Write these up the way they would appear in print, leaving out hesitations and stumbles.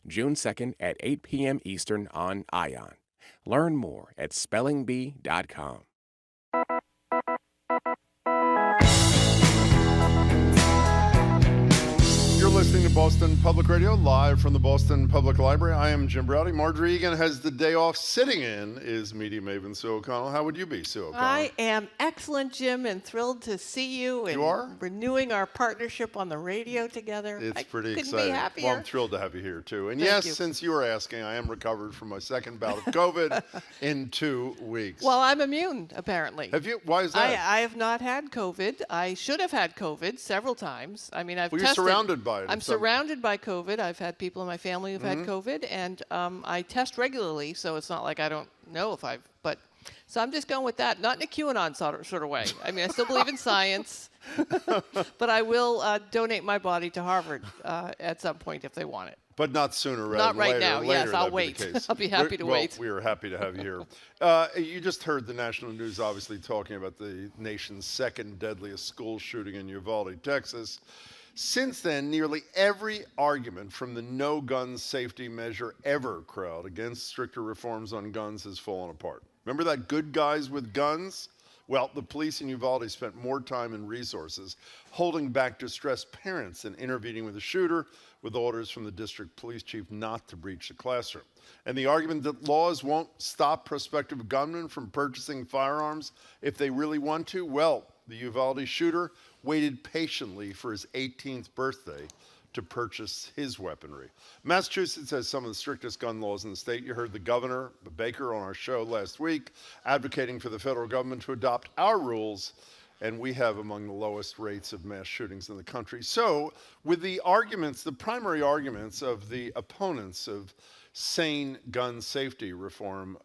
June 2nd at 8 p.m. Eastern on ION. Learn more at spellingbee.com. You're listening to Boston Public Radio, live from the Boston Public Library. I am Jim Browdy. Marjorie Egan has the day off. Sitting in is media maven Sue O'Connell. How would you be, Sue O'Connell? I am excellent, Jim, and thrilled to see you. And you are? Renewing our partnership on the radio together. It's pretty exciting. exciting. Be happier. Well, I'm thrilled to have you here, too. And Thank yes, you. since you were asking, I am recovered from my second bout of COVID in 2 weeks. Well, I'm immune, apparently. Have you? Why is that? I have not had COVID. I should have had COVID several times. I mean, I've Well, tested. you're surrounded by it. I'm surrounded by COVID. I've had people in my family who've had COVID, and I test regularly, so it's not like I don't know if I've, but, so I'm just going with that, not in a QAnon sort of way. I mean, I still believe in science, but I will donate my body to Harvard at some point if they want it. But not sooner rather Not than right later. now. Later, Yes, I'll that'd be the wait. case. I'll be happy to wait. We are happy to have you here. You just heard the national news obviously talking about the nation's second deadliest school shooting in Uvalde, Texas. Since then, nearly every argument from the no gun safety measure ever crowd against stricter reforms on guns has fallen apart. Remember that good guys with guns? Well, the police in Uvalde spent more time and resources holding back distressed parents than intervening with the shooter, with orders from the district police chief not to breach the classroom. And the argument that laws won't stop prospective gunmen from purchasing firearms if they really want to, well, the Uvalde shooter waited patiently for his 18th birthday to purchase his weaponry. Massachusetts has some of the strictest gun laws in the state. You heard the governor, Baker, on our show last week, advocating for the federal government to adopt our rules, and we have among the lowest rates of mass shootings in the country. So, with the arguments, the primary arguments of the opponents of sane gun safety reform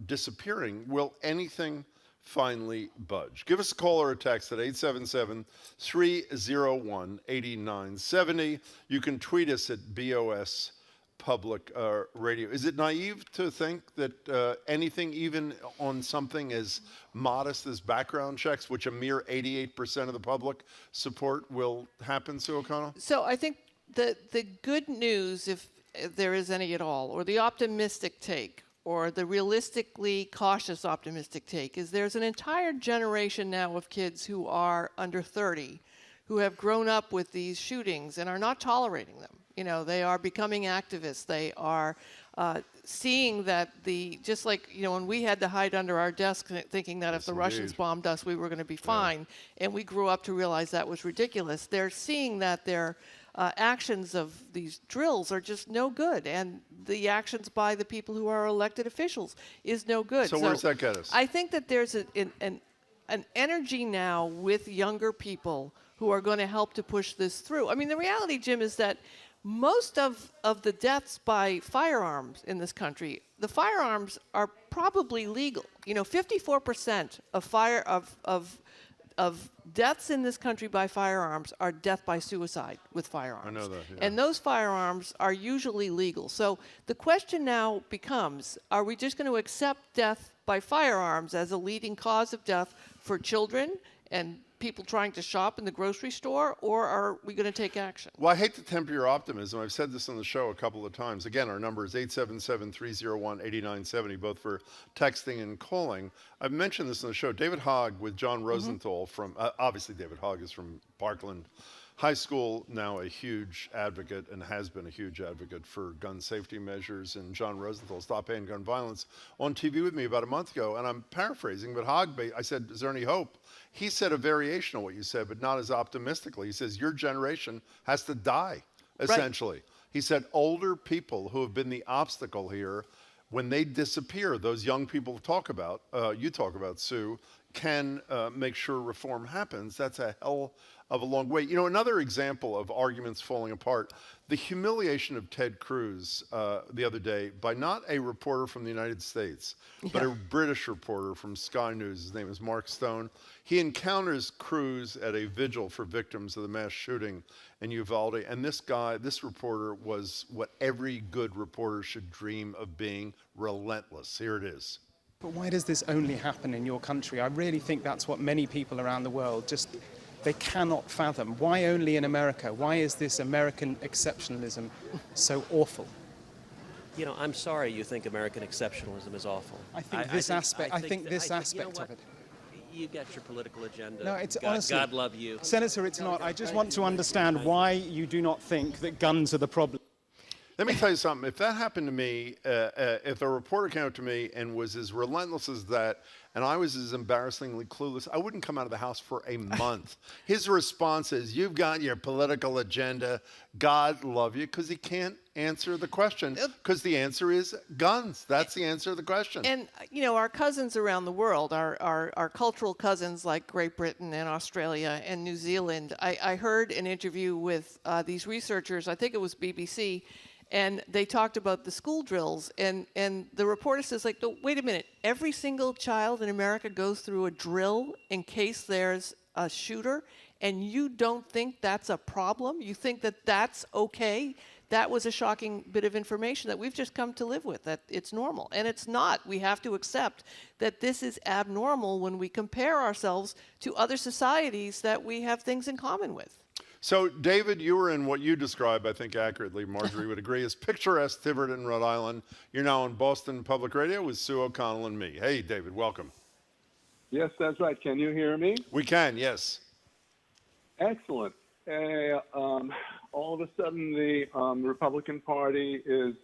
disappearing, will anything finally budge? Give us a call or a text at 877-301-8970. You can tweet us at BOS Public Radio. Is it naive to think that anything, even on something as modest as background checks, which a mere 88% of the public support, will happen, Sue O'Connell? So I think the good news, if there is any at all, or the optimistic take, or the realistically cautious optimistic take, is there's an entire generation now of kids who are under 30 who have grown up with these shootings and are not tolerating them. You know, they are becoming activists. They are seeing that just like, you know, when we had to hide under our desk thinking that if the Russians bombed us, we were going to be fine, and we grew up to realize that was ridiculous. They're seeing that their actions of these drills are just no good, and the actions by the people who are elected officials is no good. So where does that get us? I think that there's an energy now with younger people who are going to help to push this through. I mean, the reality, Jim, is that most of the deaths by firearms in this country, the firearms are probably legal. You know, 54% of deaths in this country by firearms are death by suicide with firearms. I know that, yeah. And those firearms are usually legal. So the question now becomes, are we just going to accept death by firearms as a leading cause of death for children and people trying to shop in the grocery store, or are we going to take action? Well, I hate to temper your optimism. I've said this on the show a couple of times. Again, our number is 877-301-8970, both for texting and calling. I've mentioned this on the show. David Hogg with John Rosenthal from, obviously David Hogg is from Parkland High School, now a huge advocate and has been a huge advocate for gun safety measures, and John Rosenthal, Stop Handgun Violence, on TV with me about a month ago, and I'm paraphrasing, but Hogg, I said, is there any hope? He said a variation of what you said, but not as optimistically. He says, your generation has to die, essentially. Right. He said older people who have been the obstacle here, when they disappear, those young people you talk about, Sue, can make sure reform happens. That's a hell of a long way. You know, another example of arguments falling apart, the humiliation of Ted Cruz the other day by not a reporter from the United States, but a British reporter from Sky News. His name is Mark Stone. He encounters Cruz at a vigil for victims of the mass shooting in Uvalde, and this reporter was what every good reporter should dream of being: relentless. Here it is. But why does this only happen in your country? I really think that's what many people around the world they cannot fathom. Why only in America? Why is this American exceptionalism so awful? I'm sorry you think American exceptionalism is awful. I think this aspect of it. You got your political agenda. No, it's God, honestly, God love you. Senator, it's not. I just want to understand why you do not think that guns are the problem. Let me tell you something. If that happened to me, if a reporter came up to me and was as relentless as that, and I was as embarrassingly clueless, I wouldn't come out of the house for a month. His response is, you've got your political agenda. God love you, because he can't answer the question, because the answer is guns. That's the answer to the question. And, our cousins around the world, our cultural cousins like Great Britain and Australia and New Zealand, I heard an interview with these researchers, I think it was BBC, and they talked about the school drills, and the reporter says, like, no, wait a minute, every single child in America goes through a drill in case there's a shooter, and you don't think that's a problem? You think that that's okay? That was a shocking bit of information that we've just come to live with, that it's normal. And it's not. We have to accept that this is abnormal when we compare ourselves to other societies that we have things in common with. So, David, you were in what you describe, I think accurately, Marjorie would agree, as picturesque Tiverton, Rhode Island. You're now on Boston Public Radio with Sue O'Connell and me. Hey, David, welcome. Yes, that's right. Can you hear me? We can, yes. Excellent. All of a sudden, the Republican Party is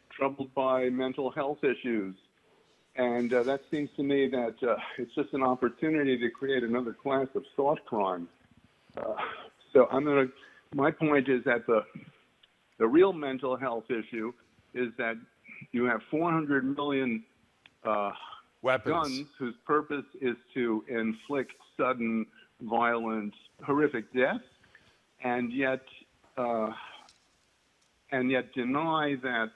troubled by mental health issues. And that seems to me that it's just an opportunity to create another class of thought crime. So my point is that the real mental health issue is that you have 400 million weapons, guns whose purpose is to inflict sudden, violent, horrific death, and yet deny that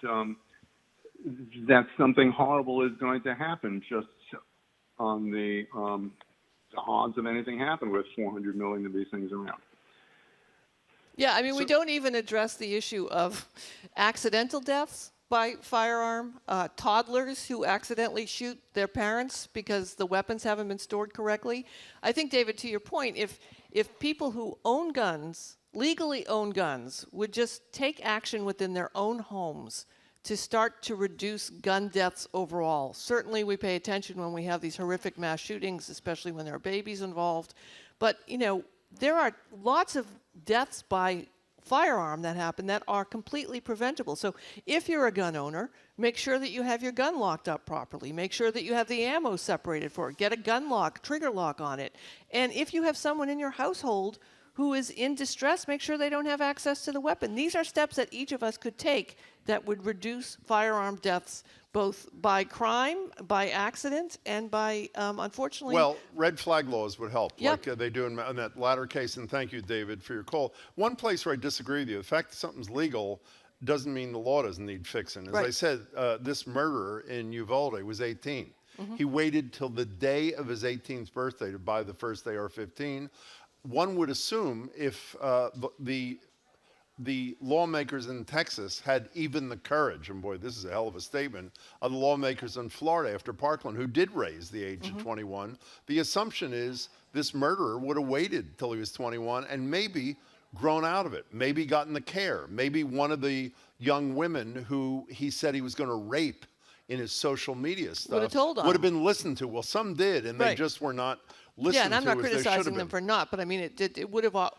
that something horrible is going to happen just on the odds of anything happen with 400 million of these things around. Yeah, I mean, we don't even address the issue of accidental deaths by firearm, toddlers who accidentally shoot their parents because the weapons haven't been stored correctly. I think, David, to your point, if people who own guns, legally own guns, would just take action within their own homes to start to reduce gun deaths overall. Certainly we pay attention when we have these horrific mass shootings, especially when there are babies involved. But, there are lots of deaths by firearm that happen that are completely preventable. So if you're a gun owner, make sure that you have your gun locked up properly. Make sure that you have the ammo separated for it. Get a gun lock, trigger lock on it. And if you have someone in your household who is in distress, make sure they don't have access to the weapon. These are steps that each of us could take that would reduce firearm deaths, both by crime, by accident, and by, unfortunately... Well, red flag laws would help, Yep. like they do in that latter case, and thank you, David, for your call. One place where I disagree with you, the fact that something's legal doesn't mean the law doesn't need fixing. As I said, this murderer in Uvalde was 18. Mm-hmm. He waited till the day of his 18th birthday to buy the first AR-15. One would assume if the lawmakers in Texas had even the courage, and boy, this is a hell of a statement, of the lawmakers in Florida after Parkland, who did raise the age to 21, the assumption is this murderer would have waited till he was 21 and maybe grown out of it, maybe gotten the care, maybe one of the young women who he said he was going to rape in his social media stuff would have been listened to. Well, some did, and they just were not listened to. Yeah, and I'm not criticizing them for not, but I mean, it would have,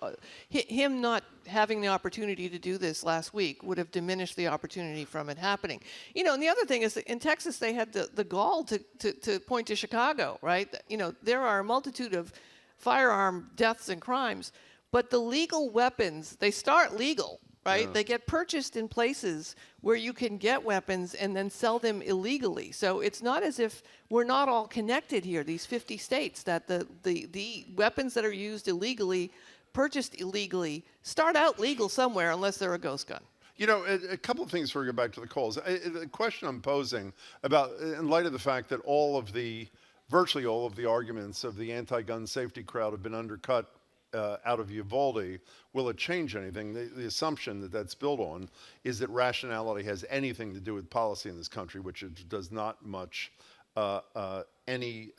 him not having the opportunity to do this last week would have diminished the opportunity from it happening. And the other thing is that in Texas, they had the gall to point to Chicago, right? There are a multitude of firearm deaths and crimes, but the legal weapons, they start legal. Right? Yeah. They get purchased in places where you can get weapons and then sell them illegally. So it's not as if we're not all connected here, these 50 states, that the weapons that are used illegally, purchased illegally, start out legal somewhere unless they're a ghost gun. A couple of things before we go back to the calls. The question I'm posing about, in light of the fact that virtually all of the arguments of the anti-gun safety crowd have been undercut out of Uvalde, will it change anything? The assumption that that's built on is that rationality has anything to do with policy in this country, which it does not much any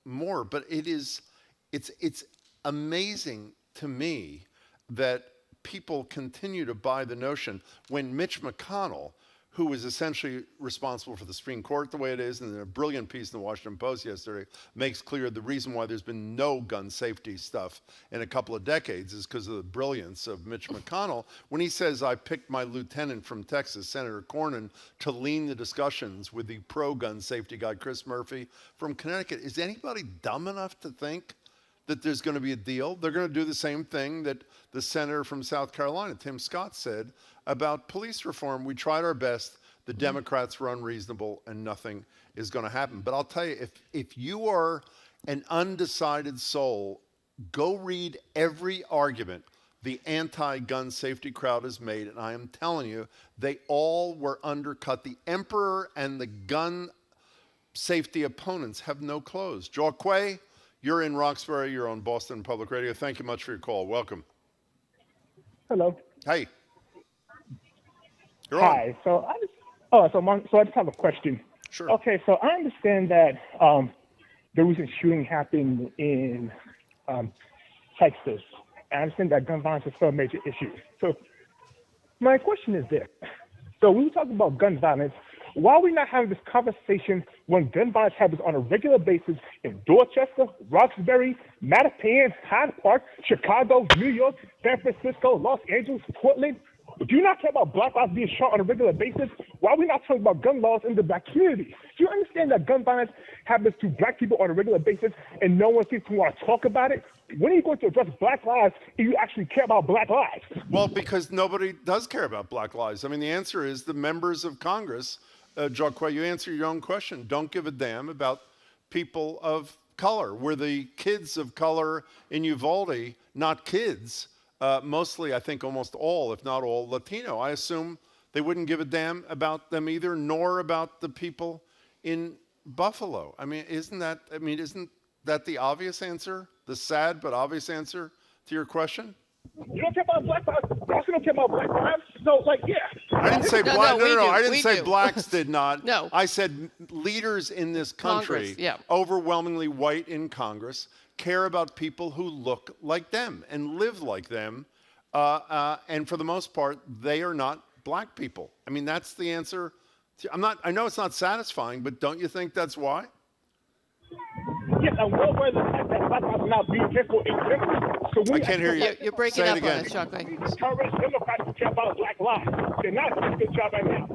more. But it's amazing to me that people continue to buy the notion when Mitch McConnell, who was essentially responsible for the Supreme Court the way it is, and in a brilliant piece in the Washington Post yesterday makes clear the reason why there's been no gun safety stuff in a couple of decades is because of the brilliance of Mitch McConnell. When he says, I picked my lieutenant from Texas, Senator Cornyn, to lean the discussions with the pro-gun safety guy, Chris Murphy, from Connecticut, is anybody dumb enough to think that there's going to be a deal? They're going to do the same thing that the senator from South Carolina, Tim Scott, said about police reform. We tried our best. The Democrats were unreasonable, and nothing is going to happen. But I'll tell you, if you are an undecided soul, go read every argument the anti-gun safety crowd has made, and I am telling you, they all were undercut. The emperor and the gun safety opponents have no clothes. Joe Quay, you're in Roxbury. You're on Boston Public Radio. Thank you much for your call. Welcome. Hello. Hey. You're Hi. on. So I just have a question. Sure. Okay, so I understand that the recent shooting happened in Texas. I understand that gun violence is still a major issue. So my question is this. So when we talk about gun violence, why are we not having this conversation when gun violence happens on a regular basis in Dorchester, Roxbury, Mattapan, Hyde Park, Chicago, New York, San Francisco, Los Angeles, Portland? Do you not care about black lives being shot on a regular basis? Why are we not talking about gun laws in the black community? Do you understand that gun violence happens to black people on a regular basis and no one seems to want to talk about it? When are you going to address black lives if you actually care about black lives? Well, because nobody does care about black lives. I mean, the answer is the members of Congress, Joe Quay, you answer your own question, don't give a damn about people of color. Were the kids of color in Uvalde not kids? Mostly, I think almost all, if not all, Latino. I assume they wouldn't give a damn about them either, nor about the people in Buffalo. I mean, isn't that the obvious answer? The sad but obvious answer to your question? You don't care about black lives? You also don't care about black lives? So, yeah. I didn't say black. No. I didn't say do. blacks did not. No. I said leaders in this country, Congress, yeah. overwhelmingly white in Congress, care about people who look like them and live like them. And for the most part, they are not black people. I mean, that's the answer. I know it's not satisfying, but don't you think that's why? Yes, I'm well aware of the fact that black lives are not being cared for in general. So I can't hear you. You're breaking Say up it on again. us, Chuck. Congress, Democrats who care about black lives. They're not doing a good job right now.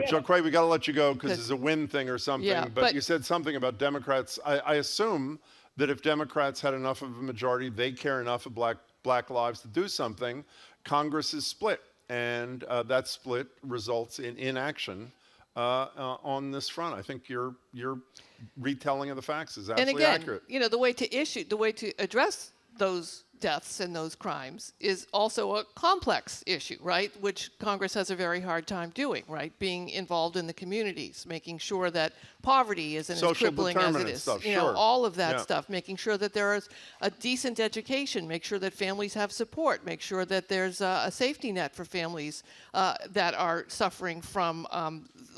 Joe Quay, we got to let you go because it's a win thing or something. Yeah, but you said something about Democrats. I assume that if Democrats had enough of a majority, they care enough of black lives to do something. Congress is split, and that split results in inaction on this front. I think your retelling of the facts is absolutely accurate. And again, the way to address those deaths and those crimes is also a complex issue, right? Which Congress has a very hard time doing, right? Being involved in the communities, making sure that poverty isn't as crippling as it is. Stuff, all of that stuff, making sure that there is a decent education, make sure that families have support, make sure that there's a safety net for families that are suffering from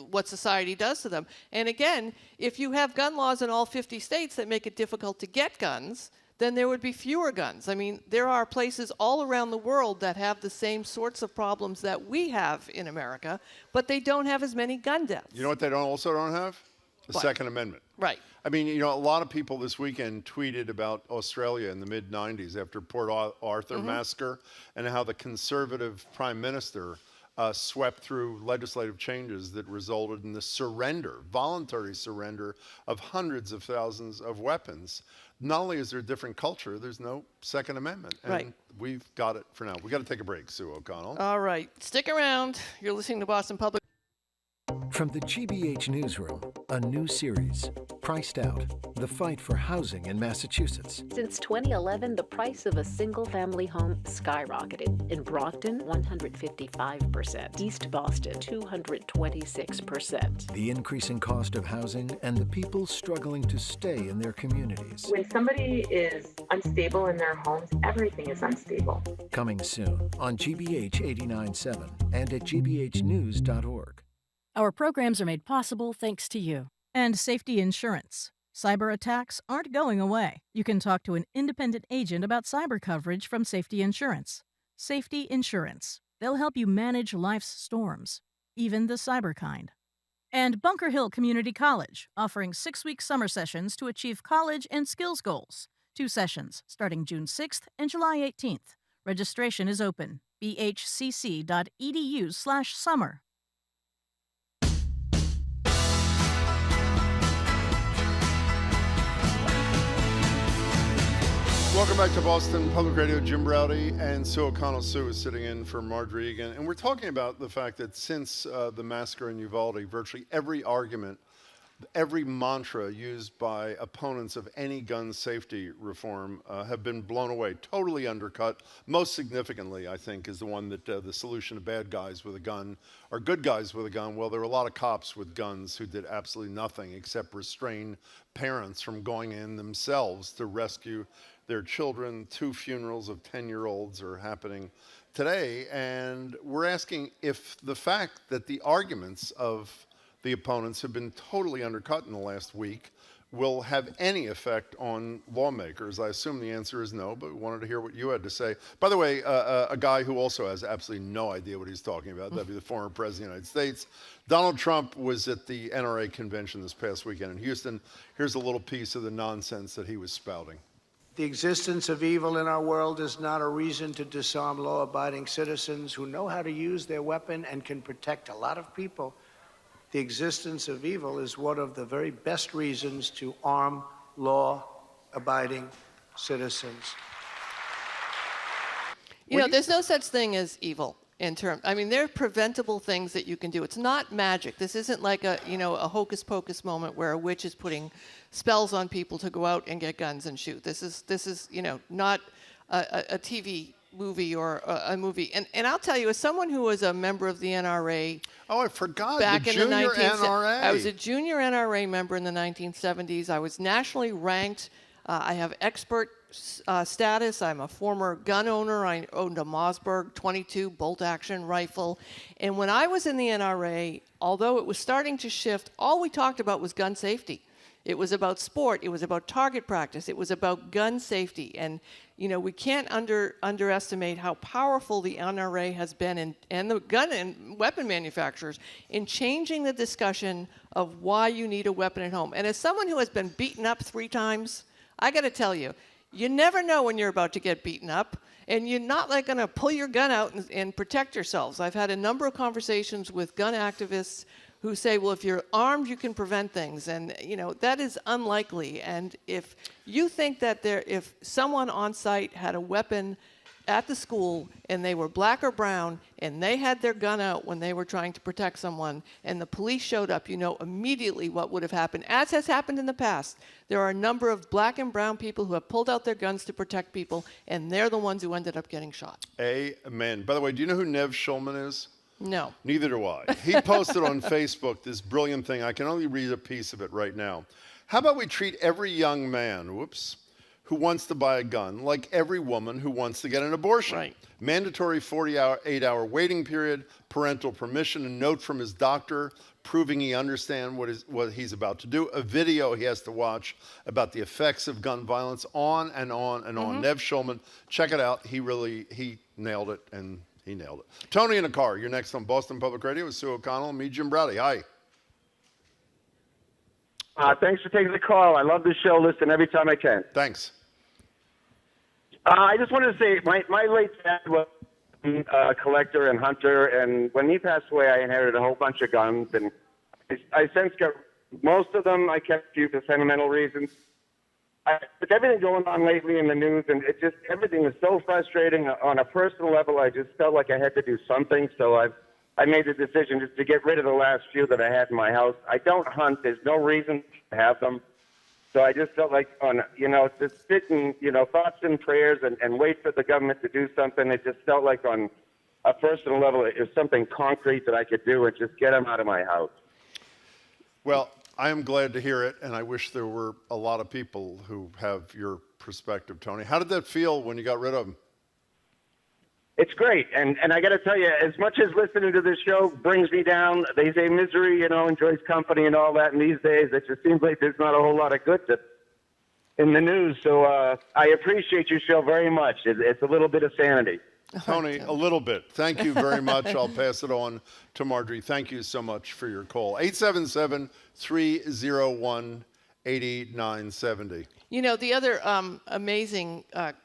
what society does to them. And again, if you have gun laws in all 50 states that make it difficult to get guns, then there would be fewer guns. I mean, there are places all around the world that have the same sorts of problems that we have in America, but they don't have as many gun deaths. You know what they also don't have? The Second Amendment. Right. I mean, a lot of people this weekend tweeted about Australia in the mid-'90s after Port Arthur massacre and how the conservative prime minister swept through legislative changes that resulted in the voluntary surrender of hundreds of thousands of weapons. Not only is there a different culture, there's no Second Amendment. And we've got it for now. We've got to take a break, Sue O'Connell. All right. Stick around. You're listening to Boston Public. From the GBH Newsroom, a new series, Priced Out, the fight for housing in Massachusetts. Since 2011, the price of a single-family home skyrocketed. In Brockton, 155%. East Boston, 226%. The increasing cost of housing and the people struggling to stay in their communities. When somebody is unstable in their homes, everything is unstable. Coming soon on GBH 89.7 and at gbhnews.org. Our programs are made possible thanks to you. And safety insurance. Cyber attacks aren't going away. You can talk to an independent agent about cyber coverage from Safety Insurance. Safety Insurance. They'll help you manage life's storms. even the cyber kind. And Bunker Hill Community College, offering 6-week summer sessions to achieve college and skills goals. 2 sessions, starting June 6th and July 18th. Registration is open. bhcc.edu/summer. Welcome back to Boston Public Radio. Jim Browdy and Sue O'Connell. Sue is sitting in for Marjorie Egan. And we're talking about the fact that since the massacre in Uvalde, virtually every argument, every mantra used by opponents of any gun safety reform have been blown away, totally undercut. Most significantly, I think, is the one that the solution to bad guys with a gun are good guys with a gun. Well, there were a lot of cops with guns who did absolutely nothing except restrain parents from going in themselves to rescue their children. 2 funerals of 10-year-olds are happening today, and we're asking if the fact that the arguments of the opponents have been totally undercut in the last week will have any effect on lawmakers. I assume the answer is no, but we wanted to hear what you had to say. By the way, a guy who also has absolutely no idea what he's talking about, that'd be the former president of the United States. Donald Trump was at the NRA convention this past weekend in Houston. Here's a little piece of the nonsense that he was spouting. The existence of evil in our world is not a reason to disarm law-abiding citizens who know how to use their weapon and can protect a lot of people. The existence of evil is one of the very best reasons to arm law-abiding citizens. You know, there's no such thing as evil in terms. I mean, there are preventable things that you can do. It's not magic. This isn't like a hocus pocus moment where a witch is putting spells on people to go out and get guns and shoot. This is not a TV movie or a movie. And I'll tell you, as someone who was a member of the NRA. Oh, I forgot. Back the in the junior NRA. I was a junior NRA member in the 1970s. I was nationally ranked. I have expert status. I'm a former gun owner. I owned a Mossberg 22 bolt-action rifle. And when I was in the NRA, although it was starting to shift, all we talked about was gun safety. It was about sport. It was about target practice. It was about gun safety. And, we can't underestimate how powerful the NRA has been and the gun and weapon manufacturers in changing the discussion of why you need a weapon at home. And as someone who has been beaten up 3 times, I got to tell you, you never know when you're about to get beaten up, and you're not going to pull your gun out and protect yourselves. I've had a number of conversations with gun activists who say, well, if you're armed, you can prevent things. And, that is unlikely. And if you think that if someone on site had a weapon at the school and they were black or brown and they had their gun out when they were trying to protect someone and the police showed up, you know immediately what would have happened, as has happened in the past. There are a number of black and brown people who have pulled out their guns to protect people, and they're the ones who ended up getting shot. Amen. By the way, do you know who Nev Schulman is? No. Neither do I. He posted on Facebook this brilliant thing. I can only read a piece of it right now. How about we treat every young man, who wants to buy a gun like every woman who wants to get an abortion? Right. Mandatory 48-hour waiting period, parental permission, a note from his doctor proving he understands what he's about to do, a video he has to watch about the effects of gun violence, on and on and on. Nev Schulman, check it out. He nailed it, and he nailed it. Tony in a car, you're next on Boston Public Radio with Sue O'Connell and me, Jim Browdy. Hi. Thanks for taking the call. I love the show. Listen every time I can. Thanks. I just wanted to say my late dad was a collector and hunter, and when he passed away, I inherited a whole bunch of guns, and I since got most of them. I kept a few for sentimental reasons. With everything going on lately in the news, and everything is so frustrating on a personal level, I just felt like I had to do something, so I made the decision just to get rid of the last few that I had in my house. I don't hunt. There's no reason to have them. So I just felt like, just sit and, thoughts and prayers and wait for the government to do something. It just felt like on a personal level, it was something concrete that I could do and just get them out of my house. Well, I am glad to hear it, and I wish there were a lot of people who have your perspective, Tony. How did that feel when you got rid of them? It's great, and I got to tell you, as much as listening to this show brings me down, they say misery, enjoys company and all that, and these days it just seems like there's not a whole lot of good in the news, so I appreciate your show very much. It's a little bit of sanity. Tony, a little bit. Thank you very much. I'll pass it on to Marjorie. Thank you so much for your call. 877-301-8970. You know, the other amazing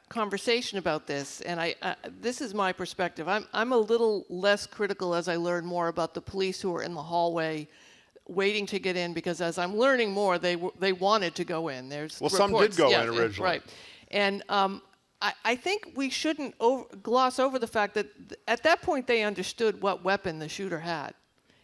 conversation about this, and this is my perspective. I'm a little less critical as I learn more about the police who are in the hallway waiting to get in, because as I'm learning more, they wanted to go in. There's reports. Some did go in originally. Right. And I think we shouldn't gloss over the fact that at that point they understood what weapon the shooter had.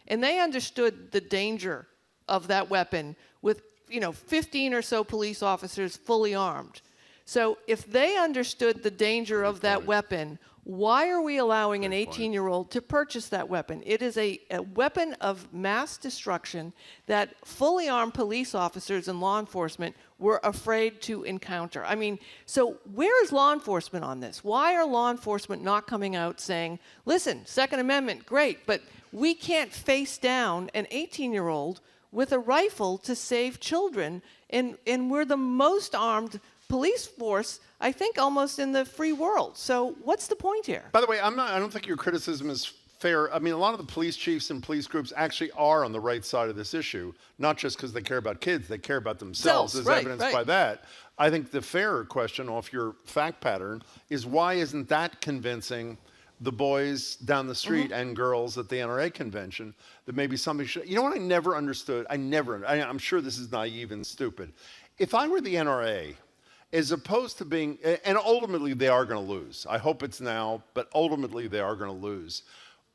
And they understood the danger of that weapon with 15 or so police officers fully armed. So if they understood the danger of that weapon, why are we allowing an 18-year-old to purchase that weapon? It is a weapon of mass destruction that fully armed police officers and law enforcement were afraid to encounter. I mean, so where is law enforcement on this? Why are law enforcement not coming out saying, listen, Second Amendment, great, but we can't face down an 18-year-old with a rifle to save children, and we're the most armed police force, I think, almost in the free world. So what's the point here? By the way, I don't think your criticism is fair. I mean, a lot of the police chiefs and police groups actually are on the right side of this issue, not just because they care about kids, they care about themselves, as evidenced by that. I think the fairer question off your fact pattern is, why isn't that convincing the boys down the street and girls at the NRA convention that maybe somebody should? You know what I never understood? I'm sure this is naive and stupid. If I were the NRA, as opposed to being, and ultimately they are going to lose. I hope it's now, but ultimately they are going to lose.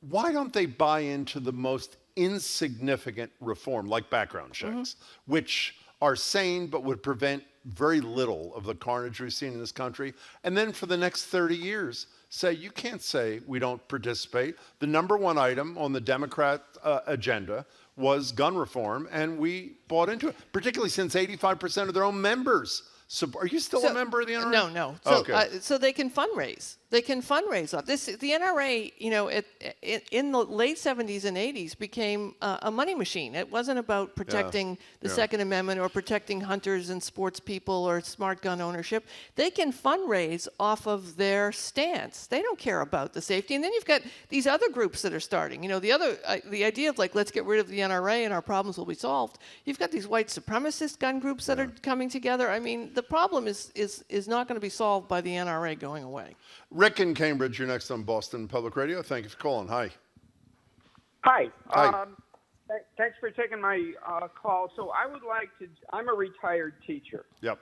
Why don't they buy into the most insignificant reform, like background checks, which are sane but would prevent very little of the carnage we've seen in this country, and then for the next 30 years, say, you can't say we don't participate. The number one item on the Democrat agenda was gun reform, and we bought into it, particularly since 85% of their own members. So are you still a member of the NRA? No. So, so they can fundraise. They can fundraise off this. The NRA, in the late 70s and 80s, became a money machine. It wasn't about protecting the Second Amendment or protecting hunters and sports people or smart gun ownership. They can fundraise off of their stance. They don't care about the safety. And then you've got these other groups that are starting. The idea of let's get rid of the NRA and our problems will be solved. You've got these white supremacist gun groups that are coming together. I mean, the problem is not going to be solved by the NRA going away. Rick in Cambridge, you're next on Boston Public Radio. Thank you for calling. Hi. Hi. Hi. Thanks for taking my call. So I would like to, I'm a retired teacher. Yep.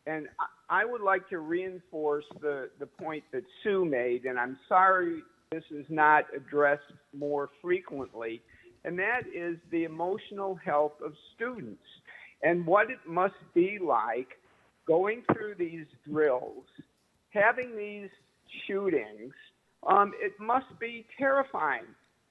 And I would like to reinforce the point that Sue made, and I'm sorry this is not addressed more frequently, and that is the emotional health of students and what it must be like going through these drills, having these shootings. It must be terrifying.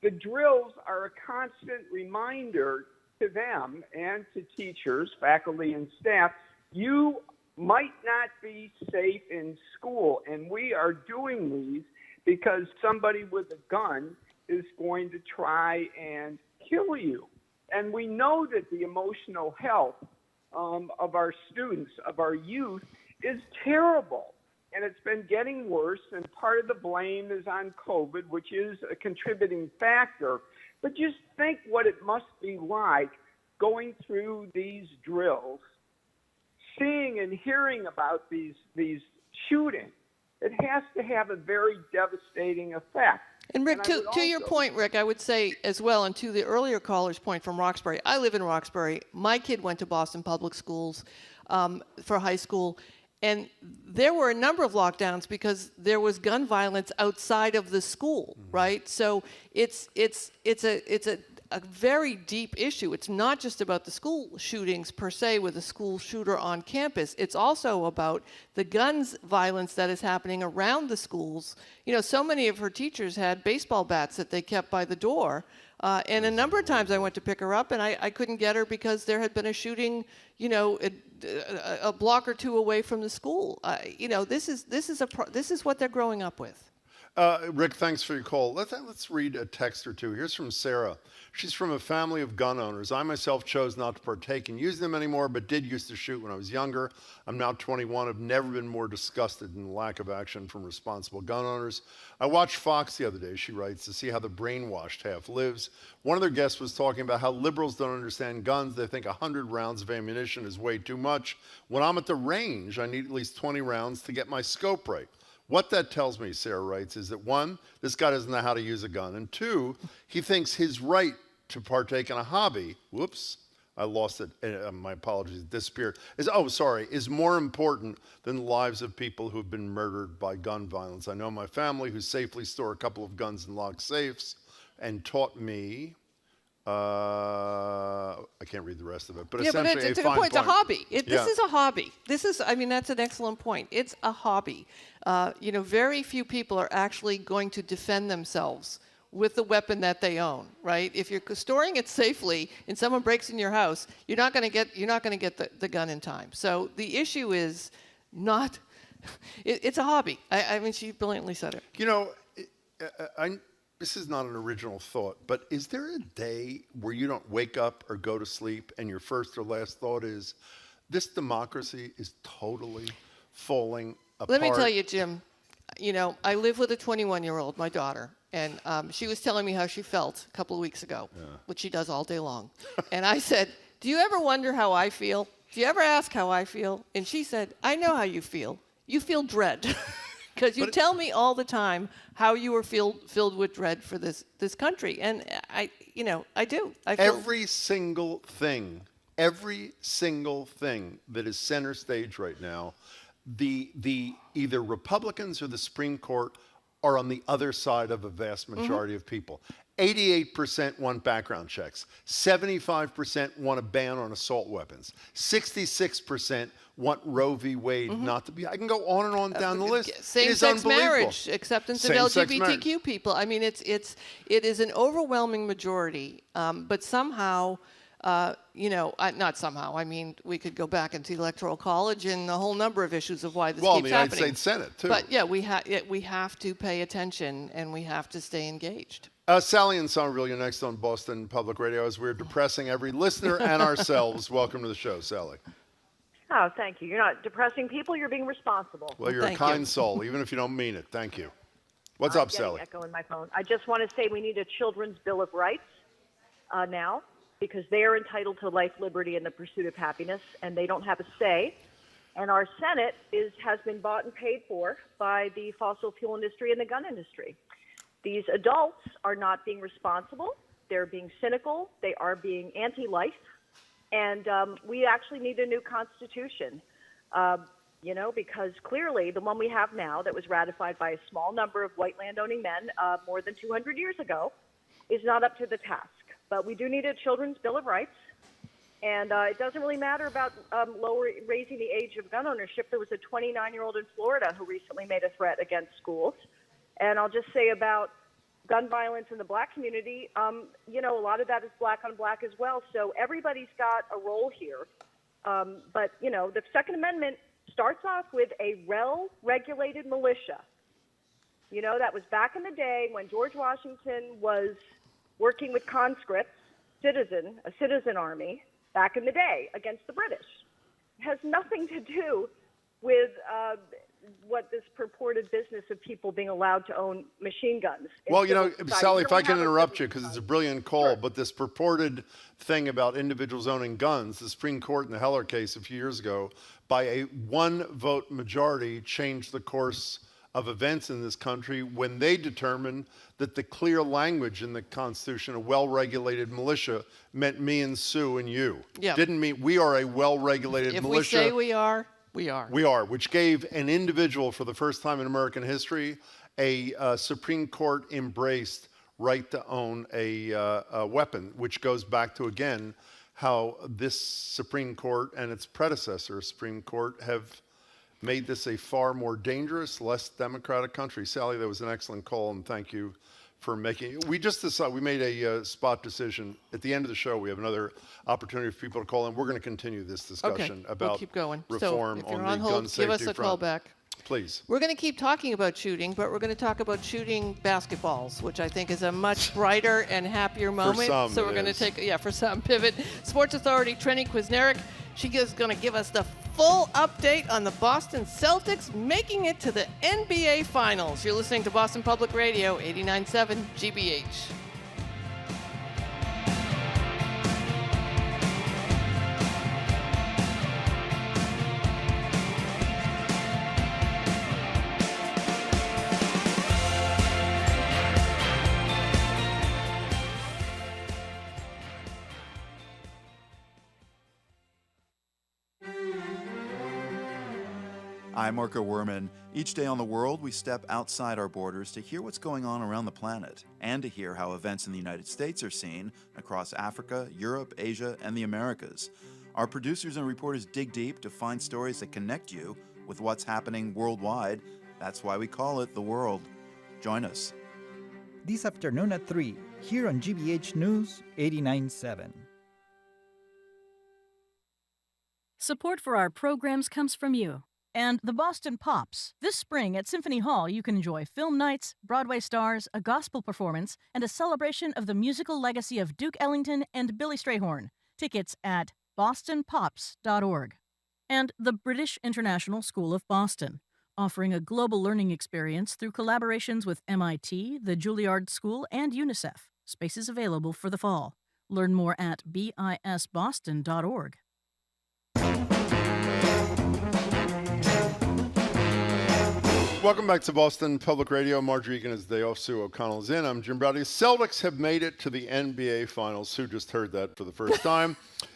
The drills are a constant reminder to them and to teachers, faculty, and staff, you might not be safe in school, and we are doing these because somebody with a gun is going to try and kill you. And we know that the emotional health of our students, of our youth, is terrible. And it's been getting worse, and part of the blame is on COVID, which is a contributing factor. But just think what it must be like going through these drills, seeing and hearing about these shootings. It has to have a very devastating effect. And Rick, to your point, Rick, I would say as well, and to the earlier caller's point from Roxbury, I live in Roxbury. My kid went to Boston Public Schools for high school. And there were a number of lockdowns because there was gun violence outside of the school, right? So it's a very deep issue. It's not just about the school shootings per se with a school shooter on campus. It's also about the guns violence that is happening around the schools. So many of her teachers had baseball bats that they kept by the door. And a number of times I went to pick her up and I couldn't get her because there had been a shooting, a block or two away from the school. This is what they're growing up with. Rick, thanks for your call. Let's read a text or two. Here's from Sarah. She's from a family of gun owners. I myself chose not to partake in using them anymore, but did used to shoot when I was younger. I'm now 21. I've never been more disgusted in the lack of action from responsible gun owners. I watched Fox the other day, she writes, to see how the brainwashed half lives. One of their guests was talking about how liberals don't understand guns. They think 100 rounds of ammunition is way too much. When I'm at the range, I need at least 20 rounds to get my scope right. What that tells me, Sarah writes, is that one, this guy doesn't know how to use a gun, and two, he thinks his right to partake in a hobby, whoops, I lost it, my apologies, it disappeared, is more important than the lives of people who have been murdered by gun violence. I know my family who safely store a couple of guns in locked safes and taught me, I can't read the rest of it, but essentially but it's a point. It's a hobby. This is a hobby. That's an excellent point. It's a hobby. Very few people are actually going to defend themselves with the weapon that they own, right? If you're storing it safely and someone breaks in your house, you're not going to get the gun in time. So the issue is not. It's a hobby. She brilliantly said it. This is not an original thought, but is there a day where you don't wake up or go to sleep and your first or last thought is, this democracy is totally falling apart? Let me tell you, Jim, I live with a 21-year-old, my daughter, and she was telling me how she felt a couple of weeks ago, which she does all day long. And I said, do you ever wonder how I feel? Do you ever ask how I feel? And she said, I know how you feel. You feel dread. Because you tell me all the time how you were filled with dread for this country, and I do. Every single thing that is center stage right now, the either Republicans or the Supreme Court are on the other side of a vast majority of people. 88% want background checks. 75% want a ban on assault weapons. 66% want Roe v. Wade not to be. I can go on and on down the list. Same-sex marriage, acceptance of LGBTQ people. It is an overwhelming majority, but somehow, not somehow. We could go back into the Electoral College and a whole number of issues of why this keeps happening. Well, the United States Senate, too. But, we have to pay attention, and we have to stay engaged. Sally in Somerville, you're next on Boston Public Radio. As we're depressing every listener and ourselves, welcome to the show, Sally. Oh, thank you. You're not depressing people. You're being responsible. Well, you're a kind soul, even if you don't mean it. Thank you. What's up, Sally? Echo in my phone. I just want to say we need a Children's Bill of Rights now, because they are entitled to life, liberty, and the pursuit of happiness, and they don't have a say. And our Senate has been bought and paid for by the fossil fuel industry and the gun industry. These adults are not being responsible. They're being cynical. They are being anti-life. And we actually need a new constitution, because clearly the one we have now that was ratified by a small number of white landowning men more than 200 years ago is not up to the task. But we do need a Children's Bill of Rights. And it doesn't really matter about raising the age of gun ownership. There was a 29-year-old in Florida who recently made a threat against schools. And I'll just say about gun violence in the black community, a lot of that is black on black as well. So everybody's got a role here. But the Second Amendment starts off with a well-regulated militia. That was back in the day when George Washington was working with conscripts, a citizen army, back in the day against the British. It has nothing to do with what this purported business of people being allowed to own machine guns. Well, Sally, if I can interrupt you, because it's a brilliant call, but this purported thing about individuals owning guns, the Supreme Court in the Heller case a few years ago, by a one-vote majority, changed the course of events in this country when they determined that the clear language in the Constitution, a well-regulated militia, meant me and Sue and you. Yeah. Didn't mean we are a well-regulated militia. If we say we are, we are. We are, which gave an individual, for the first time in American history, a Supreme Court embraced right to own a weapon, which goes back to, again, how this Supreme Court and its predecessor, Supreme Court, have made this a far more dangerous, less democratic country. Sally, that was an excellent call, and thank you for making it. We just decided, we made a spot decision. At the end of the show, we have another opportunity for people to call in. We're going to continue this discussion about we'll keep going. reform so if you're on the gun safety give us a front. call back. Please. We're going to keep talking about shooting, but we're going to talk about shooting basketballs, which I think is a much brighter and happier moment. some, so we're going to take, for some pivot. Sports Authority Trenni Kusnierek, she is going to give us the full update on the Boston Celtics making it to the NBA Finals. You're listening to Boston Public Radio, 89.7 GBH. I'm Marco Werman. Each day on The World, we step outside our borders to hear what's going on around the planet and to hear how events in the United States are seen across Africa, Europe, Asia, and the Americas. Our producers and reporters dig deep to find stories that connect you with what's happening worldwide. That's why we call it The World. Join us. This afternoon at 3, here on GBH News 89.7. Support for our programs comes from you. And the Boston Pops. This spring at Symphony Hall, you can enjoy film nights, Broadway stars, a gospel performance, and a celebration of the musical legacy of Duke Ellington and Billy Strayhorn. Tickets at bostonpops.org. And the British International School of Boston, offering a global learning experience through collaborations with MIT, the Juilliard School, and UNICEF. Spaces available for the fall. Learn more at bisboston.org. Welcome back to Boston Public Radio. Marjorie Egan is day off. Sue O'Connell is in. I'm Jim Browdy. Celtics have made it to the NBA Finals. Sue just heard that for the first time.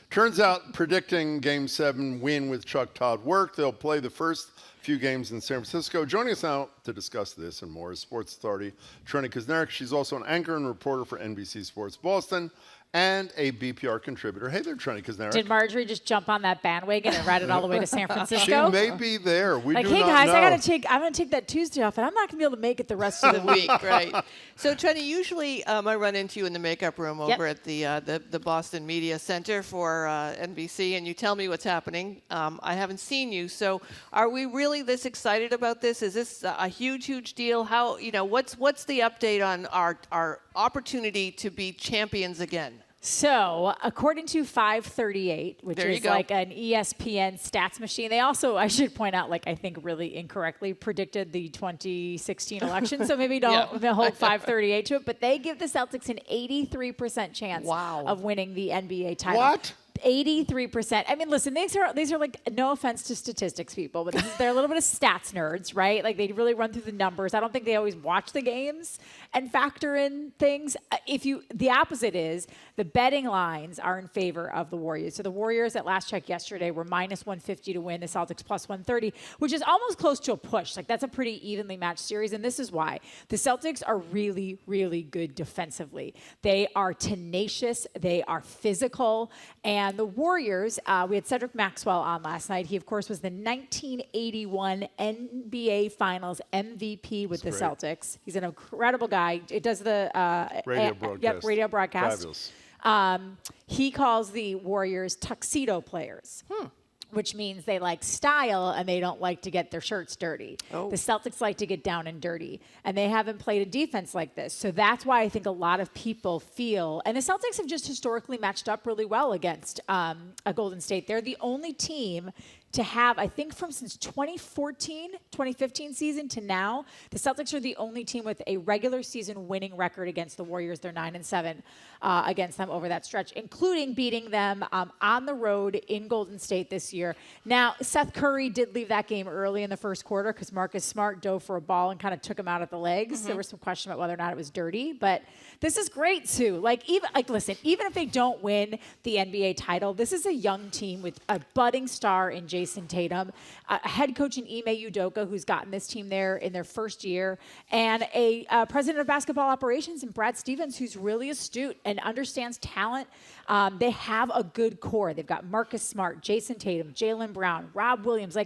Turns out predicting Game 7 win with Chuck Todd worked. They'll play the first few games in San Francisco. Joining us now to discuss this and more is Sports Authority Trenni Kusnierek. She's also an anchor and reporter for NBC Sports Boston and a BPR contributor. Hey there, Trenni Kusnierek. Did Marjorie just jump on that bandwagon and ride it all the way to San Francisco? She may be there. We like, do hey not guys, know. I'm gonna take that Tuesday off, and I'm not gonna be able to make it the rest of the week, right? So, Trenni, usually I run into you in the makeup room over at the Boston Media Center for NBC, and you tell me what's happening. I haven't seen you, so are we really this excited about this? Is this a huge deal? How what's the update on our opportunity to be champions again? So, according to 538, which is like an ESPN stats machine, they also, I should point out, I think really incorrectly predicted the 2016 election, so maybe don't hold 538 to it, but they give the Celtics an 83% chance of winning the NBA title. What? 83%. I mean, listen, these are like, no offense to statistics people, but they're a little bit of stats nerds, right? Like, they really run through the numbers. I don't think they always watch the games and factor in things. The opposite is the betting lines are in favor of the Warriors. So the Warriors at last check yesterday were minus 150 to win, the Celtics plus 130, which is almost close to a push. Like, that's a pretty evenly matched series, and this is why. The Celtics are really, really good defensively. They are tenacious, they are physical, and the Warriors, we had Cedric Maxwell on last night. He, of course, was the 1981 NBA Finals MVP with the Celtics. He's an incredible guy. It does the radio broadcast. Radio broadcast. Fabulous. He calls the Warriors tuxedo players. Which means they like style and they don't like to get their shirts dirty. The Celtics like to get down and dirty, and they haven't played a defense like this. So that's why I think a lot of people feel, and the Celtics have just historically matched up really well against a Golden State. They're the only team to have, I think since 2015 season to now, the Celtics are the only team with a regular season winning record against the Warriors. They're 9-7 against them over that stretch, including beating them on the road in Golden State this year. Now, Seth Curry did leave that game early in the first quarter because Marcus Smart dove for a ball and kind of took him out at the legs. There was some question about whether or not it was dirty, but this is great too. Listen, even if they don't win the NBA title, this is a young team with a budding star in Jason Tatum, a head coach in Ime Udoka, who's gotten this team there in their first year, and a president of basketball operations in Brad Stevens, who's really astute and understands talent. They have a good core. They've got Marcus Smart, Jason Tatum, Jaylen Brown, Rob Williams.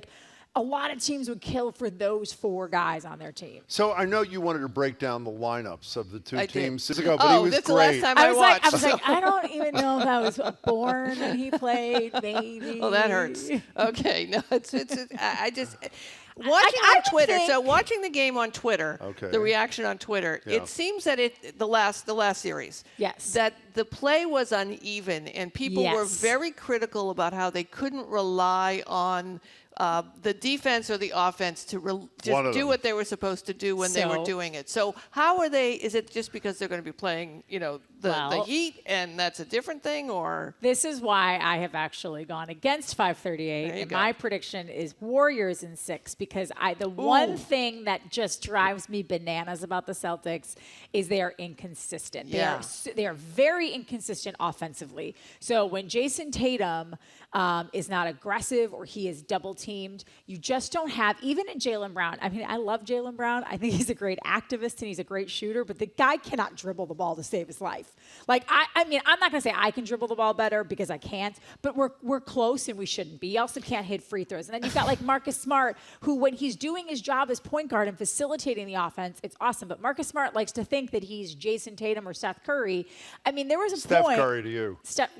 A lot of teams would kill for those four guys on their team. So I know you wanted to break down the lineups of the two teams did. ago, but he was that's great. the last time I watched. I was like, I don't even know if I was born when he played, maybe. Oh, that hurts. Okay, no, Watching on Twitter, so watching the game on Twitter, Okay. the reaction on Twitter, Yeah. it seems that the last series, yes, that the play was uneven and people were Yes. very critical about how they couldn't rely on the defense or the offense to just do what they were supposed to do when they were doing it. So how are they? Is it just because they're going to be playing, the Heat, and that's a different thing, or? This is why I have actually gone against 538, and my prediction is Warriors in 6, because the one thing that just drives me bananas about the Celtics is they are inconsistent. Yeah. They are very inconsistent offensively. So when Jason Tatum is not aggressive or he is double teamed, you just don't have, even in Jaylen Brown. I mean, I love Jaylen Brown. I think he's a great activist and he's a great shooter, but the guy cannot dribble the ball to save his life. Like, I mean, I'm not going to say I can dribble the ball better because I can't, but we're close and we shouldn't be. He also can't hit free throws. And then you've got like Marcus Smart, who when he's doing his job as point guard and facilitating the offense, it's awesome. But Marcus Smart likes to think that he's Jason Tatum or Seth Curry. I mean, there was a Steph point. Curry to you. Steph,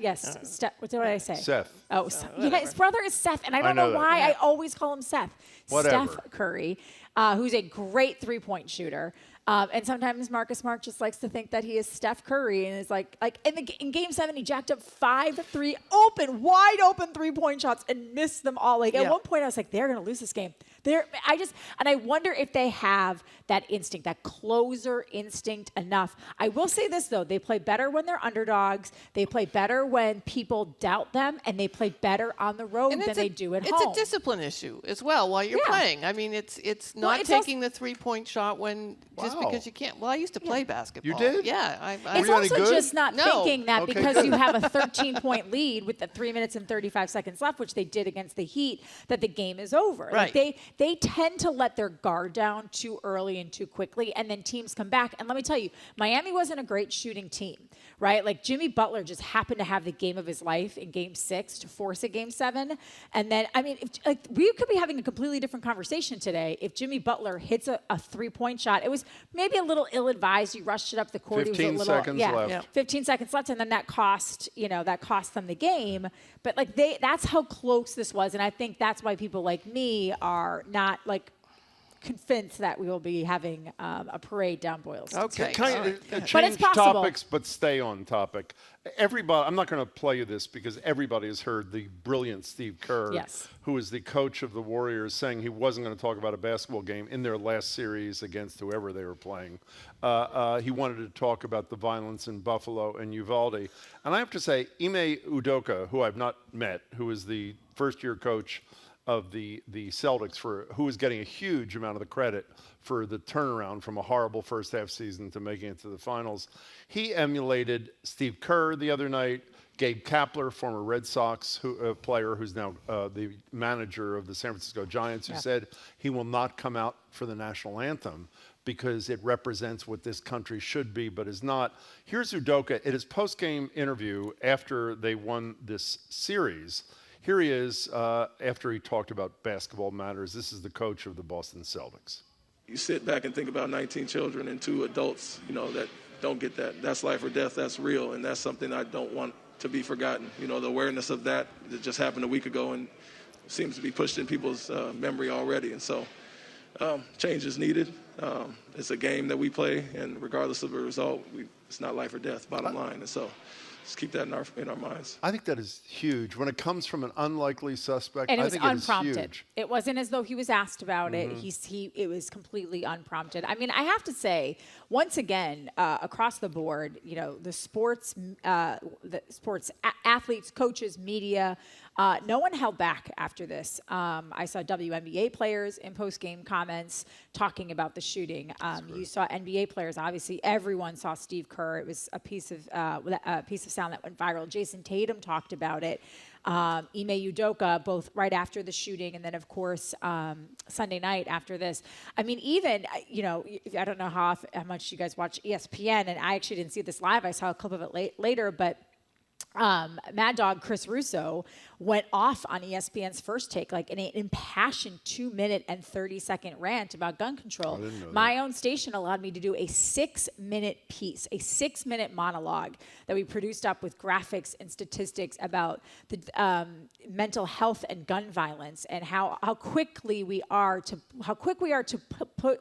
what did I say? Seth. Oh, yeah, his brother is Seth, and I don't know why I always call him Seth. Whatever. Steph Curry, who's a great three-point shooter. And sometimes Marcus Smart just likes to think that he is Steph Curry, and is like in Game 7, he jacked up 5 wide open three-point shots and missed them all. Like at one point, I was like, they're going to lose this game. I wonder if they have that instinct, that closer instinct enough. I will say this though, they play better when they're underdogs. They play better when people doubt them, and they play better on the road than they do at home. It's a discipline issue as well while you're playing. I mean, it's not taking the three-point shot when just because you can't. Well, I used to play basketball. You did? Yeah. It's also just not thinking that Okay, because good. you have a 13-point lead with the 3 minutes and 35 seconds left, which they did against the Heat, that the game is over. Right. Like they tend to let their guard down too early and too quickly, and then teams come back. And let me tell you, Miami wasn't a great shooting team, right? Like Jimmy Butler just happened to have the game of his life in Game 6 to force a Game 7. And then, I mean, we could be having a completely different conversation today if Jimmy Butler hits a three-point shot. It was maybe a little ill-advised. You rushed it up the court. 15 it was a little, seconds left. Yeah, 15 seconds left, and then that cost them the game. But like that's how close this was, and I think that's why people like me are not like convinced that we will be having a parade down Boylston. Okay. Change topics, but stay on topic. Everybody, I'm not going to play you this because everybody has heard the brilliant Steve Kerr, who is the coach of the Warriors, saying he wasn't going to talk about a basketball game in their last series against whoever they were playing. He wanted to talk about the violence in Buffalo and Uvalde. And I have to say, Ime Udoka, who I've not met, who is the first-year coach of the Celtics, who is getting a huge amount of the credit for the turnaround from a horrible first half season to making it to the finals. He emulated Steve Kerr the other night, Gabe Kapler, former Red Sox player who's now the manager of the San Francisco Giants, who said he will not come out for the national anthem because it represents what this country should be but is not. Here's Udoka at his post-game interview after they won this series. Here he is after he talked about basketball matters. This is the coach of the Boston Celtics. You sit back and think about 19 children and 2 adults, that don't get that. That's life or death. That's real, and that's something I don't want to be forgotten. The awareness of that just happened a week ago and seems to be pushed in people's memory already. And so change is needed. It's a game that we play, and regardless of the result, it's not life or death, bottom line. And so just keep that in our minds. I think that is huge. When it comes from an unlikely suspect, And it I was think unprompted. it is huge. It wasn't as though he was asked about it. It was completely unprompted. I mean, I have to say, once again, across the board, the sports athletes, coaches, media, no one held back after this. I saw WNBA players in post-game comments talking about the shooting. You saw NBA players. Obviously, everyone saw Steve Kerr. It was a piece of sound that went viral. Jason Tatum talked about it. Ime Udoka, both right after the shooting, and then of course Sunday night after this. I mean, even I don't know how much you guys watch ESPN, and I actually didn't see this live. I saw a clip of it later, but Mad Dog Chris Russo went off on ESPN's First Take, like in an impassioned 2-minute and 30-second rant about gun control. I didn't know My own station allowed me to do a 6-minute piece, a 6-minute monologue that we produced up with graphics and statistics about the mental health and gun violence, and how quickly we are to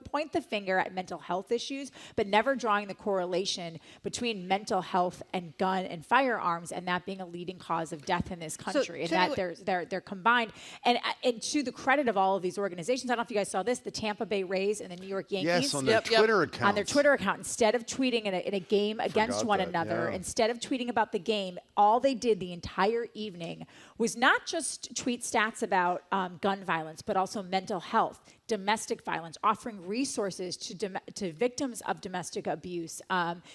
point the finger at mental health issues, but never drawing the correlation between mental health and gun and firearms, and that being a leading cause of death in this country, and that they're combined. And to the credit of all of these organizations, I don't know if you guys saw this, the Tampa Bay Rays and the New York Yankees. Yes, on their Twitter account. On their Twitter account, instead of tweeting in a game against one another, instead of tweeting about the game, all they did the entire evening was not just tweet stats about gun violence, but also mental health, domestic violence, offering resources to victims of domestic abuse,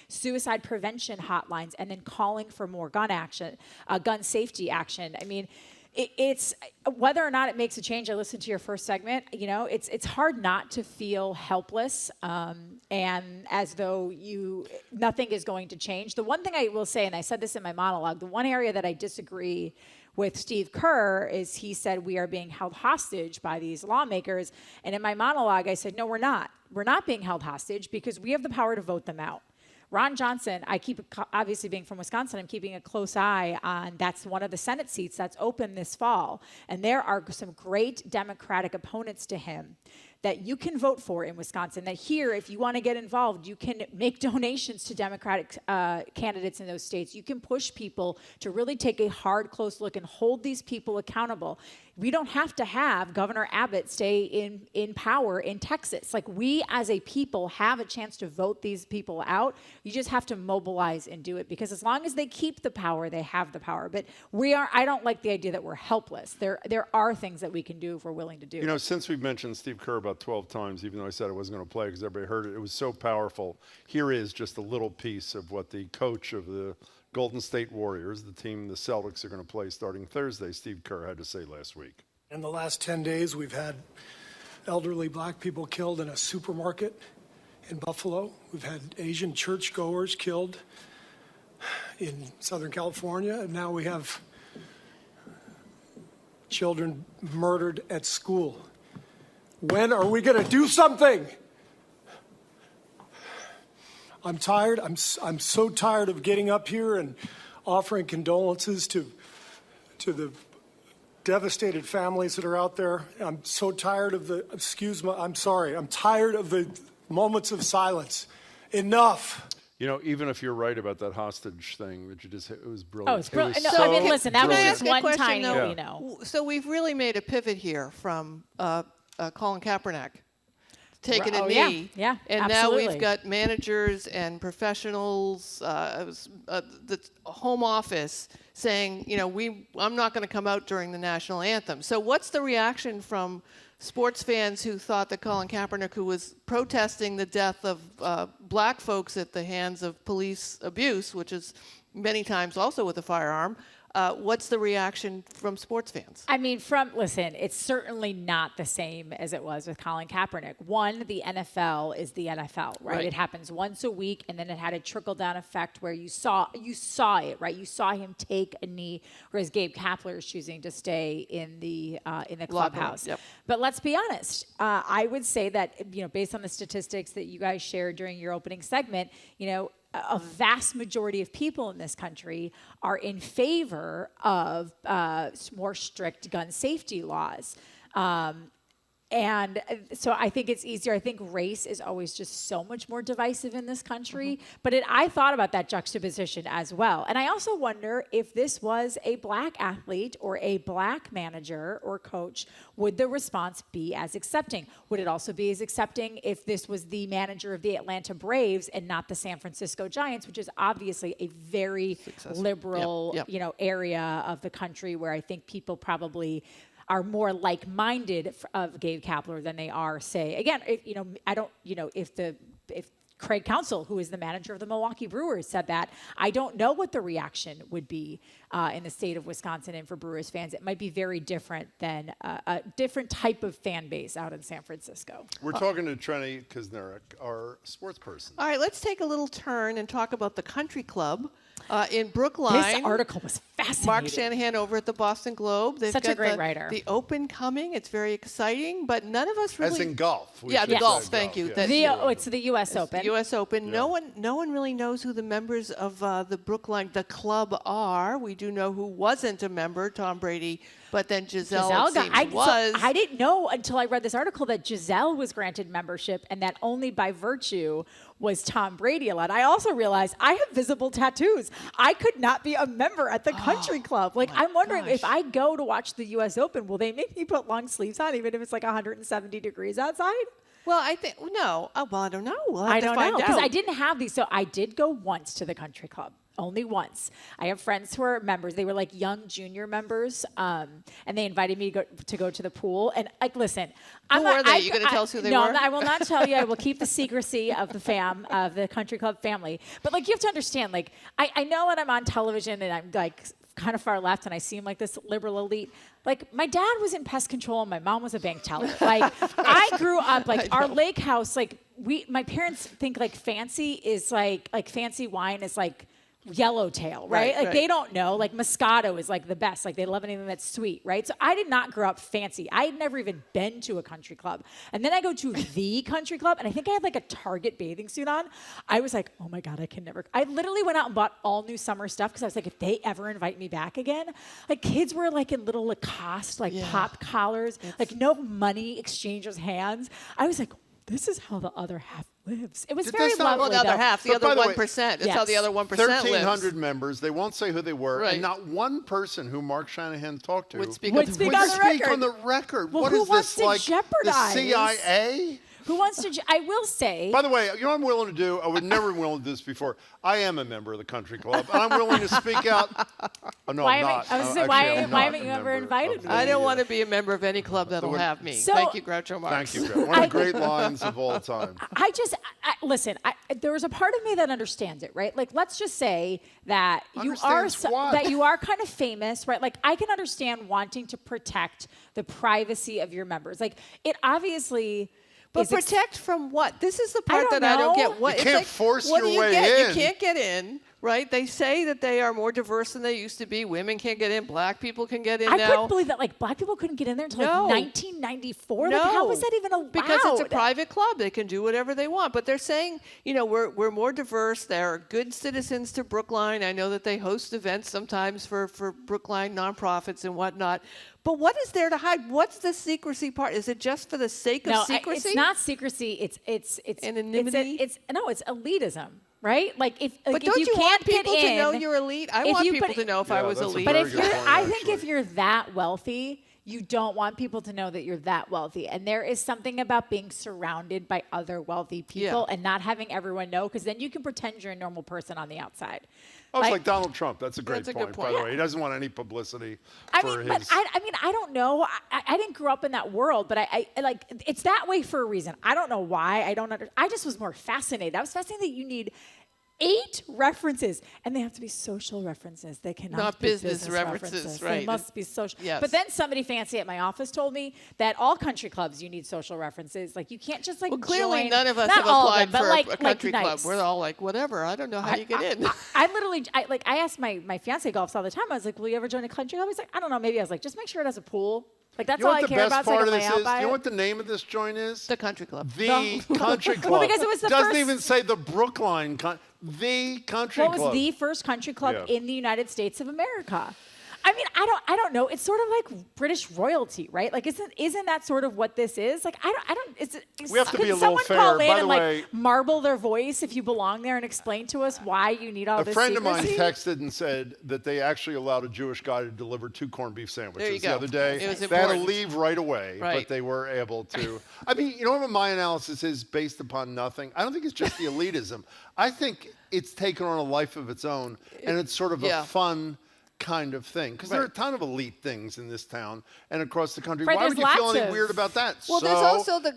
suicide prevention hotlines, and then calling for more gun safety action. I mean, it's whether or not it makes a change. I listened to your first segment. You know, it's hard not to feel helpless and as though nothing is going to change. The one thing I will say, and I said this in my monologue, the one area that I disagree with Steve Kerr is he said we are being held hostage by these lawmakers. And in my monologue, I said, no, we're not. We're not being held hostage because we have the power to vote them out. Ron Johnson, obviously being from Wisconsin, I'm keeping a close eye on, that's one of the Senate seats that's open this fall. And there are some great Democratic opponents to him that you can vote for in Wisconsin, that here, if you want to get involved, you can make donations to Democratic candidates in those states. You can push people to really take a hard, close look and hold these people accountable. We don't have to have Governor Abbott stay in power in Texas. Like, we as a people have a chance to vote these people out. You just have to mobilize and do it, because as long as they keep the power, they have the power. But I don't like the idea that we're helpless. There are things that we can do if we're willing to do. You know, since we've mentioned Steve Kerr about 12 times, even though I said I wasn't going to play because everybody heard it, it was so powerful. Here is just a little piece of what the coach of the Golden State Warriors, the team the Celtics are going to play starting Thursday, Steve Kerr, had to say last week. In the last 10 days, we've had elderly black people killed in a supermarket in Buffalo. We've had Asian churchgoers killed in Southern California. And now we have children murdered at school. When are we going to do something? I'm tired. I'm so tired of getting up here and offering condolences to the devastated families that are out there. I'm so tired of I'm tired of the moments of silence. Enough. You know, even if you're right about that hostage thing that you just hit, it was brilliant. Oh, it's brilliant. I mean, listen, that was just one tiny, So we've really made a pivot here from Colin Kaepernick taking a knee. Yeah, and absolutely. now we've got managers and professionals, the home office saying, you know, I'm not going to come out during the national anthem. So what's the reaction from sports fans who thought that Colin Kaepernick, who was protesting the death of black folks at the hands of police abuse, which is many times also with a firearm, what's the reaction from sports fans? I mean, listen, it's certainly not the same as it was with Colin Kaepernick. One, the NFL is the NFL, right? It happens once a week, and then it had a trickle-down effect where you saw it, right? You saw him take a knee, whereas Gabe Kapler is choosing to stay in the clubhouse. Yep. But let's be honest. I would say that, you know, based on the statistics that you guys shared during your opening segment, you know, a vast majority of people in this country are in favor of more strict gun safety laws. And so I think it's easier. I think race is always just so much more divisive in this country. Mm-hmm. But I thought about that juxtaposition as well. And I also wonder if this was a black athlete or a black manager or coach, would the response be as accepting? Would it also be as accepting if this was the manager of the Atlanta Braves and not the San Francisco Giants, which is obviously a very liberal, you know, area of the country where I think people probably are more like-minded of Gabe Kapler than they are, say, again, if Craig Counsell, who is the manager of the Milwaukee Brewers, said that, I don't know what the reaction would be in the state of Wisconsin and for Brewers fans. It might be very different than a different type of fan base out in San Francisco. We're talking to Trenni Kusnierek, our sports person. All right, let's take a little turn and talk about the country club In Brookline, This article was fascinating. Mark Shanahan over at the Boston Globe. They've Such a got great writer. The Open coming. It's very exciting, but none of us really. As in golf. Yeah, the golf. Thank you. Yeah. It's the U.S. Open. The U.S. Open. Yeah. No one really knows who the members of the Brookline, the club, are. We do know who wasn't a member, Tom Brady, but then Giselle was. I didn't know until I read this article that Giselle was granted membership and that only by virtue was Tom Brady allowed. I also realized I have visible tattoos. I could not be a member at the country club. Like, I'm wondering if I go to watch the U.S. Open, will they make me put long sleeves on even if it's like 170 degrees outside? Well, I think, no. Well, I don't know. We'll have I to don't find know because out. I didn't have these. So I did go once to the country club. Only once. I have friends who are members. They were like young junior members, and they invited me to go to the pool. And like, listen, Who were they? You going to tell us who they were? No, I will not tell you. I will keep the secrecy of the country club family. But like, you have to understand. Like, I know that I'm on television and I'm like kind of far left, and I seem like this liberal elite. Like, my dad was in pest control and my mom was a bank teller. Like, I grew up, like, our lake house, like, my parents think, like, fancy is, like fancy wine is, like, yellowtail, right? Like, they don't know. Like, Moscato is, like, the best. Like, they love anything that's sweet, right? So I did not grow up fancy. I had never even been to a country club. And then I go to the country club, and I think I had, like, a Target bathing suit on. I was like, oh, my God, I can never. I literally went out and bought all new summer stuff because I was like, if they ever invite me back again. Like, kids were, like, in little Lacoste, like, pop collars. Like, no money exchanges hands. I was like, this is how the other half lives. It was very lovely. The other half, the other 1%. That's how the other 1% lives. 1,300 members. They won't say who they were, and not one person who Mark Shanahan talked to would speak on the record. Well, what who is wants this, to like jeopardize? the CIA? Who wants to? I will say. By the way, you know what I'm willing to do? I would never willing to do this before. I am a member of the country club, and I'm willing to speak out. Oh, no, I'm not. Why haven't you ever invited me? I don't want to be a member of any club that'll have me. So, Thank you, Groucho Marx. Thank you, Groucho. One of the great lines of all time. Listen, there was a part of me that understands it, right? Like, let's just say that you are kind of famous, right? Like, I can understand wanting to protect the privacy of your members. Like, it obviously. But protect from what? This is the part that I don't get. What, you can't force your way in. You can't get in, right? They say that they are more diverse than they used to be. Women can't get in. Black people can get in now. I couldn't believe that, like, black people couldn't get in there until like 1994. No. Like, how was that even allowed? Because it's a private club. They can do whatever they want. But they're saying, you know, we're more diverse. They're good citizens to Brookline. I know that they host events sometimes for Brookline nonprofits and whatnot. But what is there to hide? What's the secrecy part? Is it just for the sake of secrecy? It's not secrecy. It's anonymity. It's elitism, right? Like, but don't you want can't people get to in, know you're elite? I want people to know if I was elite. But I think if you're that wealthy, you don't want people to know that you're that wealthy. And there is something about being surrounded by other wealthy people and not having everyone know, because then you can pretend you're a normal person on the outside. Oh, it's like Donald Trump. That's a great point, by the way. He doesn't want any publicity for his... But I don't know. I didn't grow up in that world, but I like, it's that way for a reason. I don't know why. I just was more fascinated. I was fascinated that you need 8 references, and they have to be social references. They cannot be business references. Right? They must be social. Yes. But then somebody fancy at my office told me that all country clubs you need social references. Like, you can't just like. Well, clearly join. none of us Not have all applied of them, for but a country club. nice. We're all like, whatever. I don't know how you get in. I asked my fiance golfs all the time. I was like, will you ever join a country club? He's like, I don't know. Maybe. I was like, just make sure it has a pool. Like, that's all I care about. You know what the best part of this is? You know what the name of this joint is? The country club. The country club. Well, because it was the doesn't first... even say the Brookline. The country club. What was the first country club in the United States of America? I mean, I don't know. It's sort of like British royalty, right? Like, isn't that sort of what this is? Like, I don't. We have to be a little fair. Could someone call in By the and way, like marble their voice if you belong there and explain to us why you need all this A friend secrecy? of mine texted and said that they actually allowed a Jewish guy to deliver 2 corned beef sandwiches the other day. It was they had to important. leave right away, but they were able to. I mean, you know what my analysis is based upon nothing? I don't think it's just the elitism. I think it's taken on a life of its own, and it's sort of a fun kind of thing, because there are a ton of elite things in this town and across the country. Right, Why would you there's feel lots anything of- weird about that? Well, So- there's also the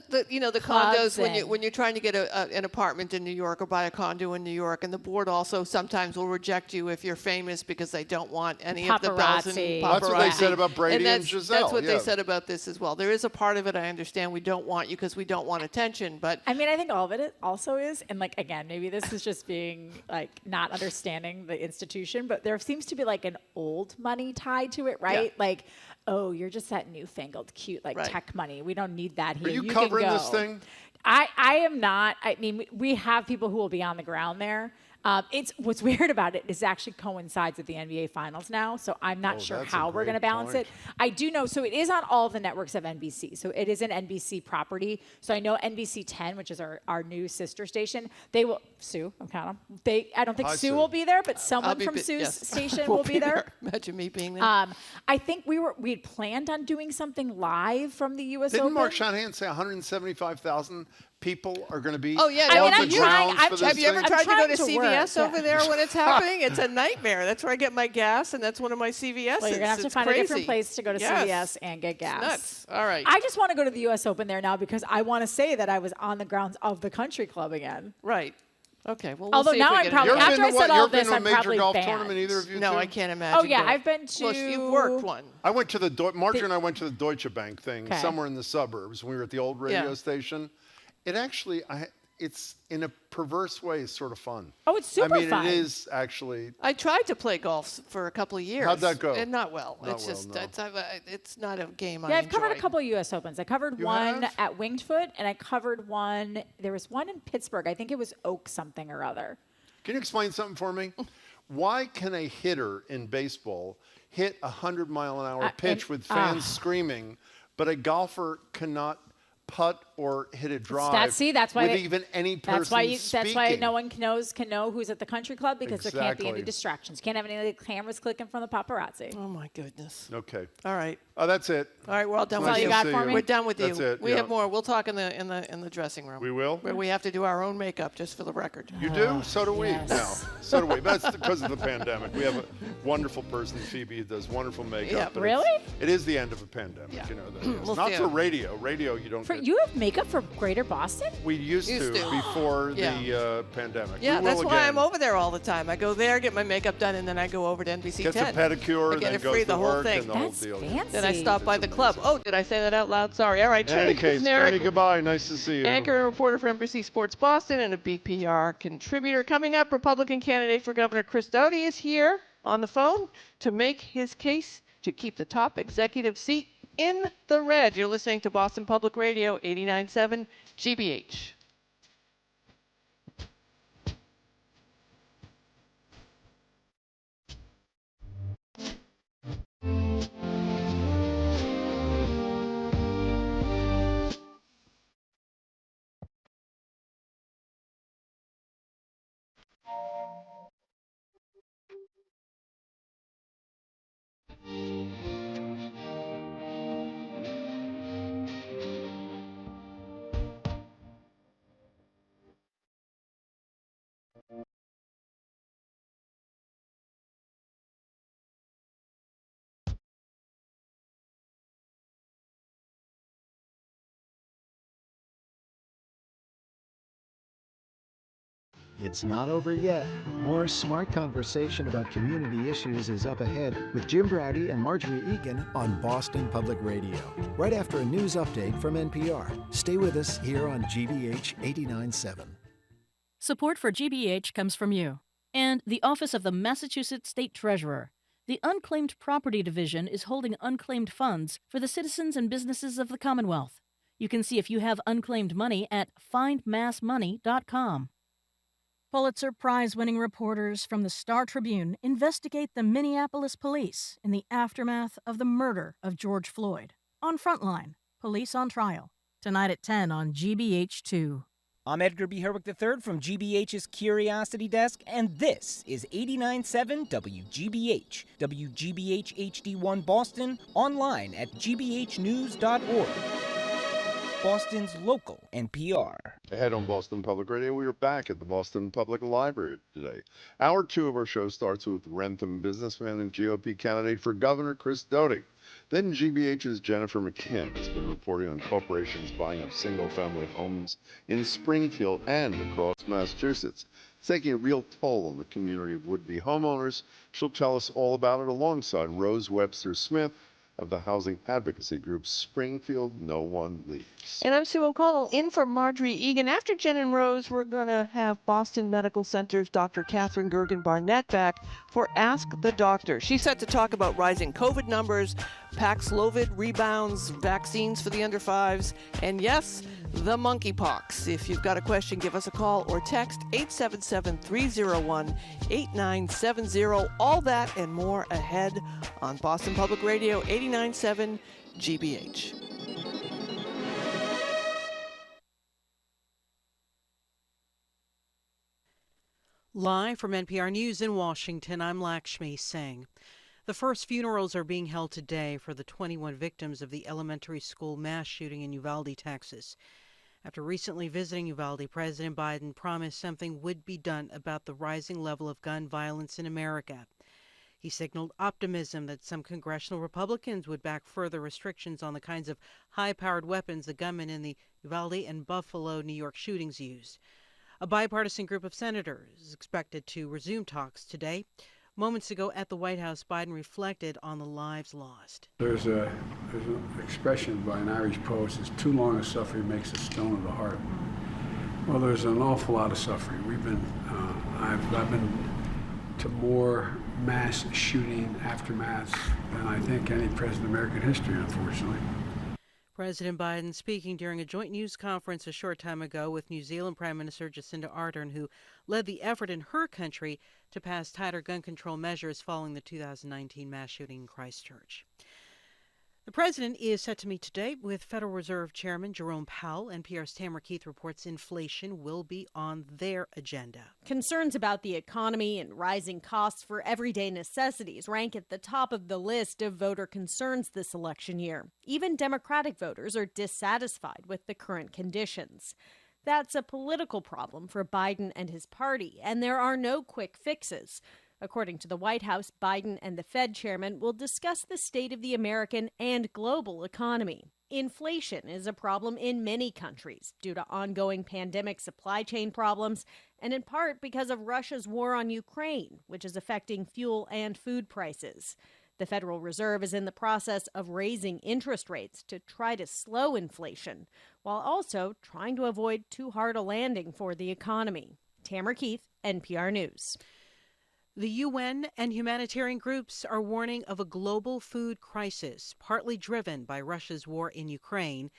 Clubs condos when you're trying to get an apartment in New York or buy a condo in New York, and the board also sometimes will reject you if you're famous because they don't want any of the bells and Paparazzi. paparazzi. That's what they said about Brady and that's, Giselle, That's what yeah. they said about this as well. There is a part of it I understand we don't want you because we don't want attention, but I mean, I think all of it also is, and like again, maybe this is just being like not understanding the institution, but there seems to be like an old money tied to it, right? Yeah. Like, oh, you're just that newfangled, cute like Right. tech money. We don't need that here. Are you can covering go. this thing? I am not. I mean, we have people who will be on the ground there. It's what's weird about it is actually coincides with the NBA Finals now, so I'm not sure that's a how we're going to great balance point. it. I do know, so it is on all of the networks of NBC, so it is an NBC property. So I know NBC 10, which is our new sister station, they will Sue. I'm counting. I don't think Hi, Sue Sue. will be there, but someone from Sue's yes. station We'll will be there. Imagine me being there. I think we had planned on doing something live from the U.S. Didn't Open. Mark Shanahan say 175,000 people are going to be Oh yeah, I on mean, the I'm trying- grounds I'm- for this Have you ever thing? tried to go to trying to work, CVS over yeah. there when it's happening? It's a nightmare. That's where I get my gas, and that's one of my CVS's. Well, you're gonna have to It's find crazy. a different place to go to Yes. CVS and get gas. Nuts. All right. I just want to go to the U.S. Open there now because I want to say that I was on the grounds of the country club again. Right. Okay. Well, Although we'll see now if we I'm get probably it. You ever after been I to said what? all You of ever been this, to a I'm major probably golf banned. tournament, either of you No, two? I can't imagine. Oh yeah, going. I've been to. Well, you've worked one. I went to Marjorie and I went to the Deutsche Bank thing Okay. somewhere in the suburbs. We were at the old radio Yeah. station. It actually, it's in a perverse way, it's sort of fun. Oh, it's super I mean, fun. it is actually. I tried to play golf for a couple of years. How'd that go? And not well. Not it's well, just no. it's not a game I Yeah, I've covered a enjoy. couple of U.S. Opens. I covered You one have? at Winged Foot, and I covered one. There was one in Pittsburgh. I think it was Oak something or other. Can you explain something for me? Why can a hitter in baseball hit a 100-mile-an-hour pitch with fans screaming, but a golfer cannot putt or hit a drive That's why with even any person That's why speaking? no one can know who's at the country club because there can't be any Exactly. distractions. Can't have any like, cameras clicking from the paparazzi. Oh my goodness. Okay. All right. Oh, that's it. All right, we're all done Nice with to you. got see for me? We're done with That's you. it, We yeah. have more. We'll talk in the dressing room. We will? Where we have to do our own makeup, just for the record. You do? So do we yes. now. So do we. That's because of the pandemic. We have a wonderful person, Phoebe, who does wonderful makeup. Yeah. but Really? It is the end of a pandemic. Yeah. You know that. Is. We'll Not see for how- radio. Radio, you don't For, get. you have makeup for Greater Boston? We used to before Yeah. the pandemic. Yeah, we that's will why again. I'm over there all the time. I go there, get my makeup done, and then I go over to NBC Gets 10. a pedicure, I get then it goes free, to the whole work, thing. and the whole That's deal. fancy. Then I stop by the club. Oh, did I say that out loud? Sorry. All right. In any Trenni case, Kusnierek, Trenni, goodbye. Nice to see you. anchor and reporter for NBC Sports Boston and a BPR contributor. Coming up, Republican candidate for Governor Chris Doughty is here on the phone to make his case to keep the top executive seat in the red. You're listening to Boston Public Radio 89.7 GBH. It's not over yet. More smart conversation about community issues is up ahead with Jim Browdy and Marjorie Egan on Boston Public Radio. Right after a news update from NPR. Stay with us here on GBH 89.7. Support for GBH comes from you and the Office of the Massachusetts State Treasurer. The Unclaimed Property Division is holding unclaimed funds for the citizens and businesses of the Commonwealth. You can see if you have unclaimed money at findmassmoney.com. Pulitzer Prize-winning reporters from the Star Tribune investigate the Minneapolis police in the aftermath of the murder of George Floyd. On Frontline, Police on Trial, tonight at 10 on GBH2. I'm Edgar B. Herwick III from GBH's Curiosity Desk, and this is 89.7 WGBH, WGBH HD1 Boston, online at gbhnews.org. Boston's local NPR. Ahead on Boston Public Radio, we are back at the Boston Public Library today. Hour 2 of our show starts with Rentham businessman and GOP candidate for governor Chris Doughty. Then GBH's Jenifer McKim has been reporting on corporations buying up single-family homes in Springfield and across Massachusetts. It's taking a real toll on the community of would-be homeowners. She'll tell us all about it alongside Rose Webster-Smith of the housing advocacy group Springfield No One Leaves. And I'm Sue O'Connell, in for Marjorie Egan. After Jen and Rose, we're going to have Boston Medical Center's Dr. Katherine Gergen Barnett back for Ask the Doctor. She's set to talk about rising COVID numbers, paxlovid rebounds, vaccines for the under fives, and yes, the monkeypox. If you've got a question, give us a call or text 877-301-8970. All that and more ahead on Boston Public Radio 89.7 GBH. Live from NPR News in Washington, I'm Lakshmi Singh. The first funerals are being held today for the 21 victims of the elementary school mass shooting in Uvalde, Texas. After recently visiting Uvalde, President Biden promised something would be done about the rising level of gun violence in America. He signaled optimism that some congressional Republicans would back further restrictions on the kinds of high-powered weapons the gunmen in the Uvalde and Buffalo, New York shootings used. A bipartisan group of senators is expected to resume talks today. Moments ago at the White House, Biden reflected on the lives lost. There's an expression by an Irish poet that says, "Too long a suffering makes a stone of the heart." Well, there's an awful lot of suffering. I've been to more mass shooting aftermaths than I think any president in American history, unfortunately. President Biden speaking during a joint news conference a short time ago with New Zealand Prime Minister Jacinda Ardern, who led the effort in her country to pass tighter gun control measures following the 2019 mass shooting in Christchurch. The president is set to meet today with Federal Reserve Chairman Jerome Powell. NPR's Tamara Keith reports inflation will be on their agenda. Concerns about the economy and rising costs for everyday necessities rank at the top of the list of voter concerns this election year. Even Democratic voters are dissatisfied with the current conditions. That's a political problem for Biden and his party, and there are no quick fixes. According to the White House, Biden and the Fed chairman will discuss the state of the American and global economy. Inflation is a problem in many countries due to ongoing pandemic supply chain problems, and in part because of Russia's war on Ukraine, which is affecting fuel and food prices. The Federal Reserve is in the process of raising interest rates to try to slow inflation, while also trying to avoid too hard a landing for the economy. Tamara Keith, NPR News. The UN and humanitarian groups are warning of a global food crisis, partly driven by Russia's war in Ukraine.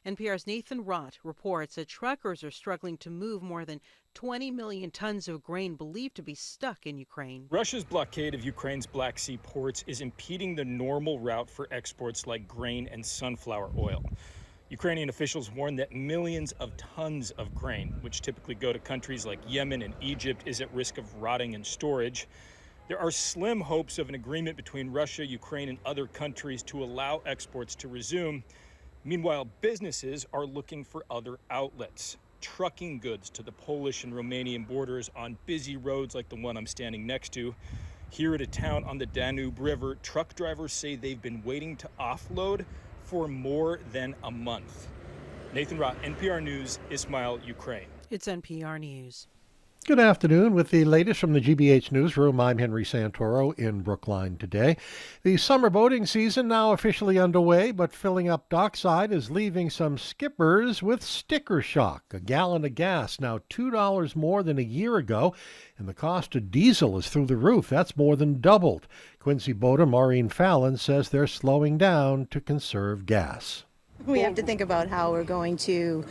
NPR's Nathan Rott reports that truckers are struggling to move more than 20 million tons of grain believed to be stuck in Ukraine. Russia's blockade of Ukraine's Black Sea ports is impeding the normal route for exports like grain and sunflower oil. Ukrainian officials warn that millions of tons of grain, which typically go to countries like Yemen and Egypt, is at risk of rotting in storage. There are slim hopes of an agreement between Russia, Ukraine, and other countries to allow exports to resume. Meanwhile, businesses are looking for other outlets, trucking goods to the Polish and Romanian borders on busy roads like the one I'm standing next to. Here at a town on the Danube River, truck drivers say they've been waiting to offload for more than a month. Nathan Rott, NPR News, Ismail, Ukraine. It's NPR News. Good afternoon. With the latest from the GBH Newsroom, I'm Henry Santoro in Brookline today. The summer boating season now officially underway, but filling up dockside is leaving some skippers with sticker shock. A gallon of gas now $2 more than a year ago, and the cost of diesel is through the roof. That's more than doubled. Quincy boater Maureen Fallon says they're slowing down to conserve gas. We have to think about how we're going to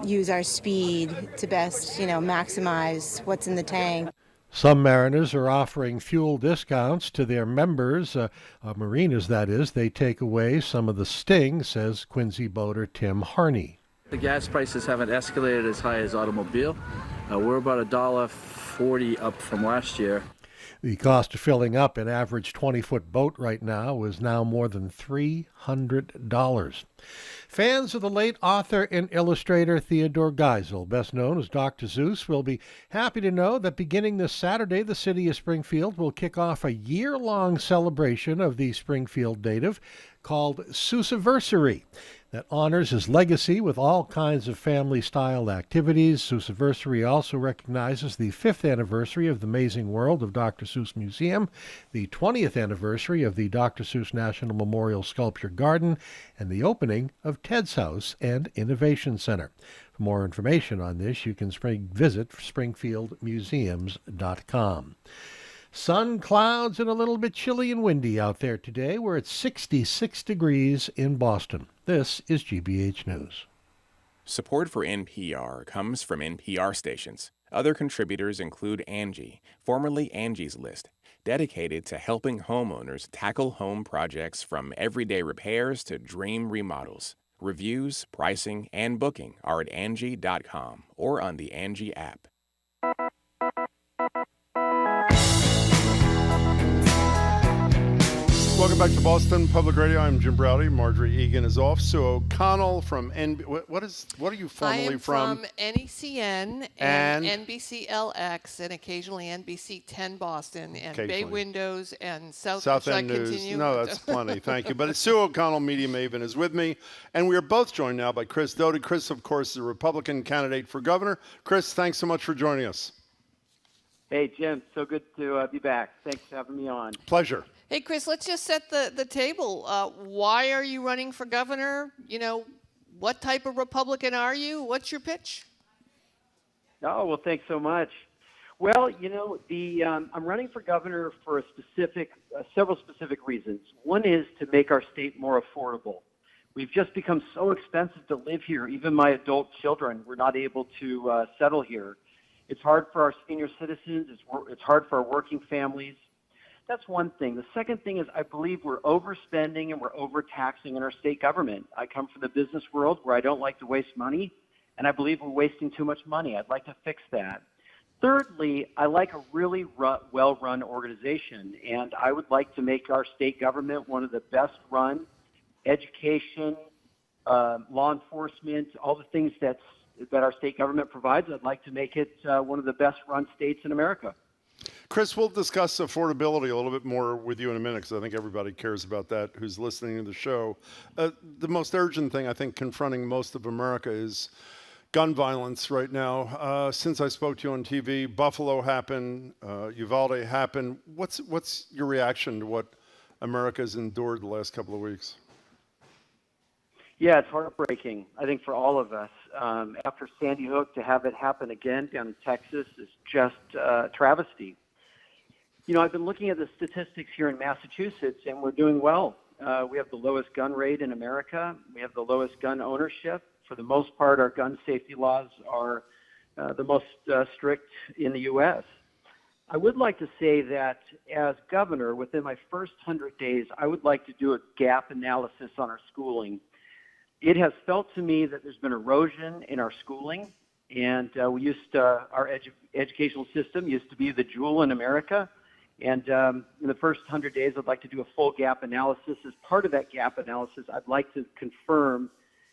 use our speed to best, maximize what's in the tank. Some mariners are offering fuel discounts to their members, marinas that is. They take away some of the sting, says Quincy boater Tim Harney. The gas prices haven't escalated as high as automobile. We're about $1.40 up from last year. The cost of filling up an average 20-foot boat right now is now more than $300. Fans of the late author and illustrator Theodore Geisel, best known as Dr. Seuss, will be happy to know that beginning this Saturday, the city of Springfield will kick off a year-long celebration of the Springfield native called Seussiversary that honors his legacy with all kinds of family-style activities. Seussiversary also recognizes the 5th anniversary of the Amazing World of Dr. Seuss Museum, the 20th anniversary of the Dr. Seuss National Memorial Sculpture Garden, and the opening of Ted's House and Innovation Center. For more information on this, you can visit springfieldmuseums.com. Sun, clouds, and a little bit chilly and windy out there today. We're at 66 degrees in Boston. This is GBH News. Support for NPR comes from NPR stations. Other contributors include Angie, formerly Angie's List, dedicated to helping homeowners tackle home projects from everyday repairs to dream remodels. Reviews, pricing, and booking are at Angie.com or on the Angie app. Welcome back to Boston Public Radio. I'm Jim Browdy. Marjorie Egan is off. Sue O'Connell from what are you formerly I am from NECN and NBC-LX and occasionally NBC 10 Boston and Bay Windows and South End News. Continue? No, that's plenty. Thank you. But Sue O'Connell, Media Maven, is with me, and we are both joined now by Chris Doughty. Chris, of course, is a Republican candidate for governor. Chris, thanks so much for joining us. Hey, Jim. So good to be back. Thanks for having me on. Pleasure. Hey, Chris, let's just set the table. Why are you running for governor? You know, what type of Republican are you? What's your pitch? Oh, well, thanks so much. Well, you know, I'm running for governor for several specific reasons. One is to make our state more affordable. We've just become so expensive to live here. Even my adult children were not able to settle here. It's hard for our senior citizens. It's hard for our working families. That's one thing. The second thing is I believe we're overspending and we're overtaxing in our state government. I come from the business world where I don't like to waste money, and I believe we're wasting too much money. I'd like to fix that. Thirdly, I like a really well-run organization, and I would like to make our state government one of the best-run, education, law enforcement, all the things that our state government provides. I'd like to make it one of the best-run states in America. Chris, we'll discuss affordability a little bit more with you in a minute because I think everybody cares about that who's listening to the show. The most urgent thing, I think, confronting most of America is gun violence right now. Since I spoke to you on TV, Buffalo happened, Uvalde happened. What's your reaction to what America's endured the last couple of weeks? Yeah, it's heartbreaking, I think, for all of us. After Sandy Hook, to have it happen again down in Texas is just a travesty. You know, I've been looking at the statistics here in Massachusetts, and we're doing well. We have the lowest gun rate in America. We have the lowest gun ownership. For the most part, our gun safety laws are the most strict in the U.S. I would like to say that as governor, within my first 100 days, I would like to do a gap analysis on our schooling. It has felt to me that there's been erosion in our schooling, and our educational system used to be the jewel in America. And in the first 100 days, I'd like to do a full gap analysis. As part of that gap analysis, I'd like to confirm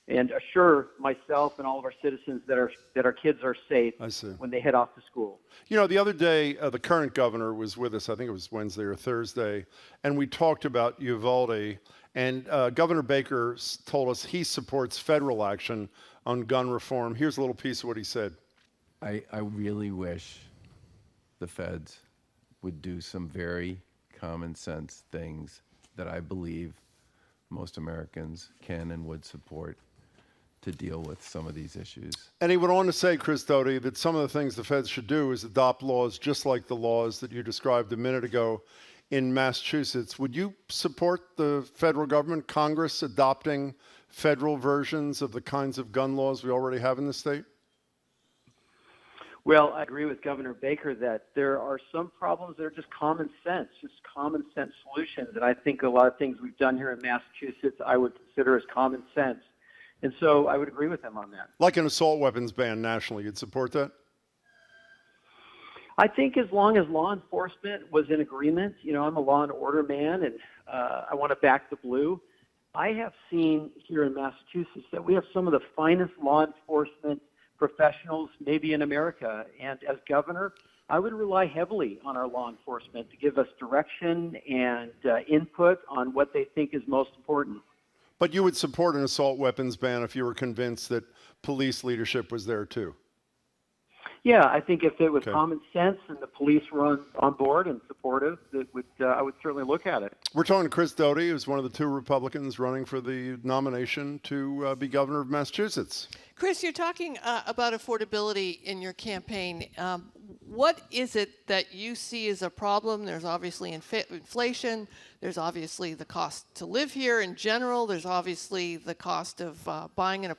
and assure myself and all of our citizens that our kids are safe when they head off to school. You know, the other day, the current governor was with us. I think it was Wednesday or Thursday, and we talked about Uvalde. And Governor Baker told us he supports federal action on gun reform. Here's a little piece of what he said. I really wish the feds would do some very common sense things that I believe most Americans can and would support to deal with some of these issues. And he went on to say, Chris Doughty, that some of the things the feds should do is adopt laws just like the laws that you described a minute ago in Massachusetts. Would you support the federal government, Congress, adopting federal versions of the kinds of gun laws we already have in the state? Well, I agree with Governor Baker that there are some problems that are just common sense solutions. And I think a lot of things we've done here in Massachusetts I would consider as common sense. And so I would agree with him on that. Like an assault weapons ban nationally, you'd support that? I think as long as law enforcement was in agreement, you know, I'm a law and order man, and I want to back the blue. I have seen here in Massachusetts that we have some of the finest law enforcement professionals maybe in America. And as governor, I would rely heavily on our law enforcement to give us direction and input on what they think is most important. But you would support an assault weapons ban if you were convinced that police leadership was there too? Yeah, I think if it was common sense and the police were on board and supportive, I would certainly look at it. We're talking to Chris Doughty, who's one of the two Republicans running for the nomination to be governor of Massachusetts. Chris, you're talking about affordability in your campaign. What is it that you see as a problem? There's obviously inflation. There's obviously the cost to live here in general. There's obviously the cost of buying a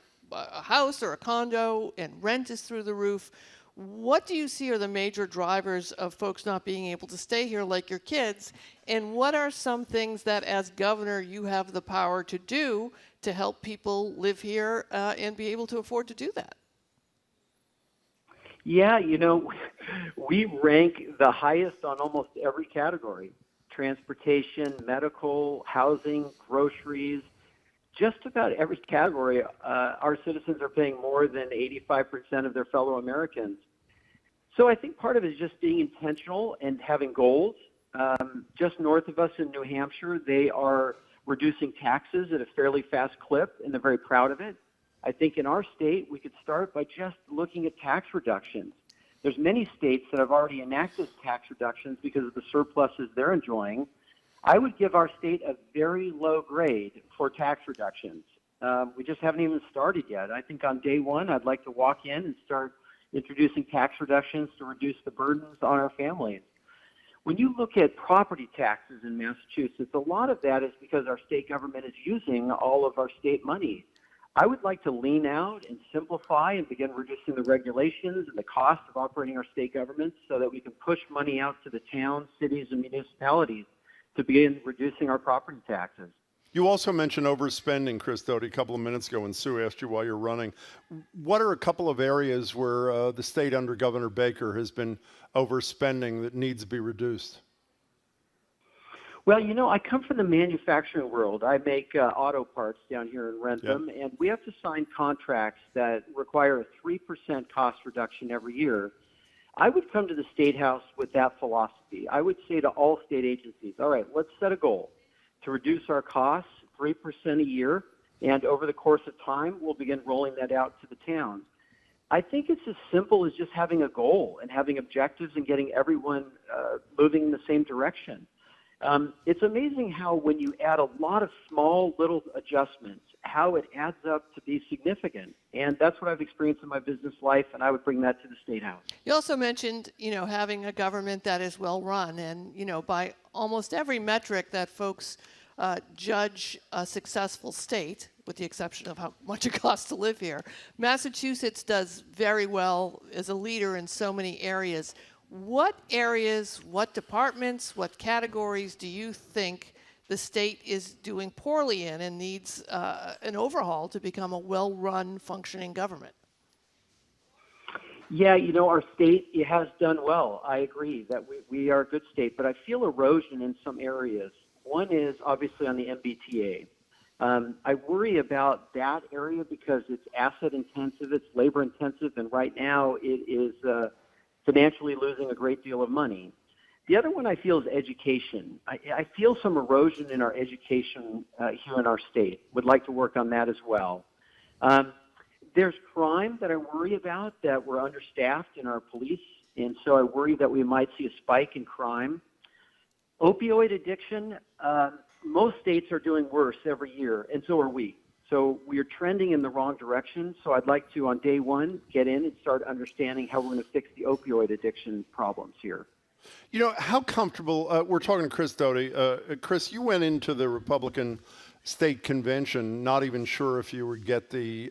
house or a condo, and rent is through the roof. What do you see are the major drivers of folks not being able to stay here like your kids? And what are some things that as governor you have the power to do to help people live here and be able to afford to do that? Yeah, we rank the highest on almost every category: transportation, medical, housing, groceries. Just about every category, our citizens are paying more than 85% of their fellow Americans. So I think part of it is just being intentional and having goals. Just north of us in New Hampshire, they are reducing taxes at a fairly fast clip, and they're very proud of it. I think in our state, we could start by just looking at tax reductions. There's many states that have already enacted tax reductions because of the surpluses they're enjoying. I would give our state a very low grade for tax reductions. We just haven't even started yet. I think on day one, I'd like to walk in and start introducing tax reductions to reduce the burdens on our families. When you look at property taxes in Massachusetts, a lot of that is because our state government is using all of our state money. I would like to lean out and simplify and begin reducing the regulations and the cost of operating our state governments so that we can push money out to the towns, cities, and municipalities to begin reducing our property taxes. You also mentioned overspending, Chris Doughty, a couple of minutes ago when Sue asked you why you're running. What are a couple of areas where the state under Governor Baker has been overspending that needs to be reduced? Well, I come from the manufacturing world. I make auto parts down here in Rentham, and we have to sign contracts that require a 3% cost reduction every year. I would come to the State House with that philosophy. I would say to all state agencies, all right, let's set a goal to reduce our costs 3% a year, and over the course of time, we'll begin rolling that out to the towns. I think it's as simple as just having a goal and having objectives and getting everyone moving in the same direction. It's amazing how when you add a lot of small little adjustments, how it adds up to be significant. And that's what I've experienced in my business life, and I would bring that to the State House. You also mentioned, having a government that is well run, and, by almost every metric that folks judge a successful state, with the exception of how much it costs to live here, Massachusetts does very well as a leader in so many areas. What areas, what departments, what categories do you think the state is doing poorly in and needs an overhaul to become a well-run, functioning government? Yeah, our state has done well. I agree that we are a good state, but I feel erosion in some areas. One is obviously on the MBTA. I worry about that area because it's asset intensive, it's labor intensive, and right now it is financially losing a great deal of money. The other one I feel is education. I feel some erosion in our education here in our state. Would like to work on that as well. There's crime that I worry about, that we're understaffed in our police, and so I worry that we might see a spike in crime. Opioid addiction, most states are doing worse every year, and so are we. So we are trending in the wrong direction. So I'd like to, on day one, get in and start understanding how we're going to fix the opioid addiction problems here. How comfortable, we're talking to Chris Doughty. Chris, you went into the Republican state convention not even sure if you would get the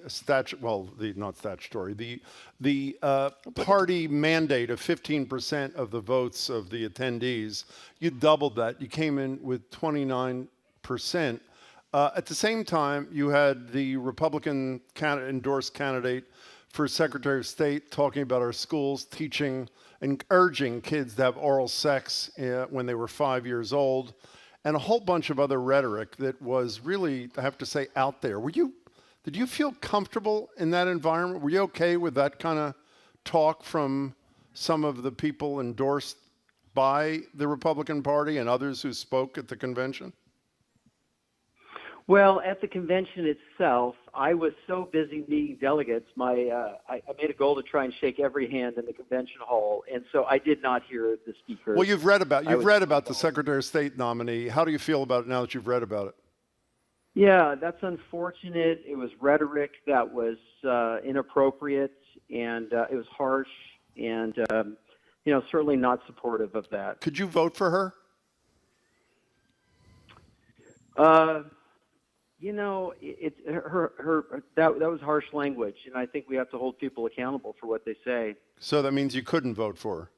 party mandate of 15% of the votes of the attendees. You doubled that. You came in with 29%. At the same time, you had the Republican endorsed candidate for Secretary of State talking about our schools, teaching and urging kids to have oral sex when they were 5 years old. and a whole bunch of other rhetoric that was really, I have to say, out there. Did you feel comfortable in that environment? Were you okay with that kind of talk from some of the people endorsed by the Republican Party and others who spoke at the convention? Well, at the convention itself, I was so busy meeting delegates. I made a goal to try and shake every hand in the convention hall, and so I did not hear the speakers. Well, you've read about the Secretary of State nominee. How do you feel about it now that you've read about it? Yeah, that's unfortunate. It was rhetoric that was inappropriate, and it was harsh, and certainly not supportive of that. Could you vote for her? That was harsh language, and I think we have to hold people accountable for what they say. So that means you couldn't vote for her?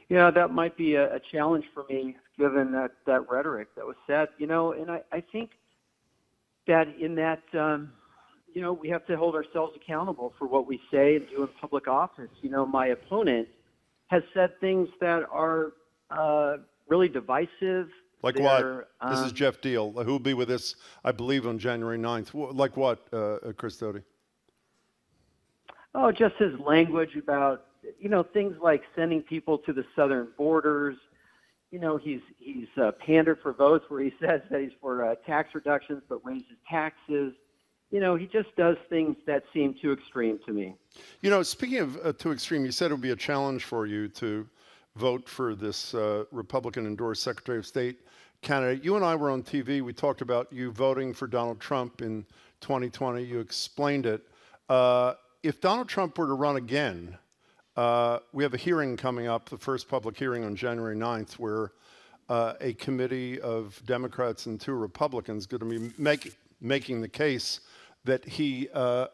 Yeah, that might be a challenge for me, given that rhetoric that was said. And I think that in that, we have to hold ourselves accountable for what we say and do in public office. My opponent has said things that are really divisive. Like what? This is Jeff Deal, who will be with us, I believe, on January 9th. Like what, Chris Doughty? Oh, just his language about, things like sending people to the southern borders. He's pandered for votes where he says that he's for tax reductions but raises taxes. He just does things that seem too extreme to me. Speaking of too extreme, you said it would be a challenge for you to vote for this Republican-endorsed Secretary of State candidate. You and I were on TV. We talked about you voting for Donald Trump in 2020. You explained it. If Donald Trump were to run again, we have a hearing coming up, the first public hearing on January 9th, where a committee of Democrats and 2 Republicans going to be making the case that he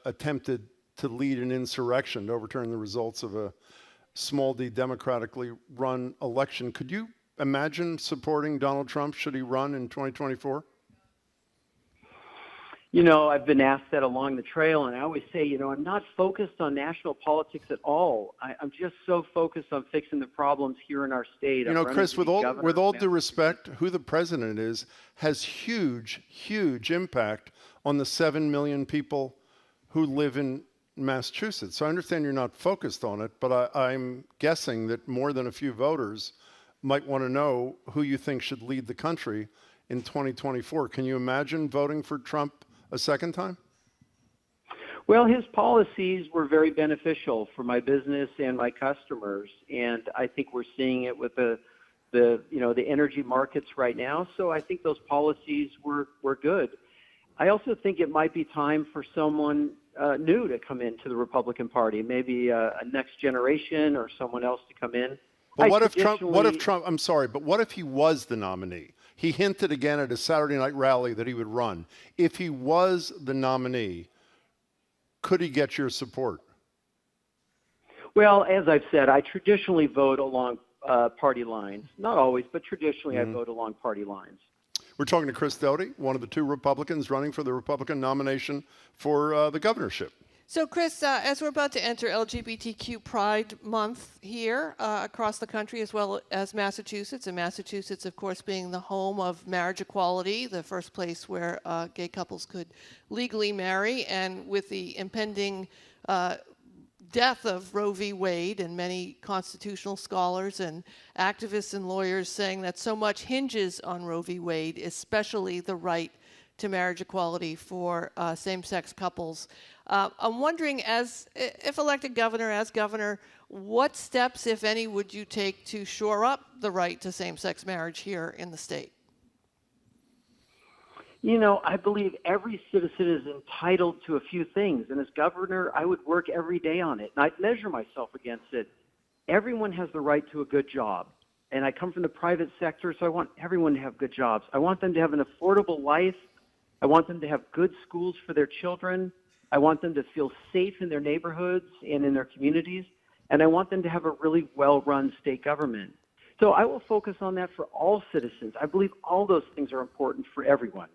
attempted to lead an insurrection to overturn the results of a small d democratically run election. Could you imagine supporting Donald Trump should he run in 2024? I've been asked that along the trail, and I always say, I'm not focused on national politics at all. I'm just so focused on fixing the problems here in our state. Chris, with all due respect, who the president is has huge, huge impact on the 7 million people who live in Massachusetts. So I understand you're not focused on it, but I'm guessing that more than a few voters might want to know who you think should lead the country in 2024. Can you imagine voting for Trump a second time? Well, his policies were very beneficial for my business and my customers, and I think we're seeing it with the energy markets right now. So I think those policies were good. I also think it might be time for someone new to come into the Republican Party, maybe a next generation or someone else to come in. But what if Trump, I'm sorry, but what if he was the nominee? He hinted again at a Saturday night rally that he would run. If he was the nominee, could he get your support? Well, as I've said, I traditionally vote along party lines. Not always, but traditionally I vote along party lines. We're talking to Chris Doughty, one of the 2 Republicans running for the Republican nomination for the governorship. So, Chris, as we're about to enter LGBTQ Pride Month here across the country as well as Massachusetts, and Massachusetts, of course, being the home of marriage equality, the first place where gay couples could legally marry, and with the impending death of Roe v. Wade, and many constitutional scholars and activists and lawyers saying that so much hinges on Roe v. Wade, especially the right to marriage equality for same-sex couples. I'm wondering, if elected governor, what steps, if any, would you take to shore up the right to same-sex marriage here in the state? I believe every citizen is entitled to a few things, and as governor, I would work every day on it, and I'd measure myself against it. Everyone has the right to a good job, and I come from the private sector, so I want everyone to have good jobs. I want them to have an affordable life. I want them to have good schools for their children. I want them to feel safe in their neighborhoods and in their communities, and I want them to have a really well-run state government. So I will focus on that for all citizens. I believe all those things are important for everyone.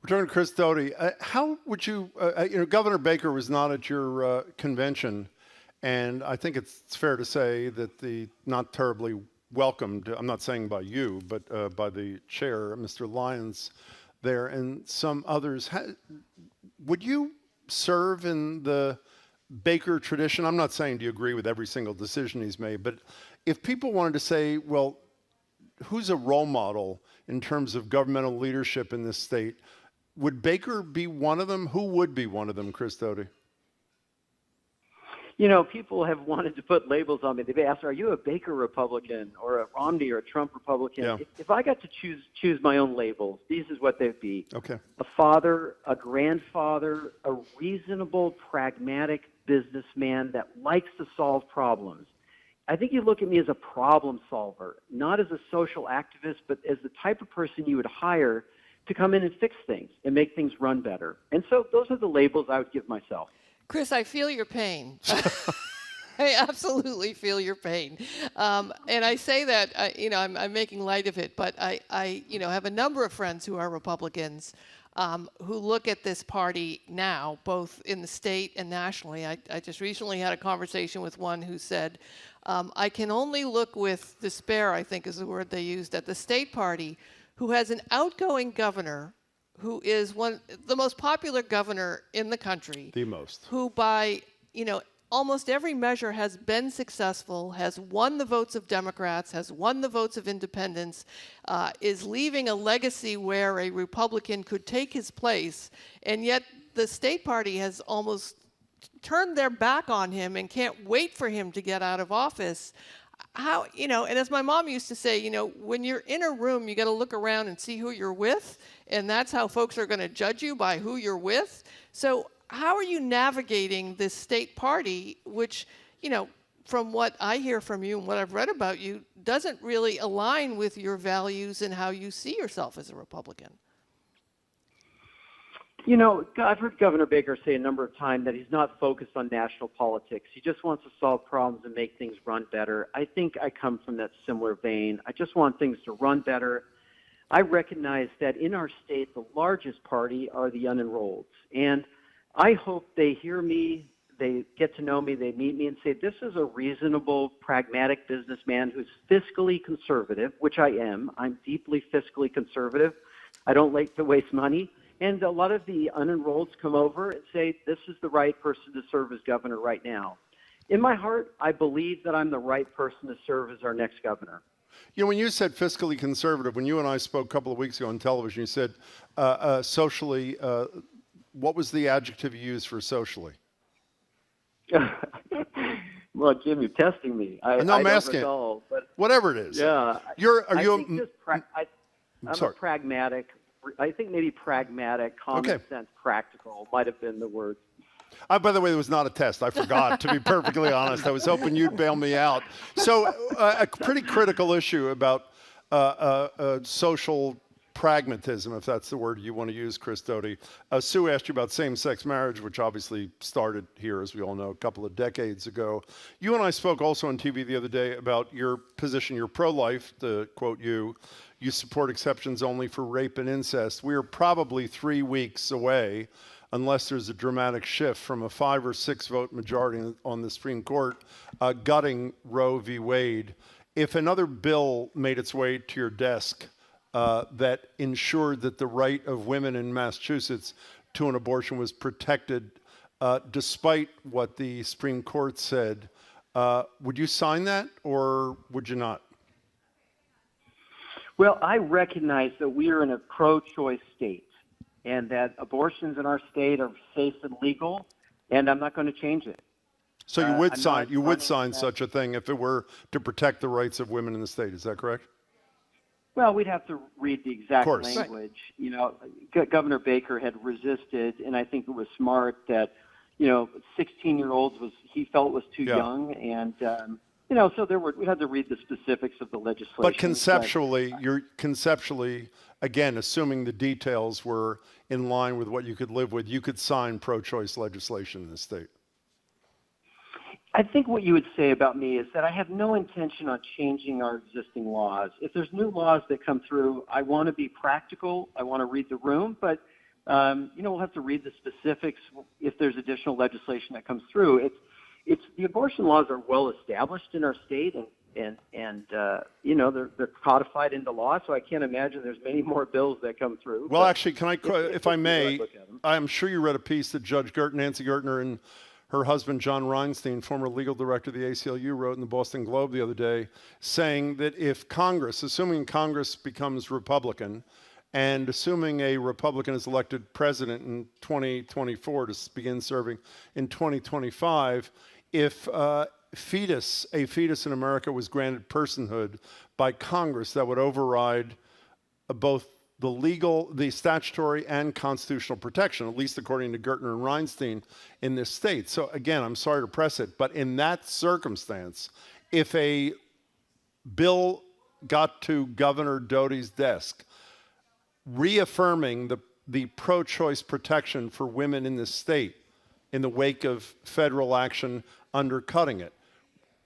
We're talking to Chris Doughty. How would you, Governor Baker was not at your convention, and I think it's fair to say that the not terribly welcomed, I'm not saying by you, but by the chair, Mr. Lyons there, and some others. Would you serve in the Baker tradition? I'm not saying do you agree with every single decision he's made, but if people wanted to say, well, who's a role model in terms of governmental leadership in this state, would Baker be one of them? Who would be one of them, Chris Doughty? You know, people have wanted to put labels on me. They've asked, are you a Baker Republican or a Romney or a Trump Republican? Yeah. If I got to choose my own labels, these is what they'd be. Okay. A father, a grandfather, a reasonable, pragmatic businessman that likes to solve problems. I think you look at me as a problem solver, not as a social activist, but as the type of person you would hire to come in and fix things and make things run better. And so those are the labels I would give myself. Chris, I feel your pain. I absolutely feel your pain. And I say that, I'm making light of it, but I have a number of friends who are Republicans who look at this party now, both in the state and nationally. I just recently had a conversation with one who said, I can only look with despair, I think is the word they used, at the state party, who has an outgoing governor who is the most popular governor in the country. The most. Who by, almost every measure has been successful, has won the votes of Democrats, has won the votes of independents, is leaving a legacy where a Republican could take his place, and yet the state party has almost turned their back on him and can't wait for him to get out of office. How, and as my mom used to say, when you're in a room, you got to look around and see who you're with, and that's how folks are going to judge you, by who you're with. So how are you navigating this state party, which, from what I hear from you and what I've read about you, doesn't really align with your values and how you see yourself as a Republican? I've heard Governor Baker say a number of times that he's not focused on national politics. He just wants to solve problems and make things run better. I think I come from that similar vein. I just want things to run better. I recognize that in our state, the largest party are the unenrolled. And I hope they hear me, they get to know me, they meet me and say, this is a reasonable, pragmatic businessman who's fiscally conservative, which I am. I'm deeply fiscally conservative. I don't like to waste money. And a lot of the unenrolleds come over and say, this is the right person to serve as governor right now. In my heart, I believe that I'm the right person to serve as our next governor. When you said fiscally conservative, when you and I spoke a couple of weeks ago on television, you said socially, what was the adjective you used for socially? Well, Jim, you're testing me. I'm asking. Recall, but whatever it is. Yeah. I'm a pragmatic. I think maybe pragmatic, common sense, practical might have been the word. By the way, it was not a test. I forgot, to be perfectly honest. I was hoping you'd bail me out. So a pretty critical issue about social pragmatism, if that's the word you want to use, Chris Doughty. Sue asked you about same-sex marriage, which obviously started here, as we all know, a couple of decades ago. You and I spoke also on TV the other day about your position. You're pro-life, to quote you. You support exceptions only for rape and incest. We are probably 3 weeks away, unless there's a dramatic shift from a 5 or 6 vote majority on the Supreme Court gutting Roe v. Wade. If another bill made its way to your desk that ensured that the right of women in Massachusetts to an abortion was protected, despite what the Supreme Court said, would you sign that or would you not? Well, I recognize that we are in a pro-choice state and that abortions in our state are safe and legal, and I'm not going to change it. So you would sign such a thing if it were to protect the rights of women in the state. Is that correct? Well, we'd have to read the exact language. Governor Baker had resisted, and I think it was smart that, 16-year-olds he felt was too young, and so we had to read the specifics of the legislation. But conceptually, again, assuming the details were in line with what you could live with, you could sign pro-choice legislation in the state. I think what you would say about me is that I have no intention on changing our existing laws. If there's new laws that come through, I want to be practical. I want to read the room, but we'll have to read the specifics if there's additional legislation that comes through. The abortion laws are well established in our state, and And they're codified into law, so I can't imagine there's many more bills that come through. Well, actually, if I may, I'm sure you read a piece that Judge Nancy Gertner and her husband, John Reinstein, former legal director of the ACLU, wrote in the Boston Globe the other day, saying that if Congress, assuming Congress becomes Republican, and assuming a Republican is elected president in 2024 to begin serving in 2025, if a fetus in America was granted personhood by Congress, that would override both the statutory and constitutional protection, at least according to Gertner and Reinstein in this state. So again, I'm sorry to press it, but in that circumstance, if a bill got to Governor Doughty's desk, reaffirming the pro-choice protection for women in this state in the wake of federal action undercutting it,